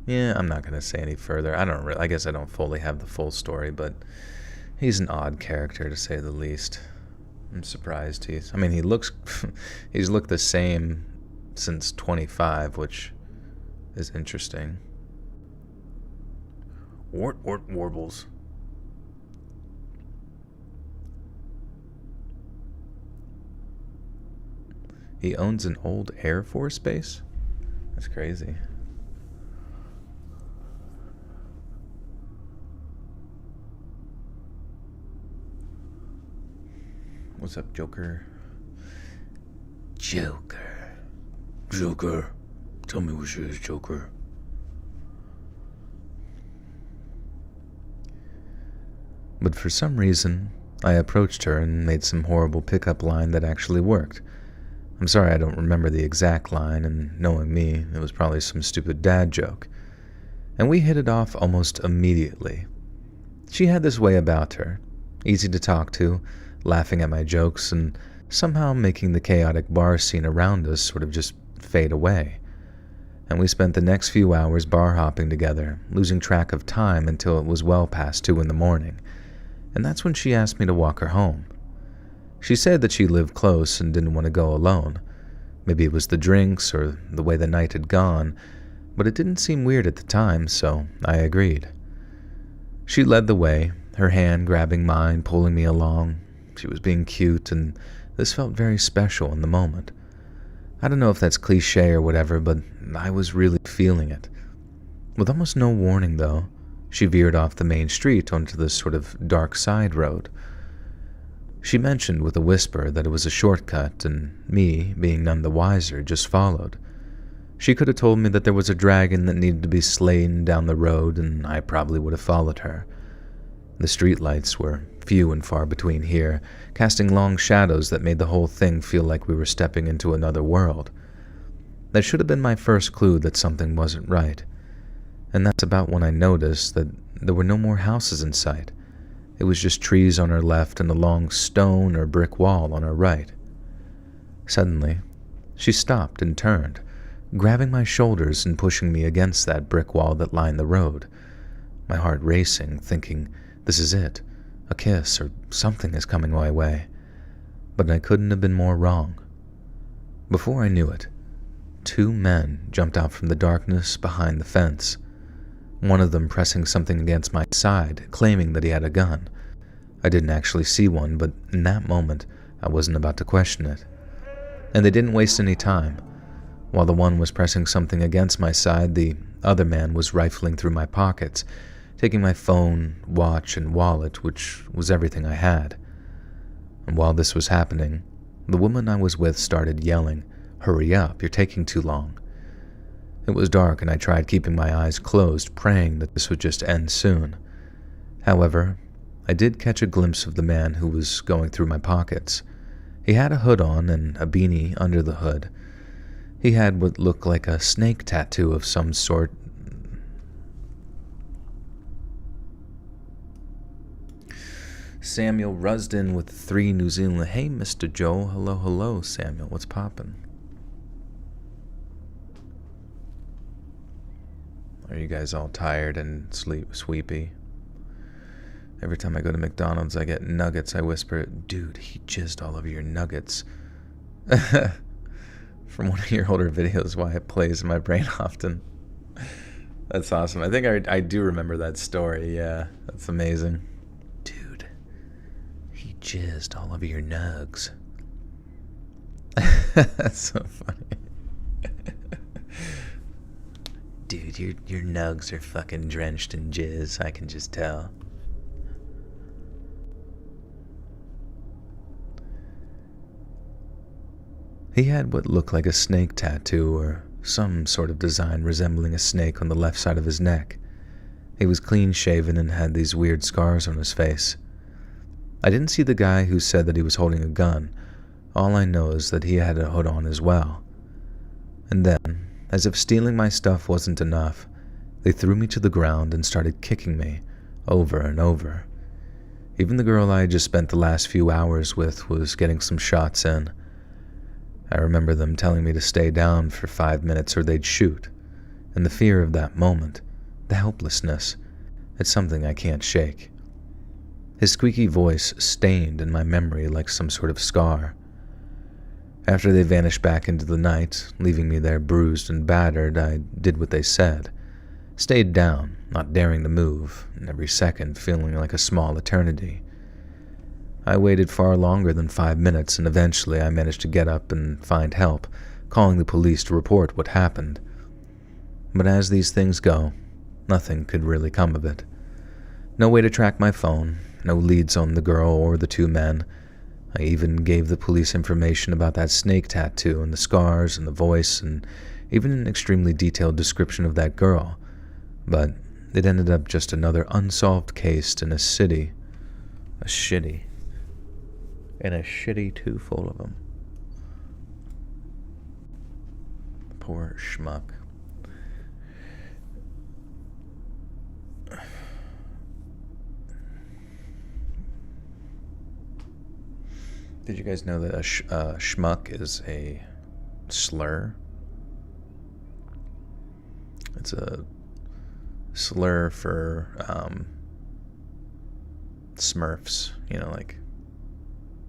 Yeah, I'm not gonna say any further. I guess I don't fully have the full story, but he's an odd character to say the least. I'm surprised he's he looked the same since 25, which is interesting. Warbles. He owns an old Air Force base? That's crazy. What's up, Joker? Joker. Tell me what shit is Joker. But for some reason, I approached her and made some horrible pickup line that actually worked. I'm sorry I don't remember the exact line, and knowing me, it was probably some stupid dad joke. And we hit it off almost immediately. She had this way about her, easy to talk to, laughing at my jokes, and somehow making the chaotic bar scene around us sort of just fade away. And we spent the next few hours bar hopping together, losing track of time until it was well past 2 a.m. And that's when she asked me to walk her home. She said that she lived close and didn't want to go alone. Maybe it was the drinks or the way the night had gone, but it didn't seem weird at the time, so I agreed. She led the way, her hand grabbing mine, pulling me along. She was being cute, and This felt very special in the moment. I don't know if that's cliche or whatever, but I was really feeling it. With almost no warning, though, she veered off the main street onto this sort of dark side road. She mentioned with a whisper that it was a shortcut, and me, being none the wiser, just followed. She could have told me that there was a dragon that needed to be slain down the road, and I probably would have followed her. The streetlights were few and far between here, casting long shadows that made the whole thing feel like we were stepping into another world. That should have been my first clue that something wasn't right. And that's about when I noticed that there were no more houses in sight. It was just trees on our left and a long stone or brick wall on our right. Suddenly, she stopped and turned, grabbing my shoulders and pushing me against that brick wall that lined the road. My heart racing, thinking, this is it. A kiss or something is coming my way. But I couldn't have been more wrong. Before I knew it, 2 men jumped out from the darkness behind the fence. One of them pressing something against my side, claiming that he had a gun. I didn't actually see one, but in that moment, I wasn't about to question it. And they didn't waste any time. While the one was pressing something against my side, the other man was rifling through my pockets, taking my phone, watch, and wallet, which was everything I had. And while this was happening, the woman I was with started yelling, "Hurry up, you're taking too long." It was dark and I tried keeping my eyes closed, praying that this would just end soon. However, I did catch a glimpse of the man who was going through my pockets. He had a hood on and a beanie under the hood. He had what looked like a snake tattoo of some sort. Samuel Rusden with 3 New Zealand. Hey, Mr. Joe. Hello, hello, Samuel. What's poppin'? Are you guys all tired and sleepy? Every time I go to McDonald's, I get nuggets. I whisper, "Dude, he jizzed all over your nuggets." From one of your older videos, why it plays in my brain often. That's awesome. I think I do remember that story. Yeah, that's amazing. Dude, he jizzed all over your nugs. That's so funny. Dude, your nugs are fucking drenched in jizz, I can just tell. He had what looked like a snake tattoo or some sort of design resembling a snake on the left side of his neck. He was clean-shaven and had these weird scars on his face. I didn't see the guy who said that he was holding a gun. All I know is that he had a hood on as well. And then, as if stealing my stuff wasn't enough, they threw me to the ground and started kicking me over and over. Even the girl I had just spent the last few hours with was getting some shots in. I remember them telling me to stay down for 5 minutes or they'd shoot. And the fear of that moment, the helplessness, it's something I can't shake. His squeaky voice stained in my memory like some sort of scar. After they vanished back into the night, leaving me there bruised and battered, I did what they said. Stayed down, not daring to move, and every second feeling like a small eternity. I waited far longer than 5 minutes, and eventually I managed to get up and find help, calling the police to report what happened. But as these things go, nothing could really come of it. No way to track my phone, no leads on the girl or the 2 men. I even gave the police information about that snake tattoo and the scars and the voice and even an extremely detailed description of that girl. But it ended up just another unsolved case in a city. A shitty too full of them. Poor schmuck. Did you guys know that a schmuck is a slur? It's a slur for Smurfs, like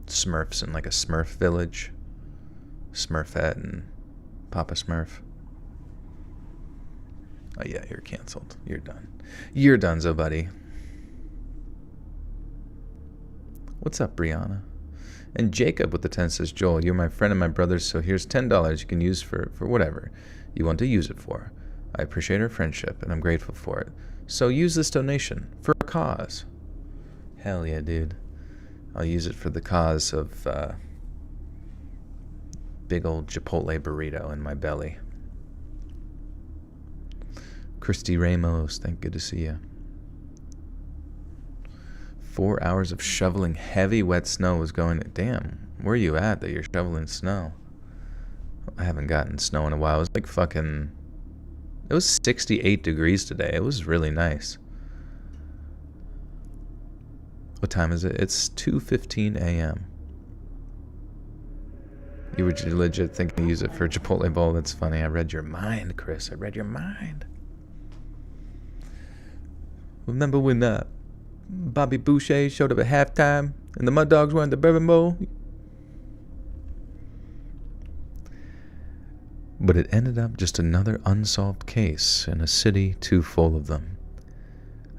Smurfs in like a Smurf village, Smurfette and Papa Smurf. Oh yeah, you're canceled. You're done. You're donezo, buddy. What's up, Brianna? And Jacob with the 10 says, Joel, you're my friend and my brother, so here's $10 you can use for whatever you want to use it for. I appreciate our friendship, and I'm grateful for it. So use this donation for a cause. Hell yeah, dude. I'll use it for the cause of big old Chipotle burrito in my belly. Christy Ramos, thank good to see you. 4 hours of shoveling heavy wet snow was going. Damn, where are you at that you're shoveling snow? I haven't gotten snow in a while. It was like fucking... It was 68 degrees today. It was really nice. What time is it? It's 2:15 a.m. You were legit thinking to use it for a Chipotle bowl. That's funny. I read your mind, Chris. I read your mind. Remember when Bobby Boucher showed up at halftime and the Mud Dogs won the Bourbon Bowl? But it ended up just another unsolved case in a city too full of them.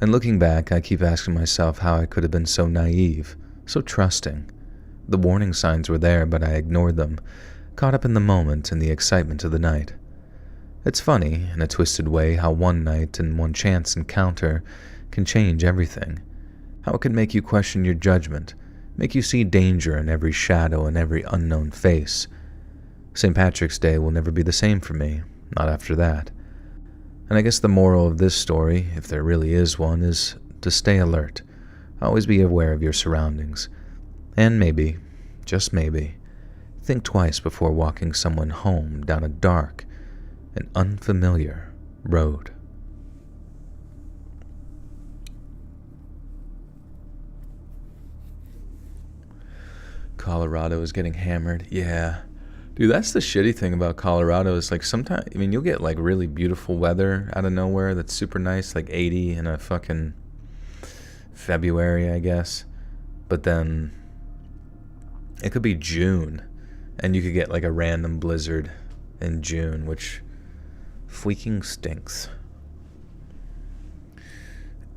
And looking back, I keep asking myself how I could have been so naive, so trusting. The warning signs were there, but I ignored them, caught up in the moment and the excitement of the night. It's funny, in a twisted way, how one night and one chance encounter can change everything. How it can make you question your judgment, make you see danger in every shadow and every unknown face. St. Patrick's Day will never be the same for me, not after that. And I guess the moral of this story, if there really is one, is to stay alert. Always be aware of your surroundings. And maybe, just maybe, think twice before walking someone home down a dark and unfamiliar road. Colorado is getting hammered. Yeah. Dude, that's the shitty thing about Colorado is like sometimes, I mean, you'll get like really beautiful weather out of nowhere that's super nice, like 80 in a fucking February, I guess. But then it could be June and you could get like a random blizzard in June, which freaking stinks.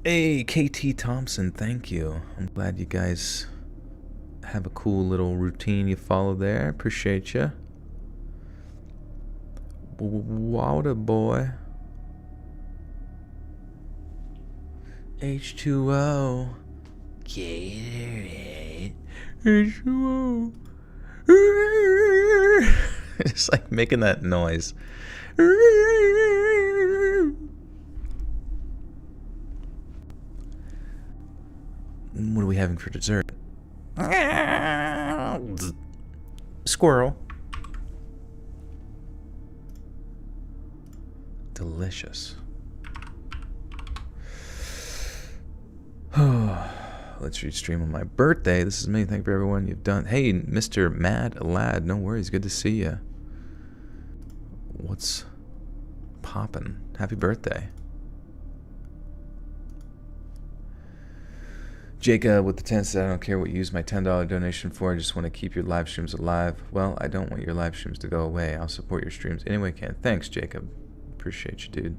Hey, KT Thompson, thank you. I'm glad you guys have a cool little routine you follow there. Appreciate you. Water boy. H2O. Gatorade. H2O. It's like making that noise. What are we having for dessert? Squirrel. Delicious. Let's restream on my birthday. This is me. Thank you for everyone you've done. Hey, Mr. Mad Lad. No worries. Good to see you. What's poppin'? Happy birthday. Jacob with the 10 said, I don't care what you use my $10 donation for. I just want to keep your live streams alive. Well, I don't want your live streams to go away. I'll support your streams any way I can. Thanks, Jacob. Appreciate you, dude.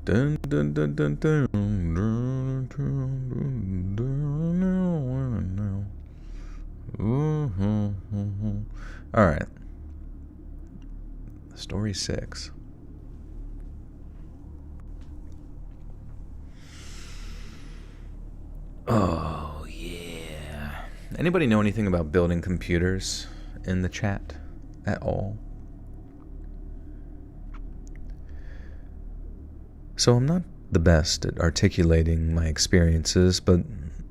Dun, dun, dun, dun, dun. All right. Story 6. Oh, yeah. Anybody know anything about building computers in the chat at all? So I'm not the best at articulating my experiences, but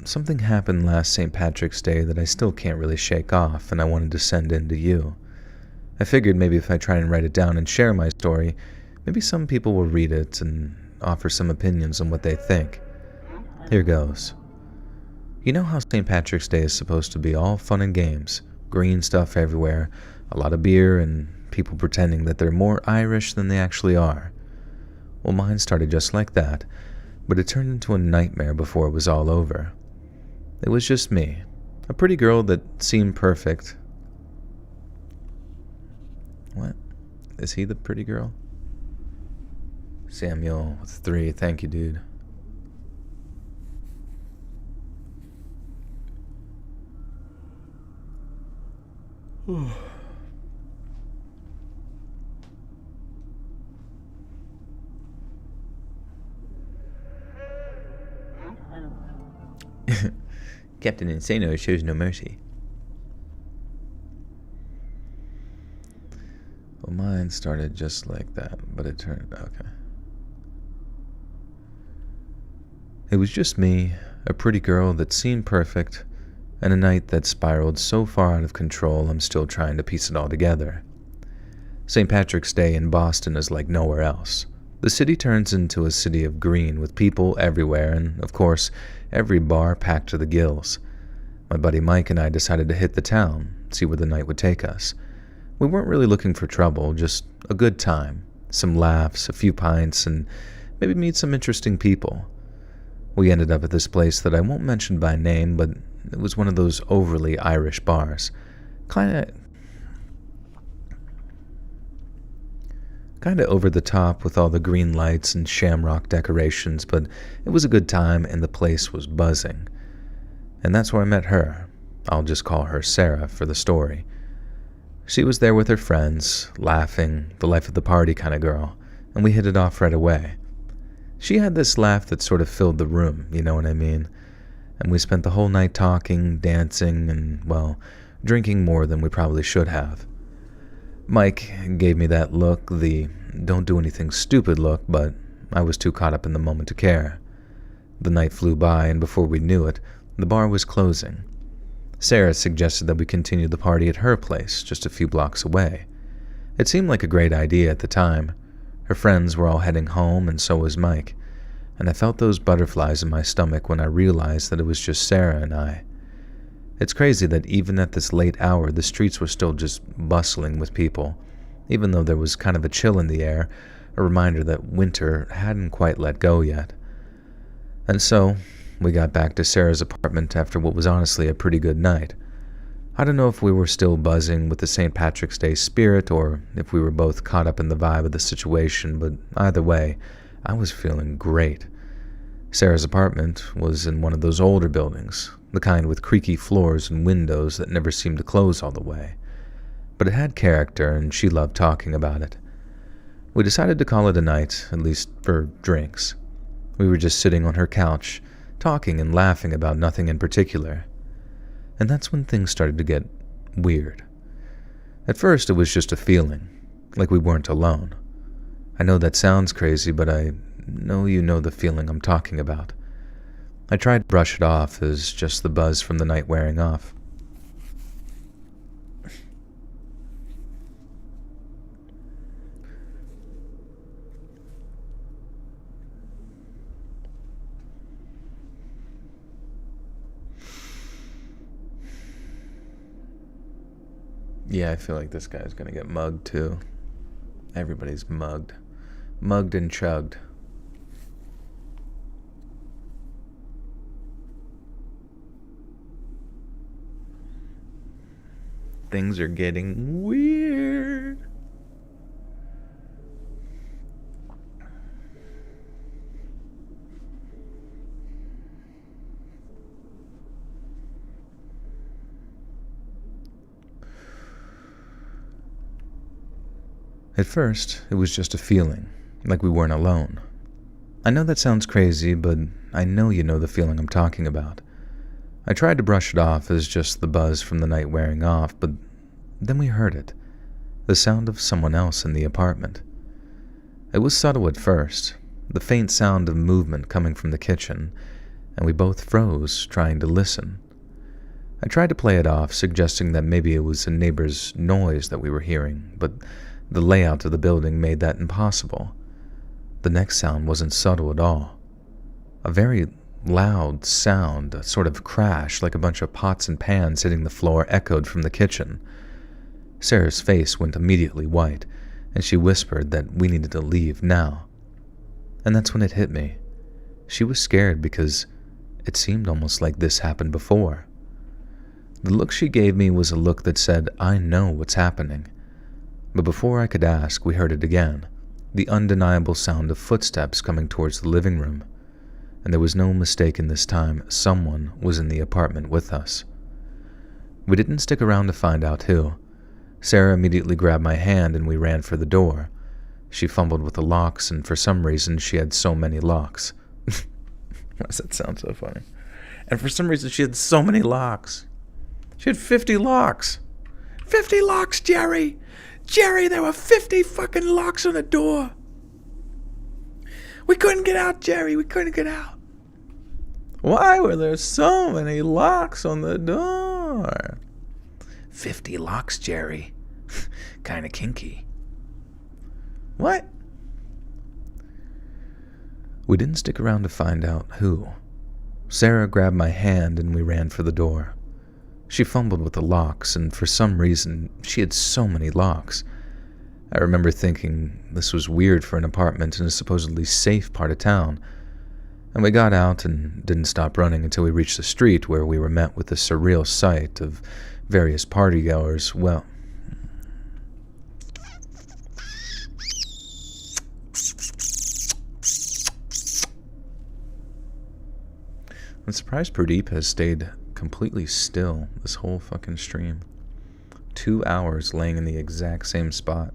something happened last St. Patrick's Day that I still can't really shake off, and I wanted to send in to you. I figured maybe if I try and write it down and share my story, maybe some people will read it and offer some opinions on what they think. Here goes. You know how St. Patrick's Day is supposed to be all fun and games, green stuff everywhere, a lot of beer, and people pretending that they're more Irish than they actually are. Well, mine started just like that, but it turned into a nightmare before it was all over. It was just me, a pretty girl that seemed perfect. What? Is he the pretty girl? Samuel with 3. Thank you, dude. Captain Insano shows no mercy. Well, mine started just like that, but it turned... Okay. It was just me, a pretty girl that seemed perfect, and a night that spiraled so far out of control I'm still trying to piece it all together. St. Patrick's Day in Boston is like nowhere else. The city turns into a city of green with people everywhere and, of course, every bar packed to the gills. My buddy Mike and I decided to hit the town, see where the night would take us. We weren't really looking for trouble, just a good time, some laughs, a few pints, and maybe meet some interesting people. We ended up at this place that I won't mention by name, but it was one of those overly Irish bars. Kinda over the top with all the green lights and shamrock decorations, but it was a good time and the place was buzzing. And that's where I met her. I'll just call her Sarah for the story. She was there with her friends, laughing, the life of the party kind of girl, and we hit it off right away. She had this laugh that sort of filled the room, you know what I mean? And we spent the whole night talking, dancing, and, well, drinking more than we probably should have. Mike gave me that look, the don't do anything stupid look, but I was too caught up in the moment to care. The night flew by, and before we knew it, the bar was closing. Sarah suggested that we continue the party at her place, just a few blocks away. It seemed like a great idea at the time. Her friends were all heading home, and so was Mike, and I felt those butterflies in my stomach when I realized that it was just Sarah and I. It's crazy that even at this late hour, the streets were still just bustling with people, even though there was kind of a chill in the air, a reminder that winter hadn't quite let go yet. And so, we got back to Sarah's apartment after what was honestly a pretty good night. I don't know if we were still buzzing with the St. Patrick's Day spirit or if we were both caught up in the vibe of the situation, but either way, I was feeling great. Sarah's apartment was in one of those older buildings, the kind with creaky floors and windows that never seemed to close all the way. But it had character, and she loved talking about it. We decided to call it a night, at least for drinks. We were just sitting on her couch, talking and laughing about nothing in particular. And that's when things started to get weird. At first, it was just a feeling, like we weren't alone. I know that sounds crazy, but I know you know the feeling I'm talking about. I tried to brush it off as just the buzz from the night wearing off. Yeah, I feel like this guy's gonna get mugged too. Everybody's mugged. Mugged and chugged. Things are getting weird. At first, it was just a feeling, like we weren't alone. I know that sounds crazy, but I know you know the feeling I'm talking about. I tried to brush it off as just the buzz from the night wearing off, but then we heard it, the sound of someone else in the apartment. It was subtle at first, the faint sound of movement coming from the kitchen, and we both froze, trying to listen. I tried to play it off, suggesting that maybe it was a neighbor's noise that we were hearing, but the layout of the building made that impossible. The next sound wasn't subtle at all. A very loud sound, a sort of crash like a bunch of pots and pans hitting the floor, echoed from the kitchen. Sarah's face went immediately white, and she whispered that we needed to leave now. And that's when it hit me. She was scared because it seemed almost like this happened before. The look she gave me was a look that said, I know what's happening. But before I could ask, we heard it again, the undeniable sound of footsteps coming towards the living room, and there was no mistaking this time someone was in the apartment with us. We didn't stick around to find out who. Sarah immediately grabbed my hand and we ran for the door. She fumbled with the locks, and for some reason she had so many locks. Why does that sound so funny? And for some reason she had so many locks. She had 50 locks. 50 locks, Jerry! Jerry, there were 50 fucking locks on the door. We couldn't get out, Jerry. We couldn't get out. Why were there so many locks on the door? 50 locks, Jerry. Kinda kinky. What? We didn't stick around to find out who. Sarah grabbed my hand and we ran for the door. She fumbled with the locks, and for some reason, she had so many locks. I remember thinking this was weird for an apartment in a supposedly safe part of town, and we got out and didn't stop running until we reached the street, where we were met with the surreal sight of various partygoers. Well, I'm surprised Pradeep has stayed completely still this whole fucking stream. 2 hours laying in the exact same spot.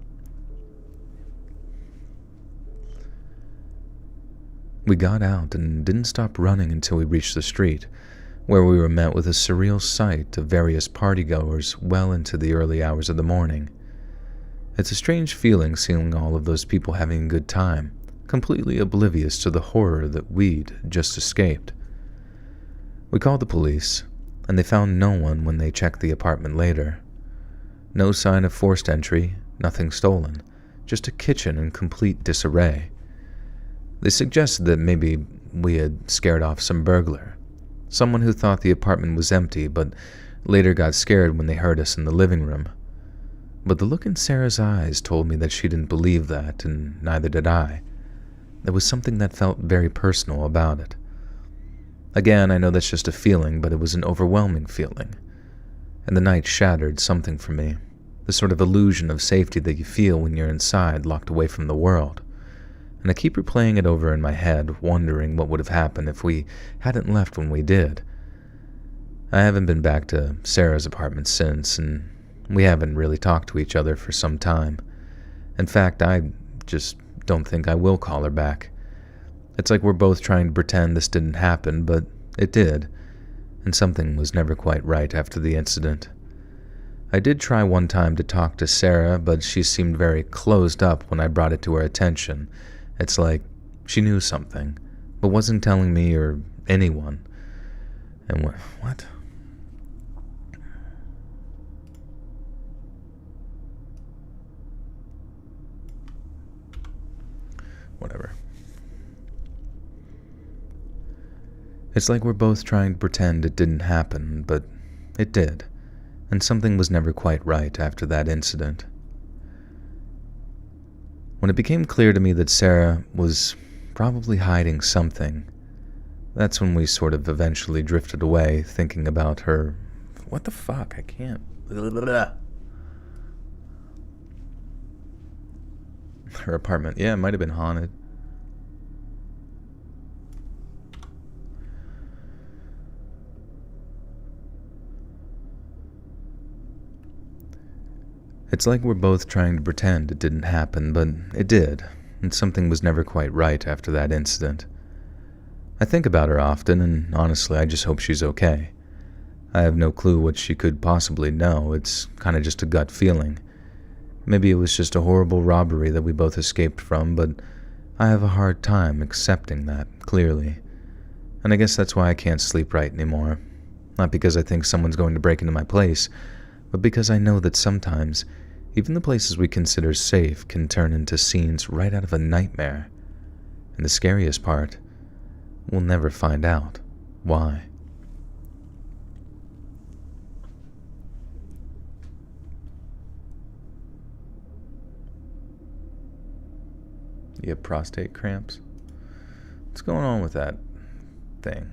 We got out and didn't stop running until we reached the street, where we were met with a surreal sight of various partygoers well into the early hours of the morning. It's a strange feeling seeing all of those people having a good time, completely oblivious to the horror that we'd just escaped. We called the police, and they found no one when they checked the apartment later. No sign of forced entry, nothing stolen, just a kitchen in complete disarray. They suggested that maybe we had scared off some burglar, someone who thought the apartment was empty but later got scared when they heard us in the living room. But the look in Sarah's eyes told me that she didn't believe that, and neither did I. There was something that felt very personal about it. Again, I know that's just a feeling, but it was an overwhelming feeling. And the night shattered something for me, the sort of illusion of safety that you feel when you're inside, locked away from the world. And I keep replaying it over in my head, wondering what would have happened if we hadn't left when we did. I haven't been back to Sarah's apartment since, and we haven't really talked to each other for some time. In fact, I just don't think I will call her back. It's like we're both trying to pretend this didn't happen, but it did, and something was never quite right after the incident. I did try one time to talk to Sarah, but she seemed very closed up when I brought it to her attention. It's like she knew something, but wasn't telling me or anyone. And what? Whatever. It's like we're both trying to pretend it didn't happen, but it did, and something was never quite right after that incident. When it became clear to me that Sarah was probably hiding something, that's when we sort of eventually drifted away, thinking about her. What the fuck? I can't. Her apartment. Yeah, it might have been haunted. It's like we're both trying to pretend it didn't happen, but it did, and something was never quite right after that incident. I think about her often, and honestly, I just hope she's okay. I have no clue what she could possibly know. It's kind of just a gut feeling. Maybe it was just a horrible robbery that we both escaped from, but I have a hard time accepting that, clearly. And I guess that's why I can't sleep right anymore. Not because I think someone's going to break into my place, but because I know that sometimes even the places we consider safe can turn into scenes right out of a nightmare. And the scariest part, we'll never find out why. You have prostate cramps? What's going on with that thing?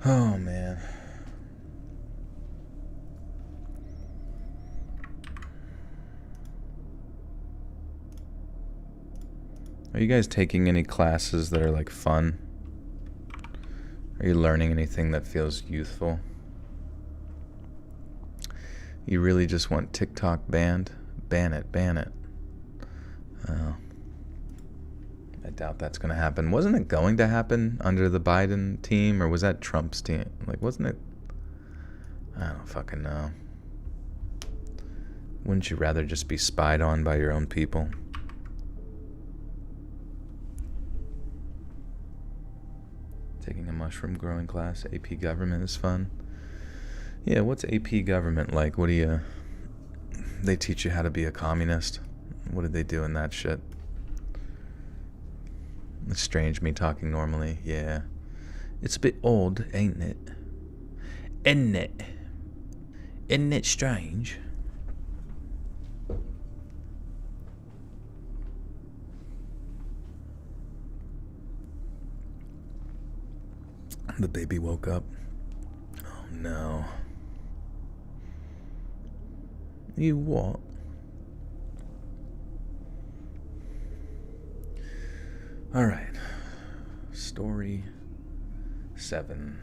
Oh, man. Are you guys taking any classes that are like fun? Are you learning anything that feels youthful? You really just want TikTok banned? Ban it, ban it. I doubt that's going to happen. Wasn't it going to happen under the Biden team, or was that Trump's team? Like, wasn't it? I don't fucking know. Wouldn't you rather just be spied on by your own people? Taking a mushroom growing class, AP government is fun. Yeah, what's AP government like? What do you... They teach you how to be a communist? What did they do in that shit? It's strange me talking normally, yeah. It's a bit odd, ain't it? Isn't it? Isn't it strange? The baby woke up. Oh no. You what? Alright. Story 7.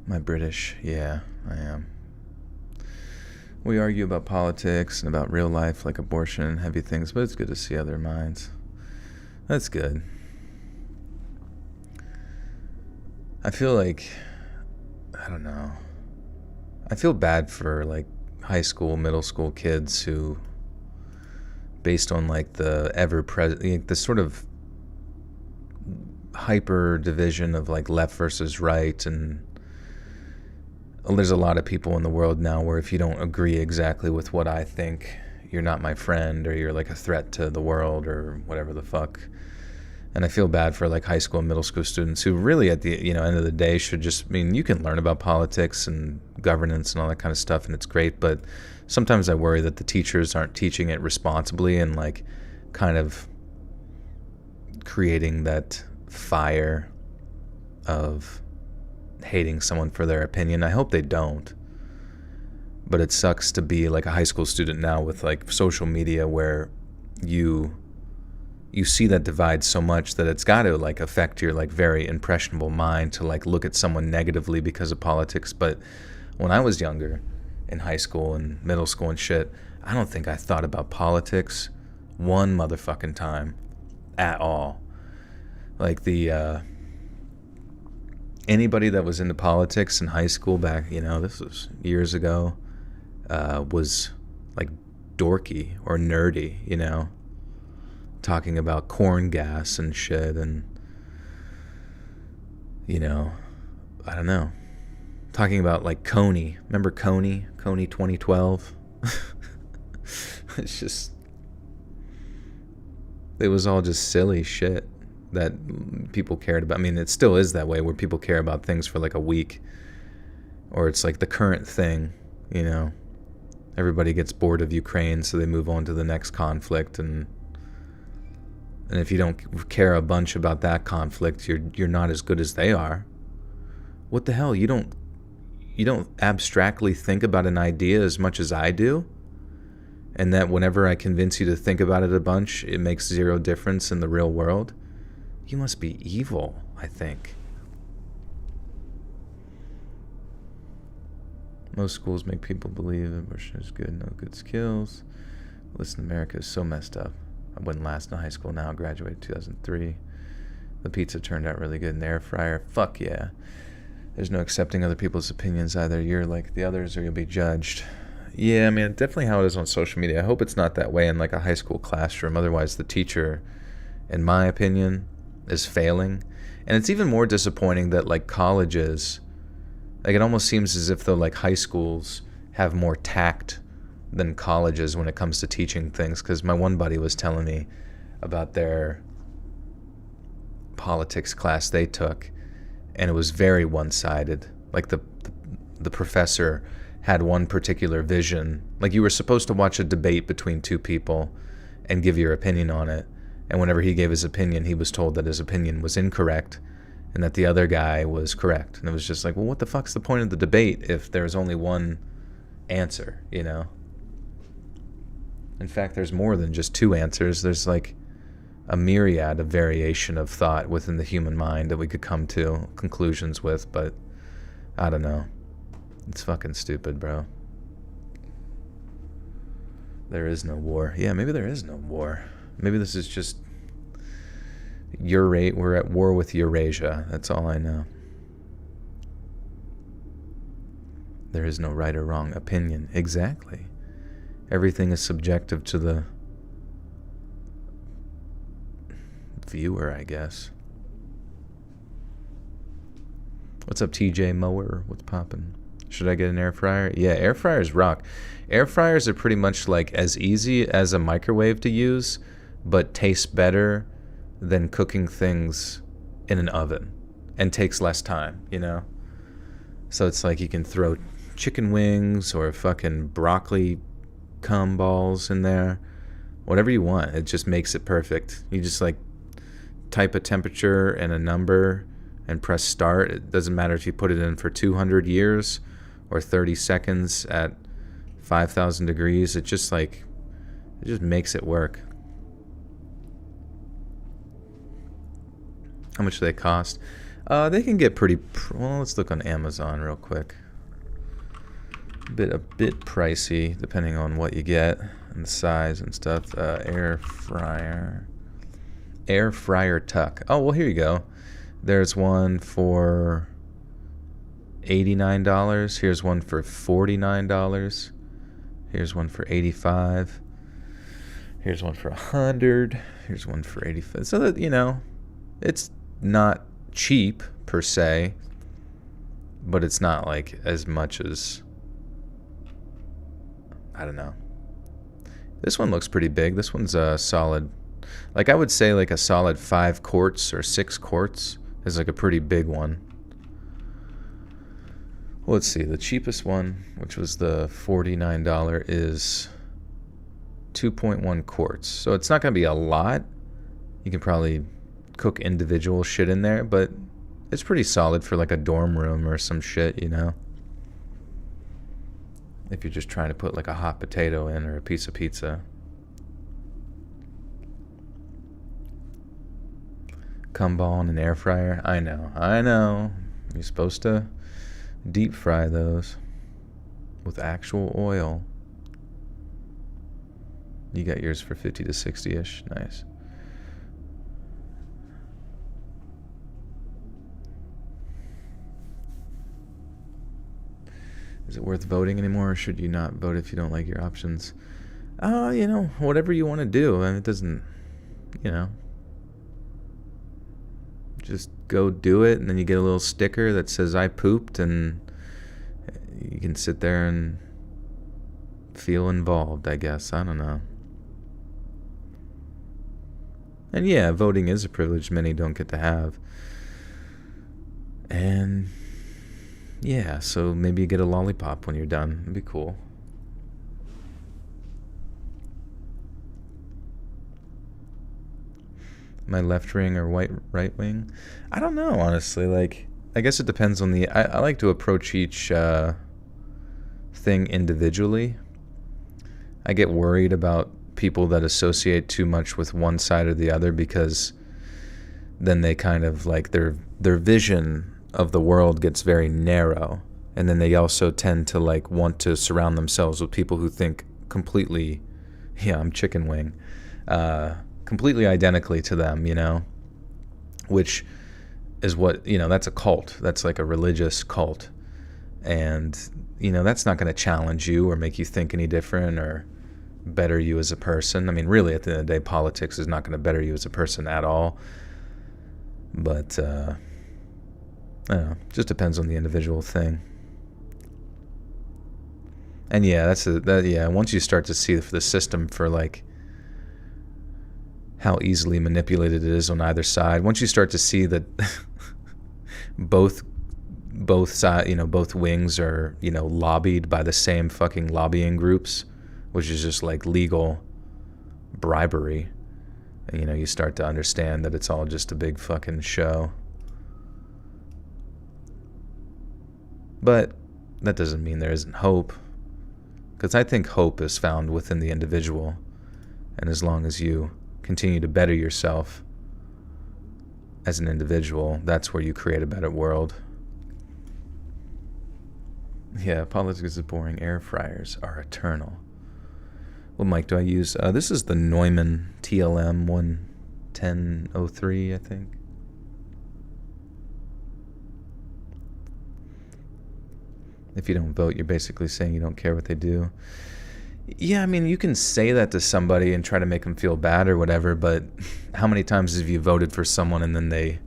Am I British? Yeah, I am. We argue about politics and about real life, like abortion and heavy things, but it's good to see other minds. That's good. I feel like, I don't know. I feel bad for like high school, middle school kids who, based on like the ever-present, the sort of hyper division of like left versus right, and there's a lot of people in the world now where if you don't agree exactly with what I think, you're not my friend, or you're like a threat to the world, or whatever the fuck. And I feel bad for like high school and middle school students who really at the end of the day should just, I mean, you can learn about politics and governance and all that kind of stuff, and it's great, but sometimes I worry that the teachers aren't teaching it responsibly and like kind of creating that fire of hating someone for their opinion. I hope they don't. But it sucks to be like a high school student now with like social media where you see that divide so much that it's got to like affect your like very impressionable mind to like look at someone negatively because of politics. But when I was younger in high school and middle school and shit, I don't think I thought about politics one motherfucking time at all. Like the anybody that was into politics in high school back, this was years ago, was like dorky or nerdy, talking about corn gas and shit, and I don't know, talking about like Coney. Remember Coney 2012? It's just, it was all just silly shit that people cared about. I mean, it still is that way, where people care about things for like a week, or it's like the current thing, everybody gets bored of Ukraine, so they move on to the next conflict, and if you don't care a bunch about that conflict, you're not as good as they are. What the hell? You don't abstractly think about an idea as much as I do, and that whenever I convince you to think about it a bunch, it makes zero difference in the real world? You must be evil, I think. Most schools make people believe abortion is good, no good skills. Listen, America is so messed up. I wouldn't last in high school now, graduated 2003. The pizza turned out really good in the air fryer. Fuck yeah. There's no accepting other people's opinions. Either you're like the others or you'll be judged. Yeah, I mean, definitely how it is on social media. I hope it's not that way in like a high school classroom. Otherwise, the teacher, in my opinion, is failing. And it's even more disappointing that like colleges, like it almost seems as if though like high schools have more tact than colleges when it comes to teaching things. Because my one buddy was telling me about their politics class they took, and it was very one-sided. Like the professor had one particular vision. Like you were supposed to watch a debate between two people and give your opinion on it. And whenever he gave his opinion, he was told that his opinion was incorrect, and that the other guy was correct. And it was just like, well, what the fuck's the point of the debate if there's only one answer, you know? In fact, there's more than just two answers. There's like a myriad of variation of thought within the human mind that we could come to conclusions with, but I don't know. It's fucking stupid, bro. There is no war. Yeah, maybe there is no war. Maybe this is just we're at war with Eurasia. That's all I know. There is no right or wrong opinion. Exactly. Everything is subjective to the viewer, I guess. What's up, TJ Mower? What's poppin'? Should I get an air fryer? Yeah, air fryers rock. Air fryers are pretty much like as easy as a microwave to use, but taste better than cooking things in an oven and takes less time, you know? So it's like you can throw chicken wings or fucking broccoli cum balls in there, whatever you want. It just makes it perfect. You just like type a temperature and a number and press start. It doesn't matter if you put it in for 200 years or 30 seconds at 5,000 degrees. It just makes it work. How much do they cost? They can get pretty, well, let's look on Amazon real quick. A bit pricey depending on what you get and the size and stuff. Air fryer tuck. Oh, well, here you go. There's one for $89. Here's one for $49. Here's one for $85. Here's one for $100. Here's one for $85. So that, you know, it's not cheap per se, but it's not like as much as, I don't know. This one looks pretty big. This one's a solid, like I would say like a solid 5 quarts or 6 quarts is like a pretty big one. Well, let's see. The cheapest one, which was the $49, is 2.1 quarts. So it's not going to be a lot. You can probably cook individual shit in there, but it's pretty solid for like a dorm room or some shit, you know? If you're just trying to put like a hot potato in or a piece of pizza. Cum ball in an air fryer. I know. You're supposed to deep fry those with actual oil. You got yours for 50 to 60-ish. Nice. Is it worth voting anymore, or should you not vote if you don't like your options? You know, whatever you want to do. And it doesn't, you know, just go do it, and then you get a little sticker that says I pooped, and you can sit there and feel involved, I guess. I don't know. And yeah, voting is a privilege many don't get to have. And yeah, so maybe you get a lollipop when you're done. It'd be cool. My left wing or right wing? I don't know, honestly. Like, I guess it depends on the... I like to approach each thing individually. I get worried about people that associate too much with one side or the other, because then they kind of like their vision of the world gets very narrow, and then they also tend to like want to surround themselves with people who think completely, yeah, I'm chicken wing, completely identically to them, you know, which is what, you know, that's a cult. That's like a religious cult, and you know, that's not going to challenge you or make you think any different or better you as a person. I mean, really, at the end of the day, politics is not going to better you as a person at all. But I don't know, just depends on the individual thing. And yeah, once you start to see the system for like how easily manipulated it is on either side, once you start to see that both side, you know, both wings are, you know, lobbied by the same fucking lobbying groups, which is just like legal bribery, and you know, you start to understand that it's all just a big fucking show. But that doesn't mean there isn't hope, because I think hope is found within the individual. And as long as you continue to better yourself as an individual, that's where you create a better world. Yeah, politics is boring. Air fryers are eternal. What mic do I use? This is the Neumann TLM 11003, I think. If you don't vote, you're basically saying you don't care what they do. Yeah, I mean, you can say that to somebody and try to make them feel bad or whatever, but how many times have you voted for someone and then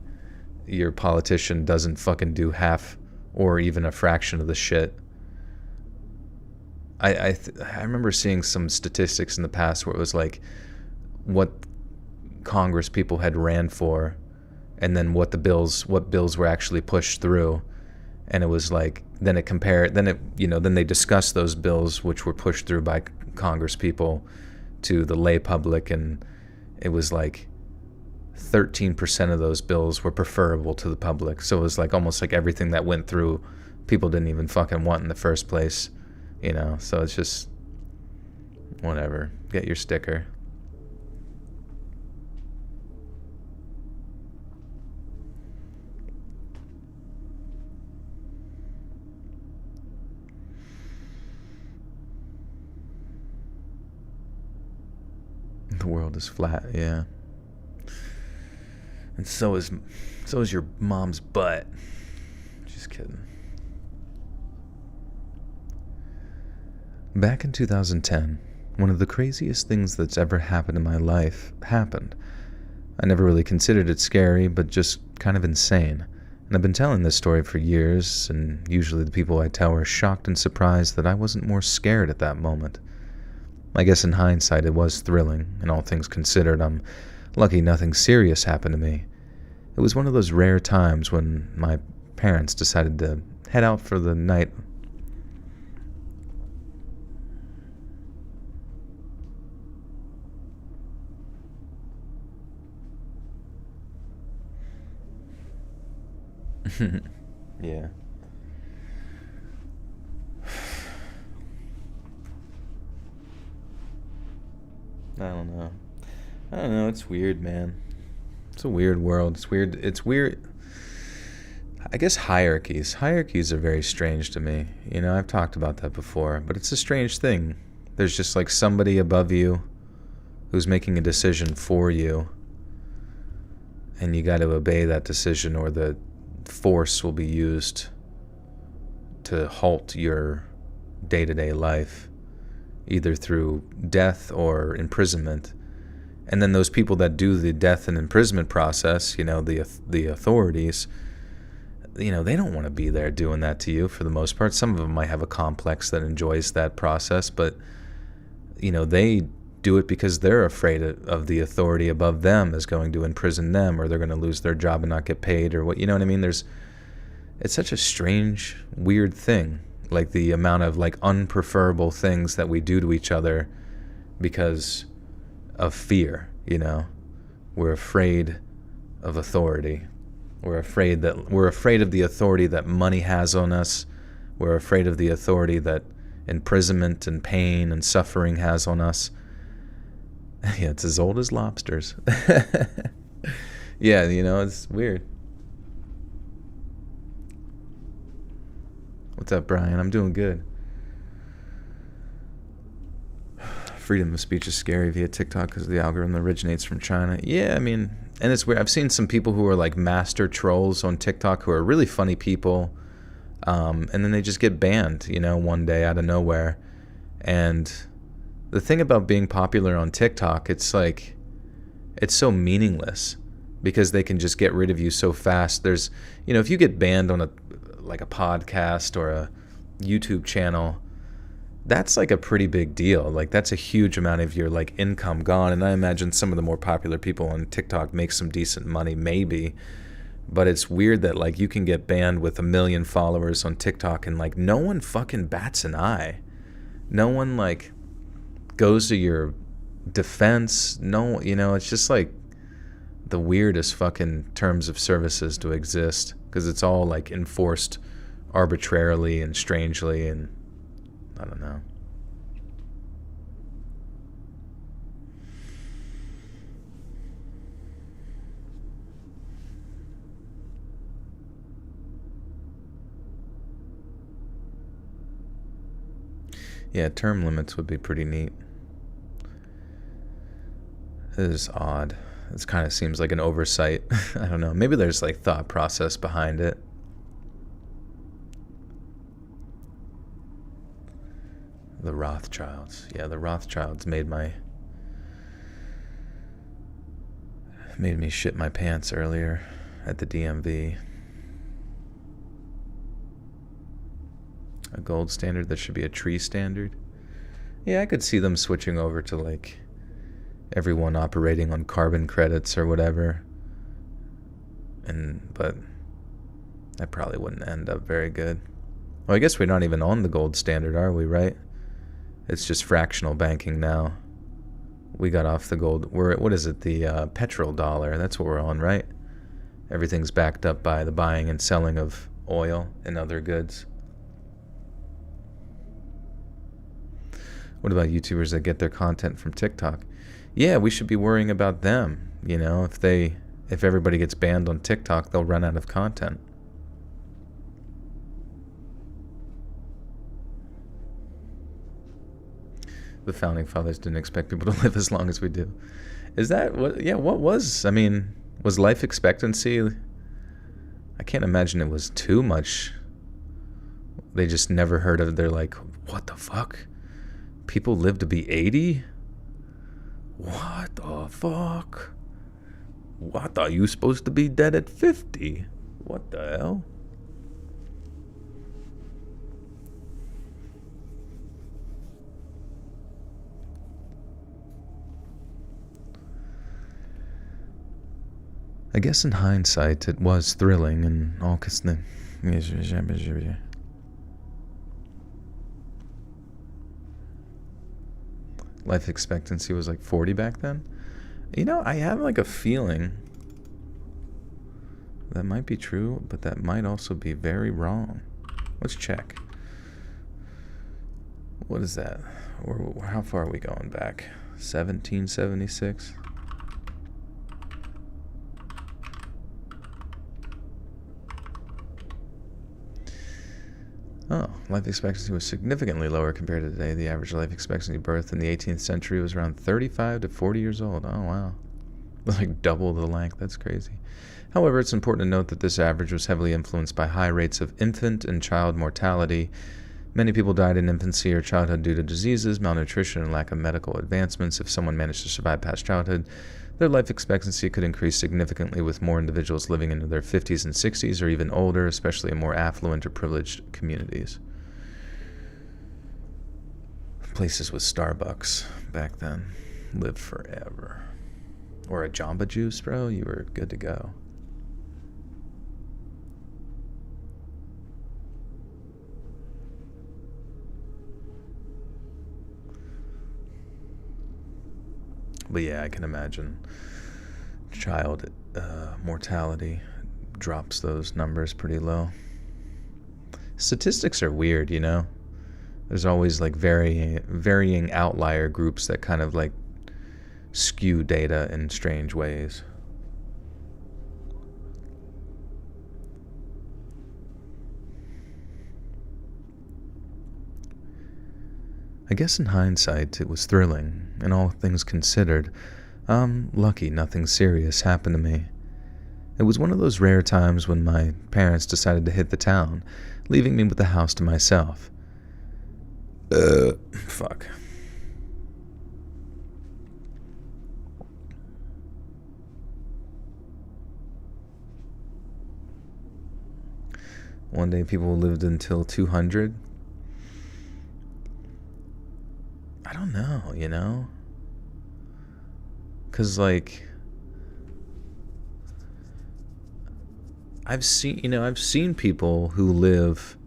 your politician doesn't fucking do half or even a fraction of the shit? I remember seeing some statistics in the past where it was like what Congress people had ran for, and then what bills were actually pushed through, and it was like then they discussed those bills which were pushed through by Congress people to the lay public, and it was like 13% of those bills were preferable to the public. So it was like almost like everything that went through people didn't even fucking want in the first place, so it's just whatever. Get your sticker. The world is flat, yeah. And so is your mom's butt. Just kidding. Back in 2010, one of the craziest things that's ever happened in my life happened. I never really considered it scary, but just kind of insane. And I've been telling this story for years, and usually the people I tell are shocked and surprised that I wasn't more scared at that moment. I guess in hindsight it was thrilling, and all things considered, I'm lucky nothing serious happened to me. It was one of those rare times when my parents decided to head out for the night. Yeah. I don't know. It's weird, man. It's a weird world. It's weird. I guess hierarchies are very strange to me. I've talked about that before, but it's a strange thing. There's just like somebody above you who's making a decision for you, and you got to obey that decision, or the force will be used to halt your day-to-day life, either through death or imprisonment. And then those people that do the death and imprisonment process, the authorities, they don't want to be there doing that to you for the most part. Some of them might have a complex that enjoys that process, but they do it because they're afraid of the authority above them is going to imprison them, or they're going to lose their job and not get paid, or what, you know what I mean? It's such a strange, weird thing, like the amount of like unpreferable things that we do to each other because of fear. We're afraid of authority. We're afraid of the authority that money has on us. We're afraid of the authority that imprisonment and pain and suffering has on us. Yeah, it's as old as lobsters. Yeah, it's weird. What's up, Brian? I'm doing good. Freedom of speech is scary via TikTok because the algorithm originates from China. Yeah, I mean, and it's weird. I've seen some people who are like master trolls on TikTok who are really funny people, and then they just get banned, one day out of nowhere. And the thing about being popular on TikTok, it's like, it's so meaningless because they can just get rid of you so fast. There's, if you get banned on a podcast or a YouTube channel, that's like a pretty big deal. Like that's a huge amount of your like income gone. And I imagine some of the more popular people on TikTok make some decent money, maybe. But it's weird that like you can get banned with 1 million followers on TikTok and like no one fucking bats an eye. No one like goes to your defense. No, it's just like the weirdest fucking terms of services to exist, because it's all like enforced arbitrarily and strangely, and I don't know. Yeah, term limits would be pretty neat. It is odd. It kind of seems like an oversight. I don't know. Maybe there's like thought process behind it. The Rothschilds. Yeah, the Rothschilds made me shit my pants earlier at the DMV. A gold standard that should be a tree standard. Yeah, I could see them switching over to like everyone operating on carbon credits or whatever. But that probably wouldn't end up very good. Well, I guess we're not even on the gold standard, are we, right? It's just fractional banking now. We got off the gold. What is it? The petrodollar. That's what we're on, right? Everything's backed up by the buying and selling of oil and other goods. What about YouTubers that get their content from TikTok? Yeah, we should be worrying about them. You know, if everybody gets banned on TikTok, they'll run out of content. The founding fathers didn't expect people to live as long as we do. Is that what? Yeah, what was? I mean, was life expectancy? I can't imagine it was too much. They just never heard of it. They're like, what the fuck? People live to be 80? What the fuck? I thought you were supposed to be dead at 50. What the hell? I guess in hindsight it was thrilling and all life expectancy was like 40 back then. You know, I have like a feeling that might be true, but that might also be very wrong. Let's check. What is that? How far are we going back? 1776? Oh, life expectancy was significantly lower compared to today. The average life expectancy birth in the 18th century was around 35 to 40 years old. Oh, wow. Like double the length. That's crazy. However, it's important to note that this average was heavily influenced by high rates of infant and child mortality. Many people died in infancy or childhood due to diseases, malnutrition, and lack of medical advancements. If someone managed to survive past childhood, their life expectancy could increase significantly, with more individuals living into their 50s and 60s or even older, especially in more affluent or privileged communities. Places with Starbucks back then lived forever. Or a Jamba Juice, bro, you were good to go. But yeah, I can imagine child mortality drops those numbers pretty low. Statistics are weird, you know? There's always like varying outlier groups that kind of like skew data in strange ways. I guess in hindsight it was thrilling, and all things considered, I'm lucky nothing serious happened to me. It was one of those rare times when my parents decided to hit the town, leaving me with the house to myself. Fuck. One day people lived until 200. I don't know, you know? Because, like, I've seen people who live.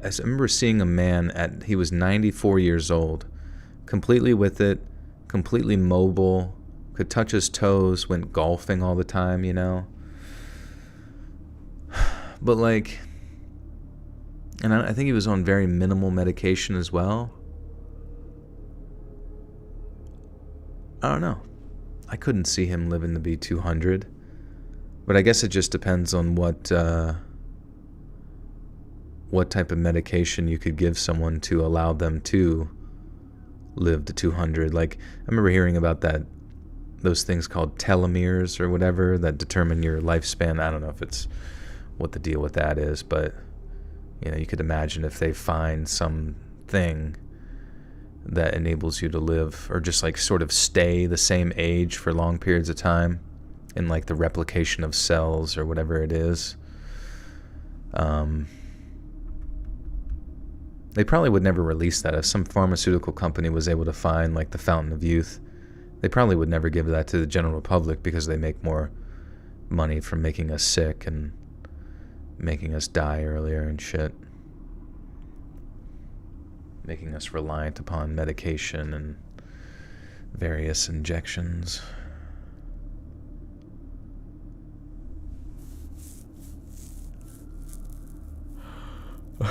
I remember seeing a man he was 94 years old, completely with it, completely mobile, could touch his toes, went golfing all the time, you know? But, like, And I think he was on very minimal medication as well. I don't know. I couldn't see him living to be 200. But I guess it just depends on what type of medication you could give someone to allow them to live to 200. Like, I remember hearing about those things called telomeres or whatever that determine your lifespan. I don't know if it's what the deal with that is, but you could imagine if they find something that enables you to live or just like sort of stay the same age for long periods of time in like the replication of cells or whatever it is. They probably would never release that. If some pharmaceutical company was able to find like the fountain of youth, they probably would never give that to the general public because they make more money from making us sick and making us die earlier and shit. Making us reliant upon medication and various injections.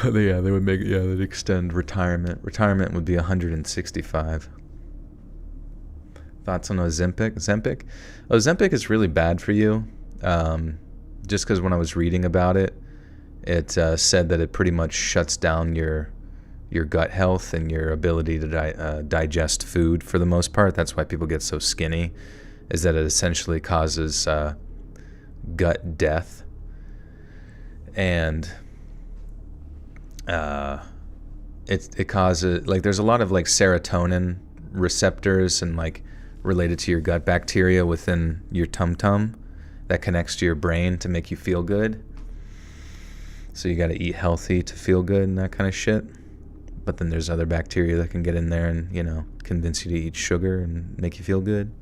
They would make, they'd extend retirement. Retirement would be 165. Thoughts on Ozempic? Ozempic is really bad for you. Just because when I was reading about it, it said that it pretty much shuts down your gut health and your ability to digest food for the most part. That's why people get so skinny, is that it essentially causes gut death. And it causes, like, there's a lot of like serotonin receptors and like related to your gut bacteria within your tum-tum that connects to your brain to make you feel good. So you got to eat healthy to feel good and that kind of shit. But then there's other bacteria that can get in there and, convince you to eat sugar and make you feel good.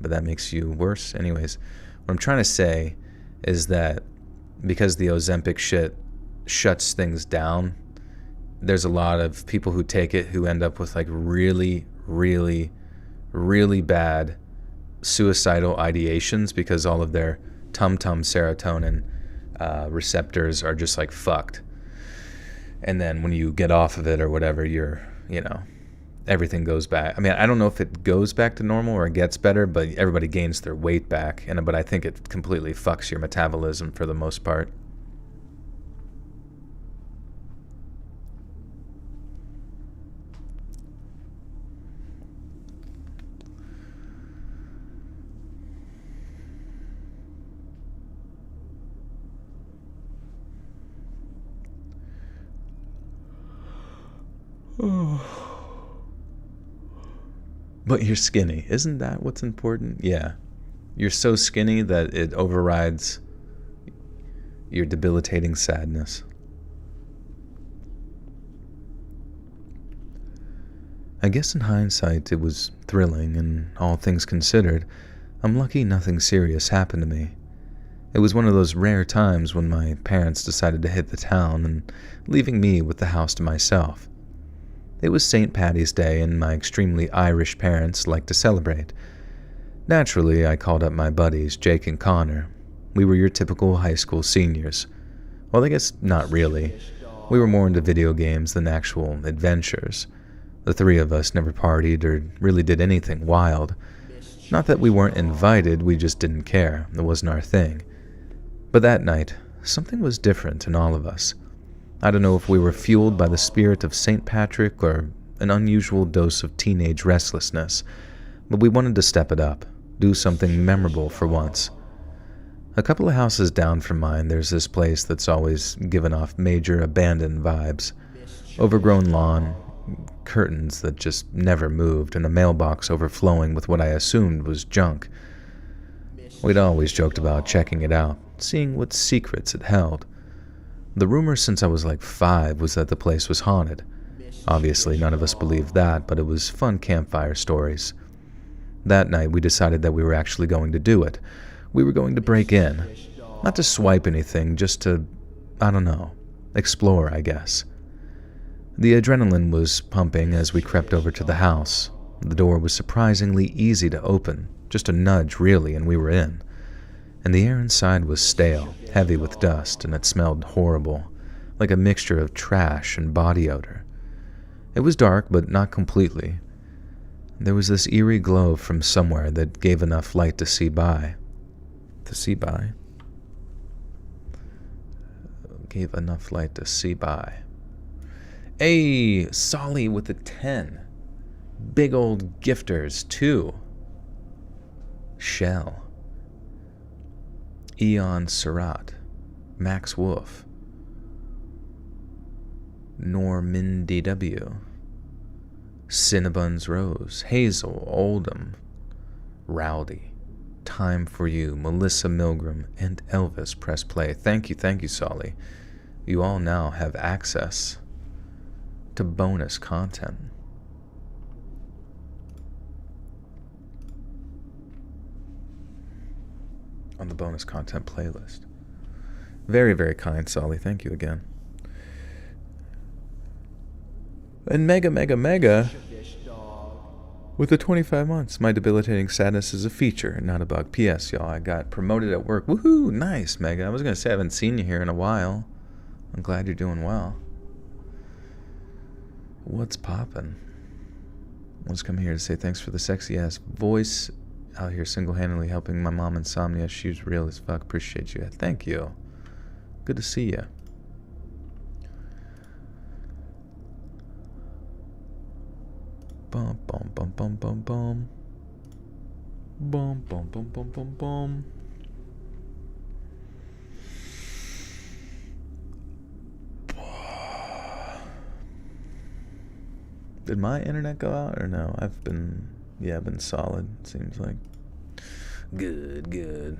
But that makes you worse. Anyways, what I'm trying to say is that because the Ozempic shit shuts things down, there's a lot of people who take it who end up with like really, really, really bad suicidal ideations because all of their tum-tum serotonin receptors are just like fucked. And then when you get off of it or whatever, everything goes back. I mean, I don't know if it goes back to normal or it gets better, but everybody gains their weight back. But I think it completely fucks your metabolism for the most part. But you're skinny. Isn't that what's important? Yeah. You're so skinny that it overrides your debilitating sadness. I guess in hindsight it was thrilling, and all things considered, I'm lucky nothing serious happened to me. It was one of those rare times when my parents decided to hit the town and leaving me with the house to myself. It was St. Paddy's Day, and my extremely Irish parents liked to celebrate. Naturally, I called up my buddies, Jake and Connor. We were your typical high school seniors. Well, I guess not really. We were more into video games than actual adventures. The three of us never partied or really did anything wild. Not that we weren't invited, we just didn't care. It wasn't our thing. But that night, something was different in all of us. I don't know if we were fueled by the spirit of St. Patrick or an unusual dose of teenage restlessness, but we wanted to step it up, do something memorable for once. A couple of houses down from mine, there's this place that's always given off major abandoned vibes. Overgrown lawn, curtains that just never moved, and a mailbox overflowing with what I assumed was junk. We'd always joked about checking it out, seeing what secrets it held. The rumor since I was like 5 was that the place was haunted. Obviously, none of us believed that, but it was fun campfire stories. That night, we decided that we were actually going to do it. We were going to break in. Not to swipe anything, just to, explore, I guess. The adrenaline was pumping as we crept over to the house. The door was surprisingly easy to open, just a nudge really, and we were in. And the air inside was stale, heavy with dust, and it smelled horrible. like a mixture of trash and body odor. It was dark, but not completely. There was this eerie glow from somewhere that gave enough light to see by. Gave enough light to see by. Hey, Solly with the 10. Big old gifters, 2. Shell. Eon Surat. Max Wolf. Norman DW. Cinnabons Rose. Hazel Oldham. Rowdy. Time for You. Melissa Milgram. And Elvis press play. Thank you, Solly. You all now have access to bonus content. On the bonus content playlist. Very, very kind, Solly. Thank you again. And Mega with the 25 months. My debilitating sadness is a feature, not a bug. P.S. Y'all, I got promoted at work. Woohoo! Nice, Mega. I was going to say I haven't seen you here in a while. I'm glad you're doing well. What's poppin'? Let's come here to say thanks for the sexy ass voice. Out here single-handedly helping my mom insomnia. She's real as fuck. Appreciate you. Thank you. Good to see you. Bum bum bum bum bum bum. Bum bum bum bum bum bum. Did my internet go out or no? I've been solid, seems like. Good.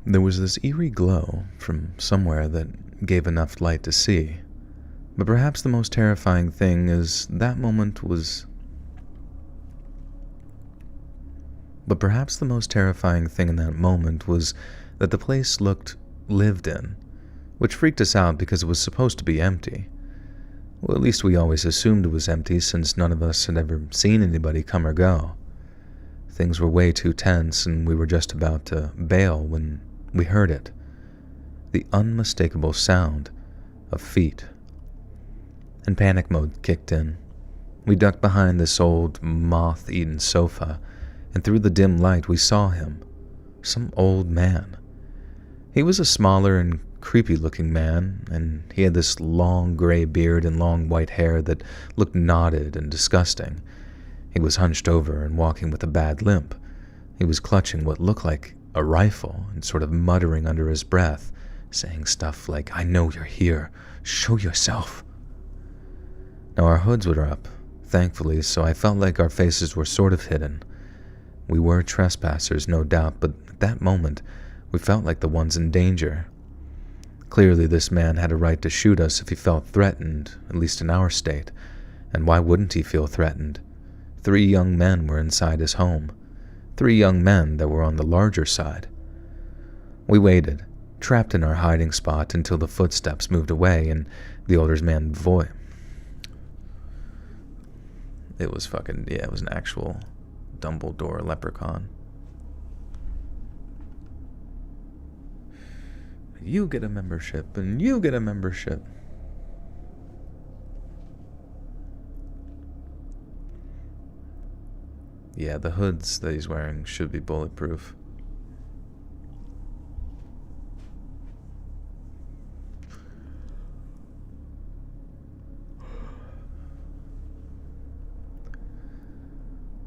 There was this eerie glow from somewhere that gave enough light to see. But perhaps the most terrifying thing in that moment was that the place looked lived in, which freaked us out because it was supposed to be empty. Well, at least we always assumed it was empty since none of us had ever seen anybody come or go. Things were way too tense and we were just about to bail when we heard it. The unmistakable sound of feet. And panic mode kicked in. We ducked behind this old moth-eaten sofa, and through the dim light we saw him. Some old man. He was a smaller and creepy-looking man, and he had this long gray beard and long white hair that looked knotted and disgusting. He was hunched over and walking with a bad limp. He was clutching what looked like a rifle and sort of muttering under his breath, saying stuff like, "I know you're here. Show yourself." Now our hoods were up, thankfully, so I felt like our faces were sort of hidden. We were trespassers, no doubt, but at that moment, we felt like the ones in danger. Clearly, this man had a right to shoot us if he felt threatened, at least in our state. And why wouldn't he feel threatened? 3 young men were inside his home. 3 young men that were on the larger side. We waited, trapped in our hiding spot until the footsteps moved away and the older man's voice. It was an actual Dumbledore leprechaun. You get a membership, and you get a membership. Yeah, the hoods that he's wearing should be bulletproof.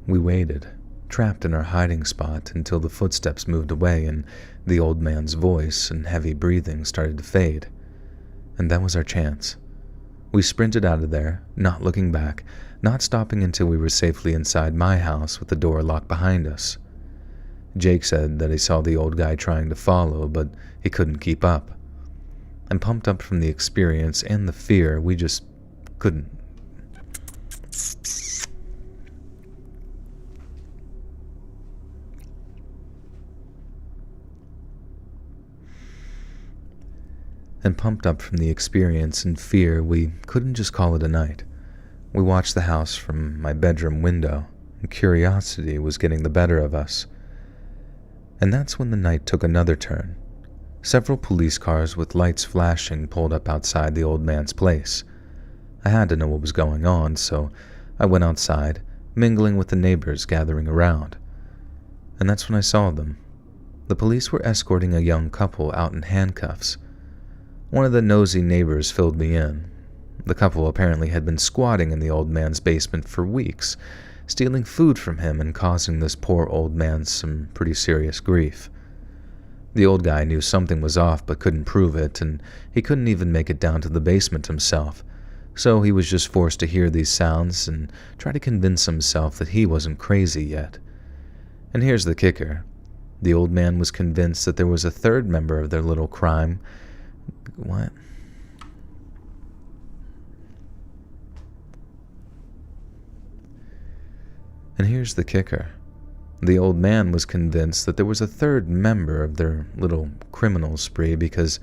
We waited, trapped in our hiding spot until the footsteps moved away and the old man's voice and heavy breathing started to fade. And that was our chance. We sprinted out of there, not looking back, not stopping until we were safely inside my house with the door locked behind us. Jake said that he saw the old guy trying to follow, but he couldn't keep up. And pumped up from the experience and the fear, we just couldn't. And pumped up from the experience and fear, we couldn't just call it a night. We watched the house from my bedroom window. Curiosity was getting the better of us. And that's when the night took another turn. Several police cars with lights flashing pulled up outside the old man's place. I had to know what was going on, so I went outside, mingling with the neighbors gathering around. And that's when I saw them. The police were escorting a young couple out in handcuffs. One of the nosy neighbors filled me in. The couple apparently had been squatting in the old man's basement for weeks, stealing food from him and causing this poor old man some pretty serious grief. The old guy knew something was off but couldn't prove it, and he couldn't even make it down to the basement himself, so he was just forced to hear these sounds and try to convince himself that he wasn't crazy yet. And here's the kicker. The old man was convinced that there was a third member of their little crime. What? And here's the kicker. The old man was convinced that there was a third member of their little criminal spree because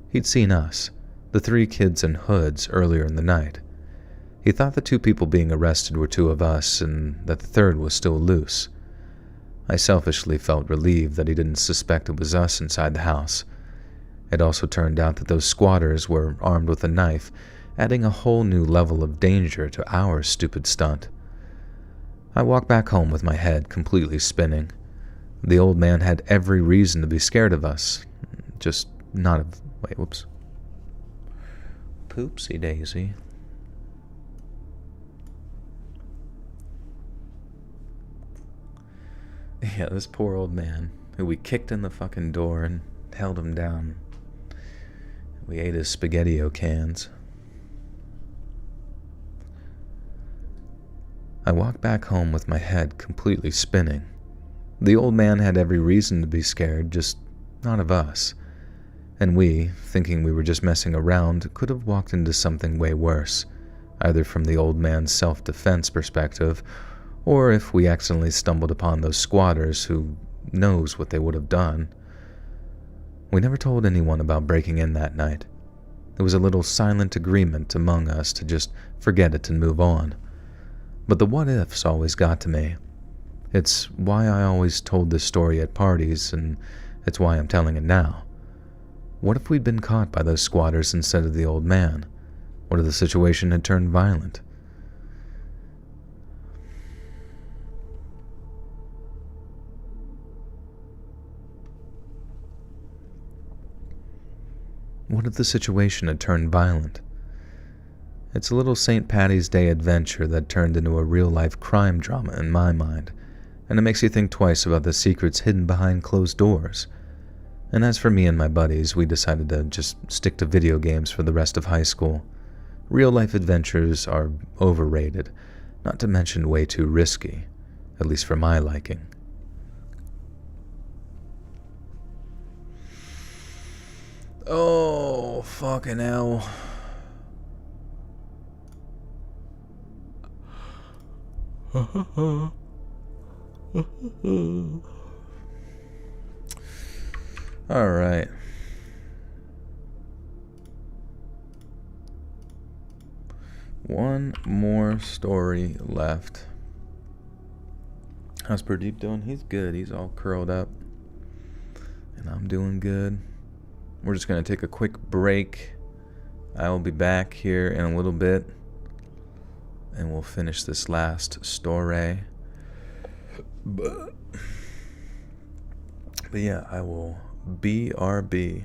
he'd seen us, the 3 kids in hoods, earlier in the night. He thought the 2 people being arrested were 2 of us and that the third was still loose. I selfishly felt relieved that he didn't suspect it was us inside the house. It also turned out that those squatters were armed with a knife, adding a whole new level of danger to our stupid stunt. I walked back home with my head completely spinning. The old man had every reason to be scared of us, just not of... Wait, whoops. Poopsie daisy. Yeah, this poor old man, who we kicked in the fucking door and held him down. We ate his SpaghettiO cans. I walked back home with my head completely spinning. The old man had every reason to be scared, just not of us. And we, thinking we were just messing around, could have walked into something way worse, either from the old man's self-defense perspective, or if we accidentally stumbled upon those squatters who knows what they would have done. We never told anyone about breaking in that night. It was a little silent agreement among us to just forget it and move on. But the what-ifs always got to me. It's why I always told this story at parties, and it's why I'm telling it now. What if we'd been caught by those squatters instead of the old man? What if the situation had turned violent? What if the situation had turned violent? It's a little St. Patty's Day adventure that turned into a real-life crime drama in my mind, and it makes you think twice about the secrets hidden behind closed doors. And as for me and my buddies, we decided to just stick to video games for the rest of high school. Real-life adventures are overrated, not to mention way too risky, at least for my liking. Oh, fucking hell. All right. One more story left. How's Pradeep doing? He's good. He's all curled up. And I'm doing good. We're just going to take a quick break. I will be back here in a little bit. And we'll finish this last story. But yeah, I will BRB.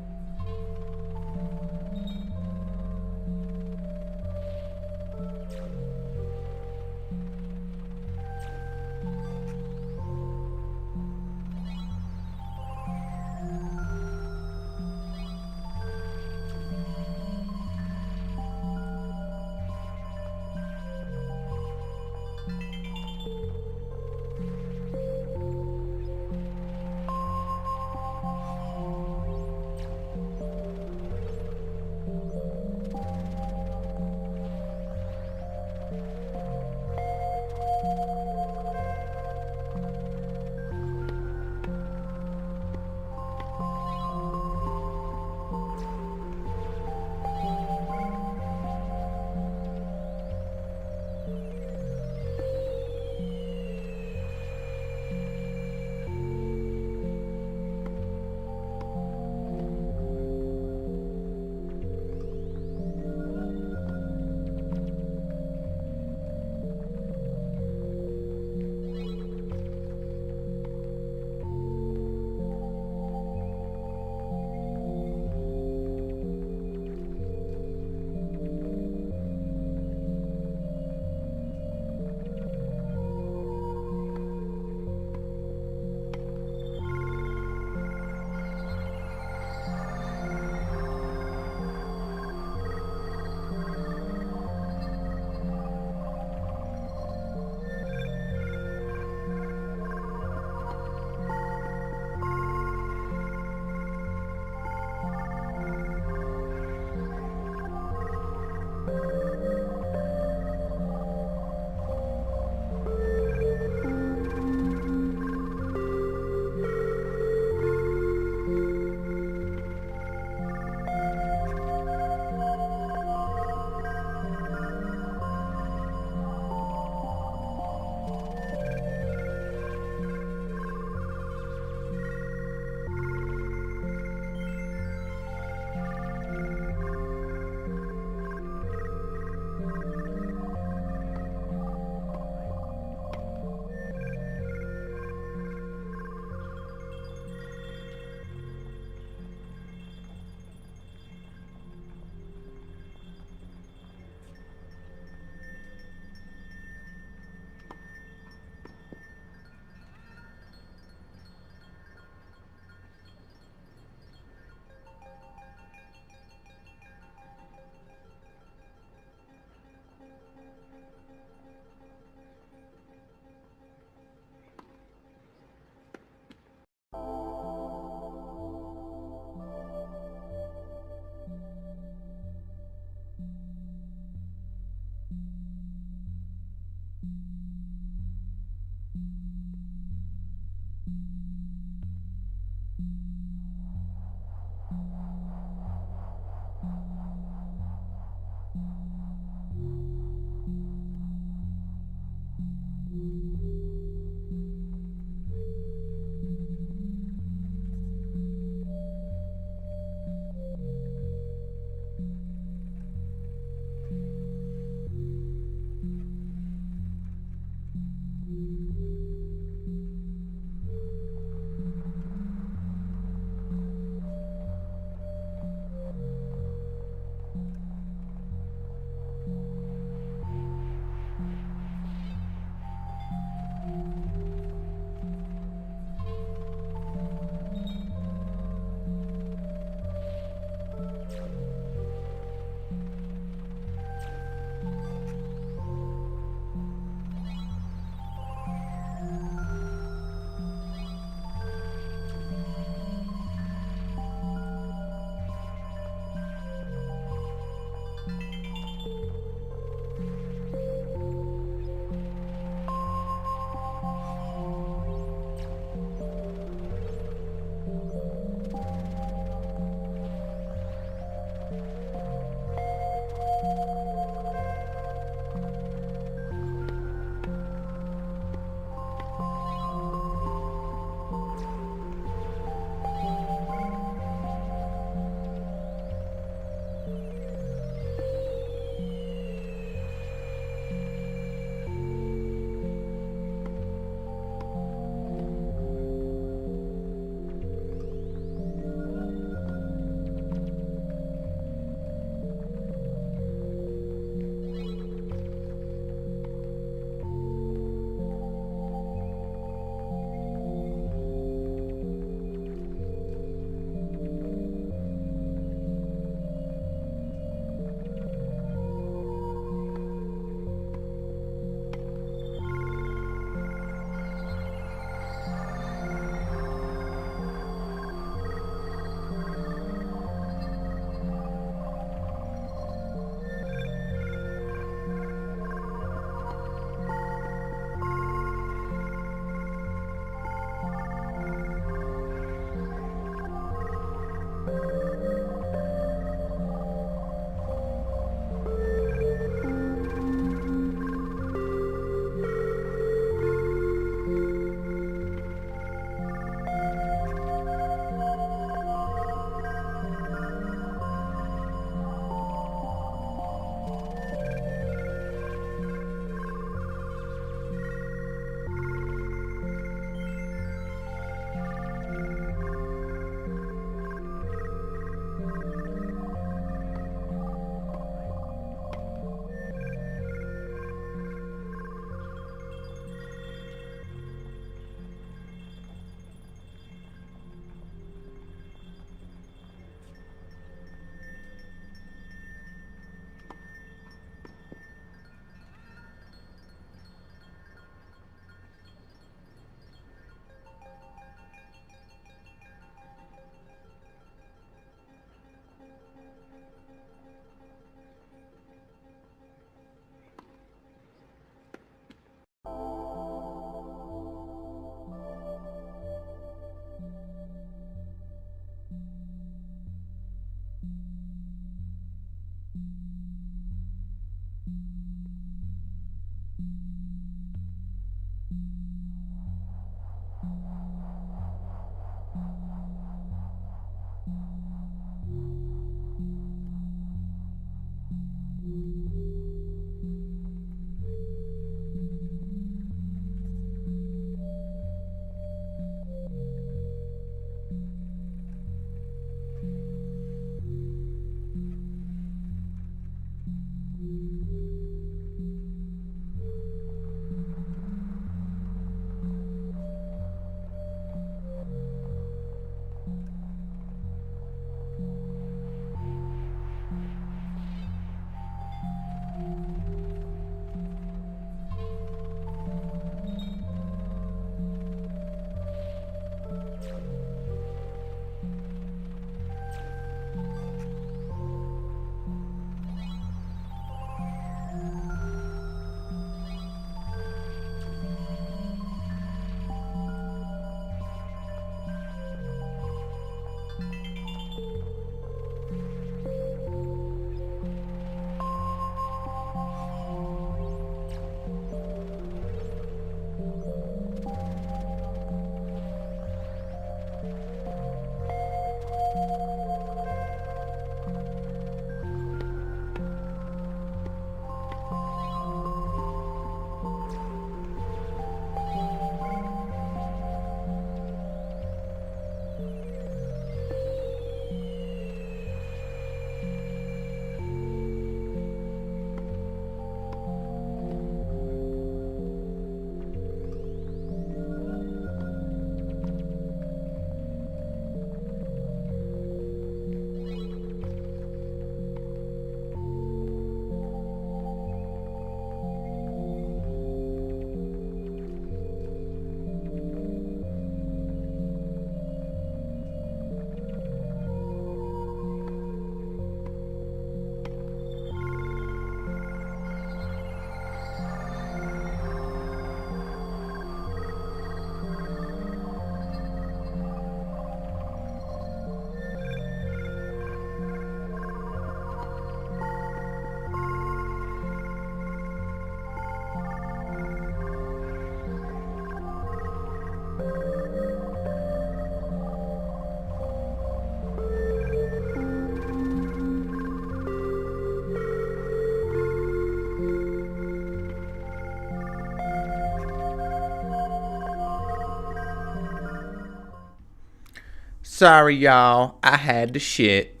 Sorry, y'all. I had to shit.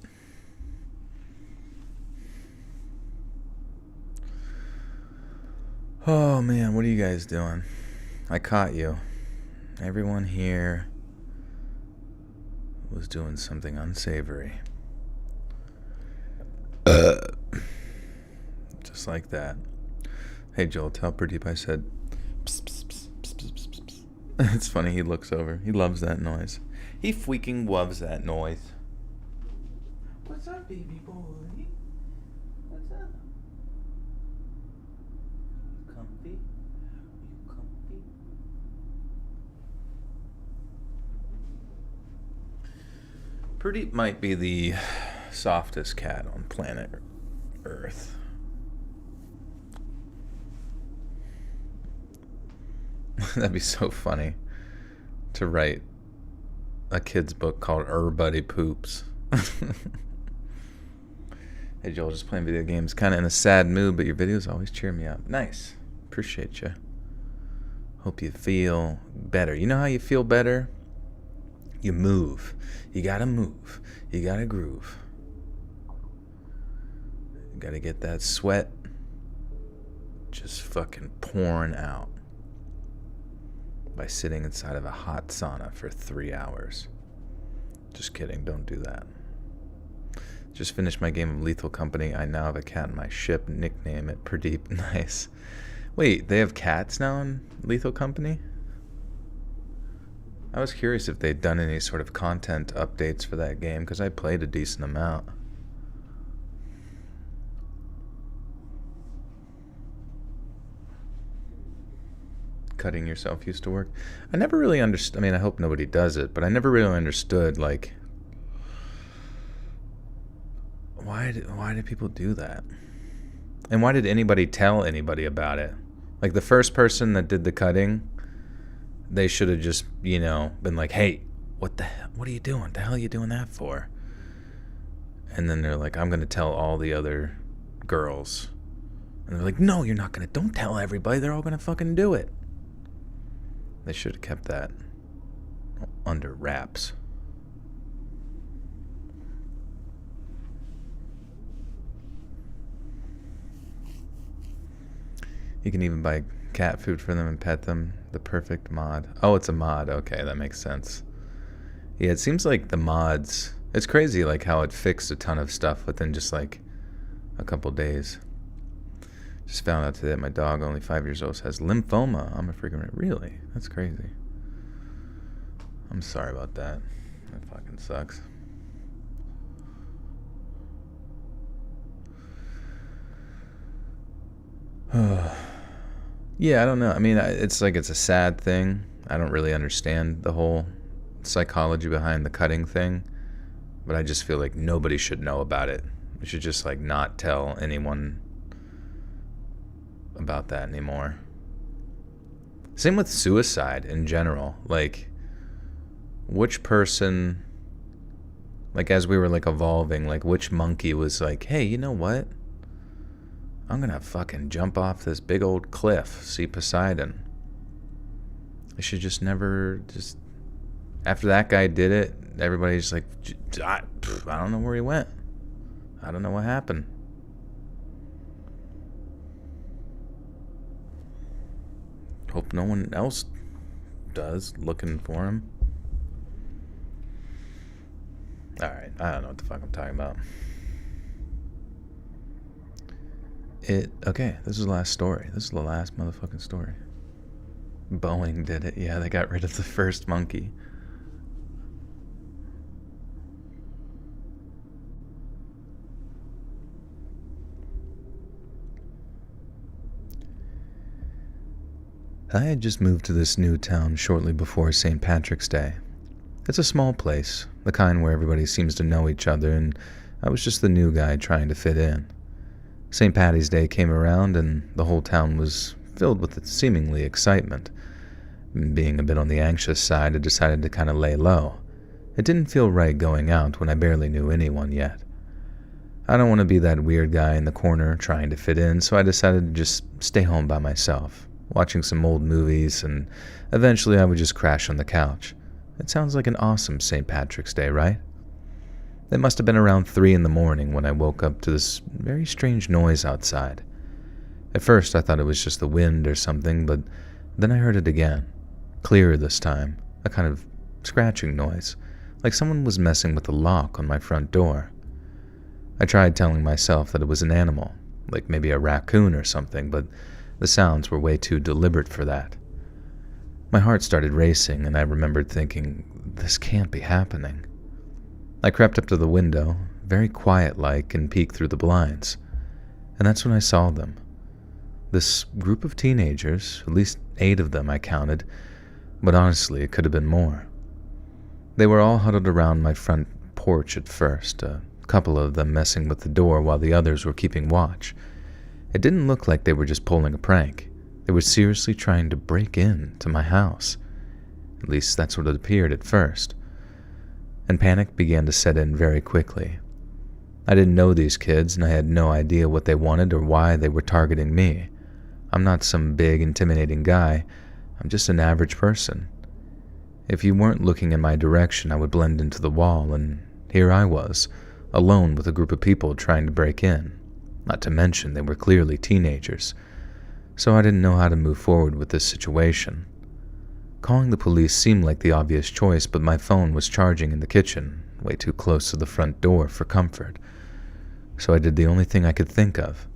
Oh, man. What are you guys doing? I caught you. Everyone here was doing something unsavory. Just like that. Hey, Joel, tell Pradeep I said... Psst, psst, psst, psst, psst, psst, psst. It's funny, he looks over. He loves that noise. He freaking loves that noise. What's up, baby boy? What's up? You comfy? You comfy? Pradeep might be the softest cat on planet Earth. That'd be so funny to write a kid's book called Everybody Poops. Hey Joel, just playing video games. Kind of in a sad mood, but your videos always cheer me up. Nice. Appreciate you. Hope you feel better. You know how you feel better? You move. You gotta move. You gotta groove. You gotta get that sweat just fucking pouring out by sitting inside of a hot sauna for 3 hours. Just kidding, don't do that. Just finished my game of Lethal Company. I now have a cat in my ship. Nickname it Pradeep. Nice. Wait, they have cats now in Lethal Company? I was curious if they'd done any sort of content updates for that game, because I played a decent amount. Cutting yourself used to work. I never really understood. I mean, I hope nobody does it, but I never really understood, like, why did people do that? And why did anybody tell anybody about it? Like, the first person that did the cutting, they should have just, you know, been like, hey, what the hell? What are you doing? What the hell are you doing that for? And then they're like, I'm going to tell all the other girls. And they're like, no, you're not going to. Don't tell everybody. They're all going to fucking do it. They should have kept that under wraps. You can even buy cat food for them and pet them. The perfect mod. Oh, it's a mod. Okay, that makes sense. Yeah, it seems like the mods... It's crazy like how it fixed a ton of stuff within just like a couple days. Just found out today that my dog, only 5 years old, has lymphoma. I'm a freaking... Really? That's crazy. I'm sorry about that. That fucking sucks. Yeah, I don't know. I mean, it's like it's a sad thing. I don't really understand the whole psychology behind the cutting thing. But I just feel like nobody should know about it. We should just like not tell anyone about that anymore. Same with suicide in general. Like, which person, like as we were like evolving, like which monkey was like, hey, you know what? I'm gonna fucking jump off this big old cliff, see Poseidon. I should just never just... After that guy did it, everybody's like, I don't know where he went. I don't know what happened. Hope no one else does, looking for him. Alright, I don't know what the fuck I'm talking about. Okay, this is the last story. This is the last motherfucking story. Boeing did it. Yeah, they got rid of the first monkey. I had just moved to this new town shortly before St. Patrick's Day. It's a small place, the kind where everybody seems to know each other, and I was just the new guy trying to fit in. St. Patty's Day came around, and the whole town was filled with seemingly excitement. Being a bit on the anxious side, I decided to kind of lay low. It didn't feel right going out when I barely knew anyone yet. I don't want to be that weird guy in the corner trying to fit in, so I decided to just stay home by myself, watching some old movies, and eventually I would just crash on the couch. It sounds like an awesome St. Patrick's Day, right? It must have been around 3 in the morning when I woke up to this very strange noise outside. At first I thought it was just the wind or something, but then I heard it again, clearer this time, a kind of scratching noise, like someone was messing with the lock on my front door. I tried telling myself that it was an animal, like maybe a raccoon or something, but the sounds were way too deliberate for that. My heart started racing, and I remembered thinking, this can't be happening. I crept up to the window, very quiet-like, and peeked through the blinds. And that's when I saw them. This group of teenagers, at least 8 of them I counted, but honestly it could have been more. They were all huddled around my front porch at first, a couple of them messing with the door while the others were keeping watch. It didn't look like they were just pulling a prank. They were seriously trying to break into my house. At least that's what it appeared at first. And panic began to set in very quickly. I didn't know these kids, and I had no idea what they wanted or why they were targeting me. I'm not some big, intimidating guy. I'm just an average person. If you weren't looking in my direction, I would blend into the wall, and here I was, alone with a group of people trying to break in. Not to mention they were clearly teenagers. So I didn't know how to move forward with this situation. Calling the police seemed like the obvious choice, but my phone was charging in the kitchen, way too close to the front door for comfort. So I did the only thing I could think of.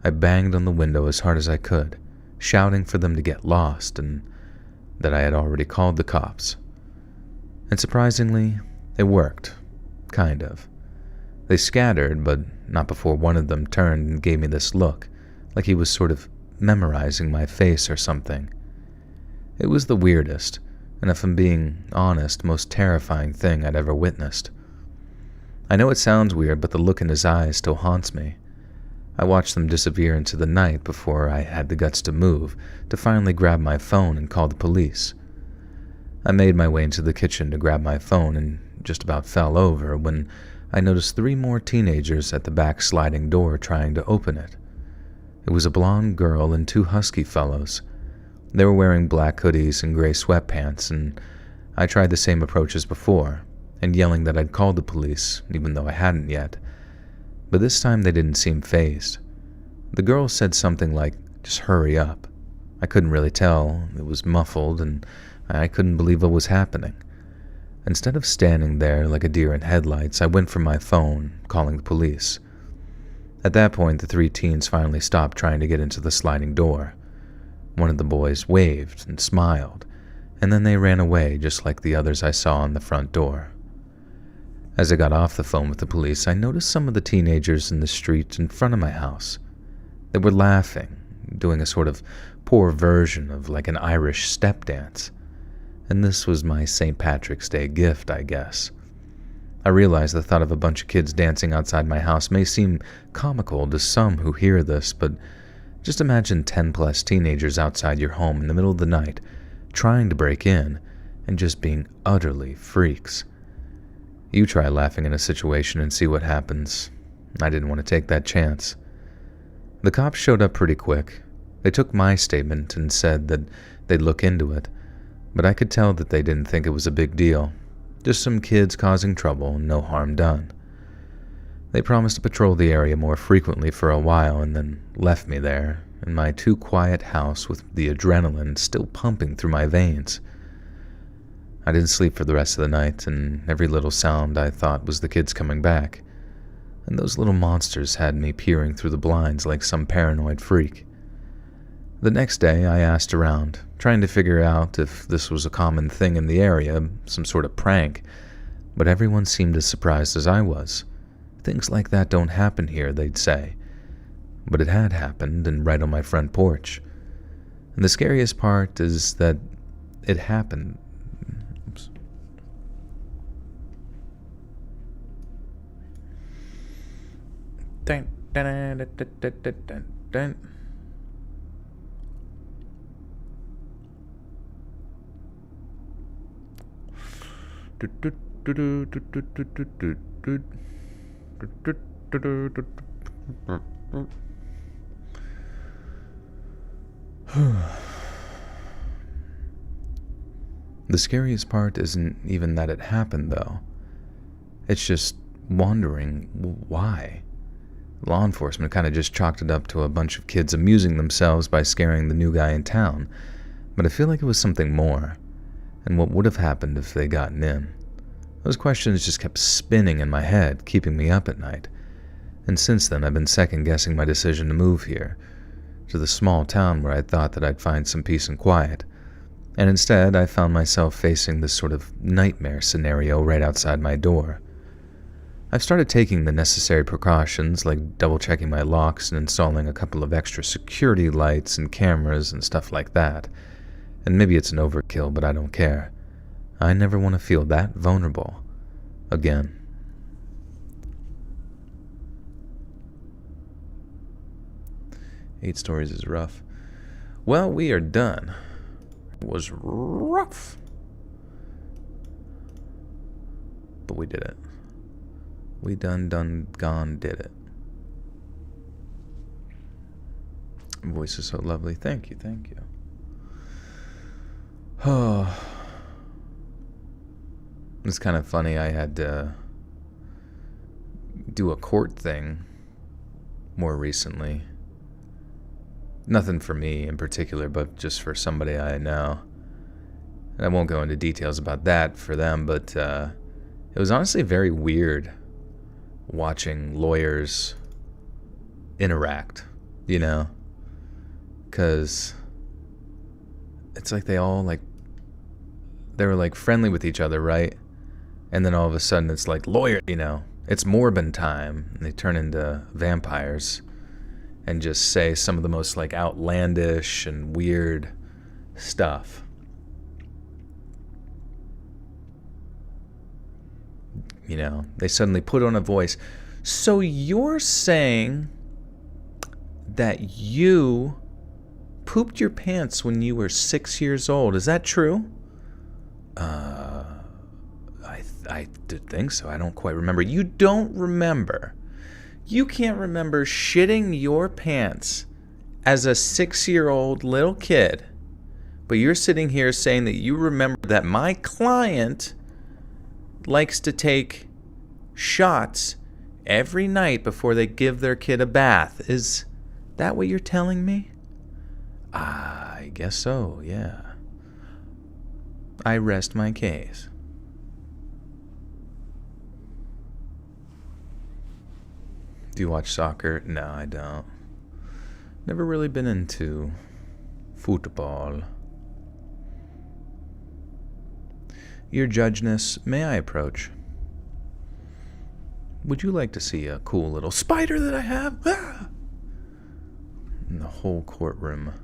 I banged on the window as hard as I could, shouting for them to get lost and that I had already called the cops. And surprisingly, it worked. Kind of. They scattered, but not before one of them turned and gave me this look, like he was sort of memorizing my face or something. It was the weirdest, and if I'm being honest, most terrifying thing I'd ever witnessed. I know it sounds weird, but the look in his eyes still haunts me. I watched them disappear into the night before I had the guts to move, to finally grab my phone and call the police. I made my way into the kitchen to grab my phone and just about fell over when I noticed 3 more teenagers at the back sliding door trying to open it. It was a blonde girl and 2 husky fellows. They were wearing black hoodies and gray sweatpants, and I tried the same approach as before, and yelling that I'd called the police, even though I hadn't yet. But this time they didn't seem fazed. The girl said something like, "Just hurry up." I couldn't really tell, it was muffled, and I couldn't believe what was happening. Instead of standing there like a deer in headlights, I went for my phone, calling the police. At that point, the 3 teens finally stopped trying to get into the sliding door. One of the boys waved and smiled, and then they ran away just like the others I saw on the front door. As I got off the phone with the police, I noticed some of the teenagers in the street in front of my house. They were laughing, doing a sort of poor version of like an Irish step dance. And this was my St. Patrick's Day gift, I guess. I realize the thought of a bunch of kids dancing outside my house may seem comical to some who hear this, but just imagine 10+ teenagers outside your home in the middle of the night, trying to break in, and just being utterly freaks. You try laughing in a situation and see what happens. I didn't want to take that chance. The cops showed up pretty quick. They took my statement and said that they'd look into it, but I could tell that they didn't think it was a big deal. Just some kids causing trouble and no harm done. They promised to patrol the area more frequently for a while and then left me there, in my too quiet house with the adrenaline still pumping through my veins. I didn't sleep for the rest of the night, and every little sound I thought was the kids coming back. And those little monsters had me peering through the blinds like some paranoid freak. The next day I asked around, trying to figure out if this was a common thing in the area, some sort of prank, but everyone seemed as surprised as I was. Things like that don't happen here, they'd say. But it had happened, and right on my front porch. And the scariest part is that it happened. Oops. Dun, dun, dun, dun, dun, dun, dun, dun. The The scariest part isn't even that it happened, though. It's just wondering why. Law enforcement kind of just chalked it up to a bunch of kids amusing themselves by scaring the new guy in town, but I feel like it was something more, and what would have happened if they gotten in. Those questions just kept spinning in my head, keeping me up at night, and since then I've been second-guessing my decision to move here, to the small town where I thought that I'd find some peace and quiet, and instead I found myself facing this sort of nightmare scenario right outside my door. I've started taking the necessary precautions, like double-checking my locks and installing a couple of extra security lights and cameras and stuff like that. And maybe it's an overkill, but I don't care. I never want to feel that vulnerable again. Eight stories is rough. Well, we are done. It was rough, but we did it. We done, gone, did it. Voice is so lovely. Thank you. Oh. It's kind of funny. I had to do a court thing more recently. Nothing for me in particular, but just for somebody I know. And I won't go into details about that for them, but it was honestly very weird watching lawyers interact, you know? Because it's like they all, like, they were, like, friendly with each other, right? And then all of a sudden it's like, lawyer, you know? It's Morbin time. And they turn into vampires and just say some of the most, like, outlandish and weird stuff. You know, they suddenly put on a voice. So you're saying that you pooped your pants when you were 6 years old. Is that true? I did think so. I don't quite remember. You don't remember. You can't remember shitting your pants as a 6-year-old little kid. But you're sitting here saying that you remember that my client likes to take shots every night before they give their kid a bath. Is that what you're telling me? I guess so, yeah. I rest my case. Do you watch soccer? No, I don't. Never really been into football. Your judgeness, may I approach? Would you like to see a cool little spider that I have? Ah! And the whole courtroom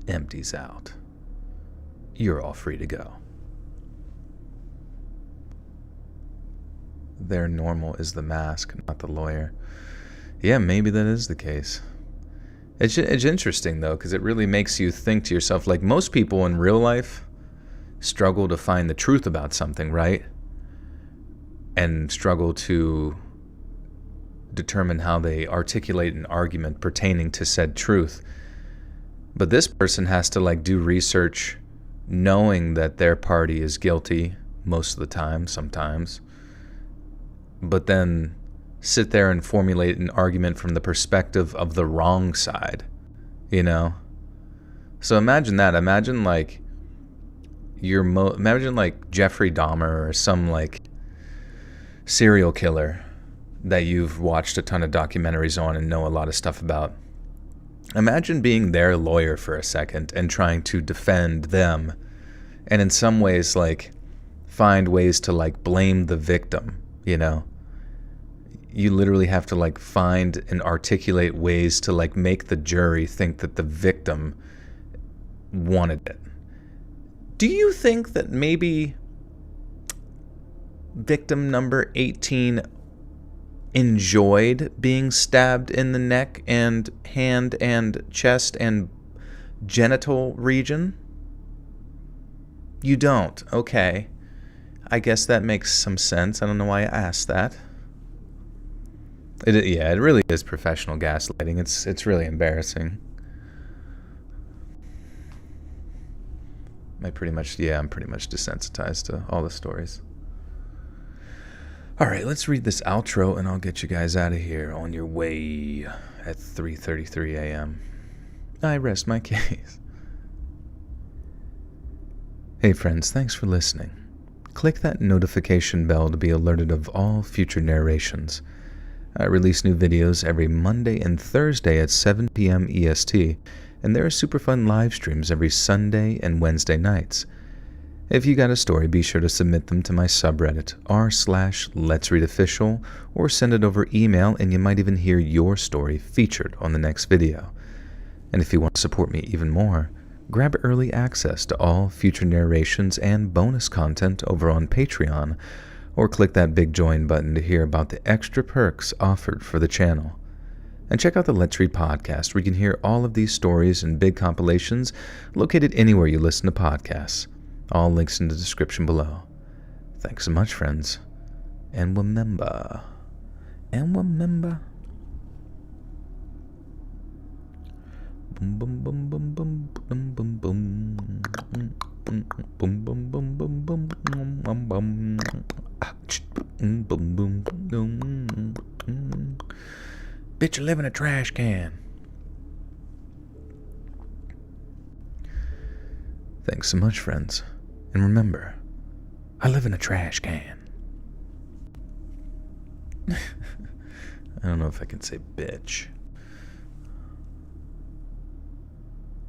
empties out. You're all free to go. Their normal is the mask, not the lawyer. Yeah, maybe that is the case. It's interesting, though, because it really makes you think to yourself, like, most people in real life struggle to find the truth about something, right? And struggle to determine how they articulate an argument pertaining to said truth. But this person has to, like, do research knowing that their party is guilty most of the time, sometimes, but then sit there and formulate an argument from the perspective of the wrong side, you know? So imagine that. Imagine, like, imagine, like, Jeffrey Dahmer or some, like, serial killer that you've watched a ton of documentaries on and know a lot of stuff about. Imagine being their lawyer for a second and trying to defend them, and in some ways, like, find ways to, like, blame the victim, you know? You literally have to, like, find and articulate ways to, like, make the jury think that the victim wanted it. Do you think that maybe victim number 18 enjoyed being stabbed in the neck and hand and chest and genital region? You don't. Okay. I guess that makes some sense. I don't know why I asked that. It really is professional gaslighting. It's really embarrassing. I'm pretty much desensitized to all the stories. All right, let's read this outro, and I'll get you guys out of here on your way at 3:33 a.m. I rest my case. Hey friends, thanks for listening. Click that notification bell to be alerted of all future narrations. I release new videos every Monday and Thursday at 7 p.m. EST, and there are super fun live streams every Sunday and Wednesday nights. If you got a story, be sure to submit them to my subreddit, r/Let'sReadOfficial, or send it over email, and you might even hear your story featured on the next video. And if you want to support me even more, grab early access to all future narrations and bonus content over on Patreon, or click that big join button to hear about the extra perks offered for the channel. And check out the Let's Read podcast, where you can hear all of these stories and big compilations located anywhere you listen to podcasts. All links in the description below. Thanks so much, friends. And remember. Boom, boom, boom, boom, boom, boom, boom, boom. Boom, boom, boom, boom, boom, boom, boom, boom. Boom, boom, boom. Bitch, you live in a trash can. Thanks so much, friends. And remember, I live in a trash can. I don't know if I can say bitch.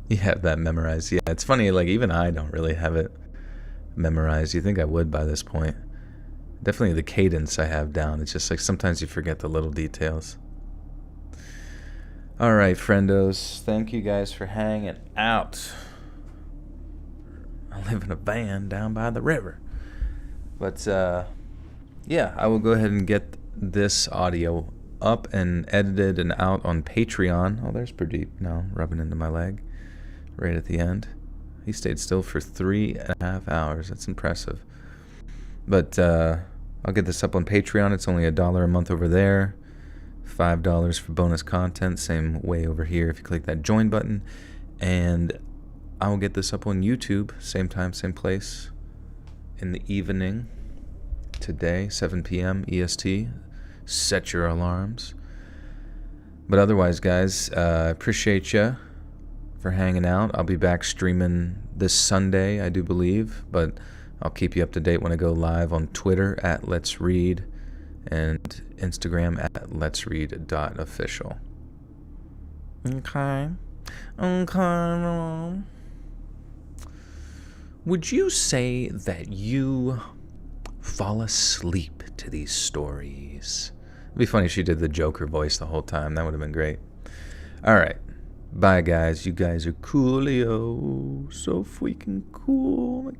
You have that memorized. Yeah, it's funny, like, even I don't really have it memorized. You think I would by this point. Definitely the cadence I have down. It's just like sometimes you forget the little details. All right, friendos. Thank you guys for hanging out. I live in a van down by the river. But, yeah, I will go ahead and get this audio up and edited and out on Patreon. Oh, there's Pradeep now rubbing into my leg right at the end. He stayed still for 3.5 hours. That's impressive. But I'll get this up on Patreon. It's only $1 a month over there. $5 for bonus content. Same way over here if you click that join button. And I will get this up on YouTube. Same time, same place. In the evening. Today, 7 p.m. EST. Set your alarms. But otherwise, guys, I appreciate you for hanging out. I'll be back streaming this Sunday, I do believe, but I'll keep you up to date when I go live on Twitter at Let's Read and Instagram at letsread.official. Okay. Would you say that you fall asleep to these stories? It'd be funny if she did the Joker voice the whole time. That would have been great. All right. Bye, guys. You guys are coolio. So freaking cool.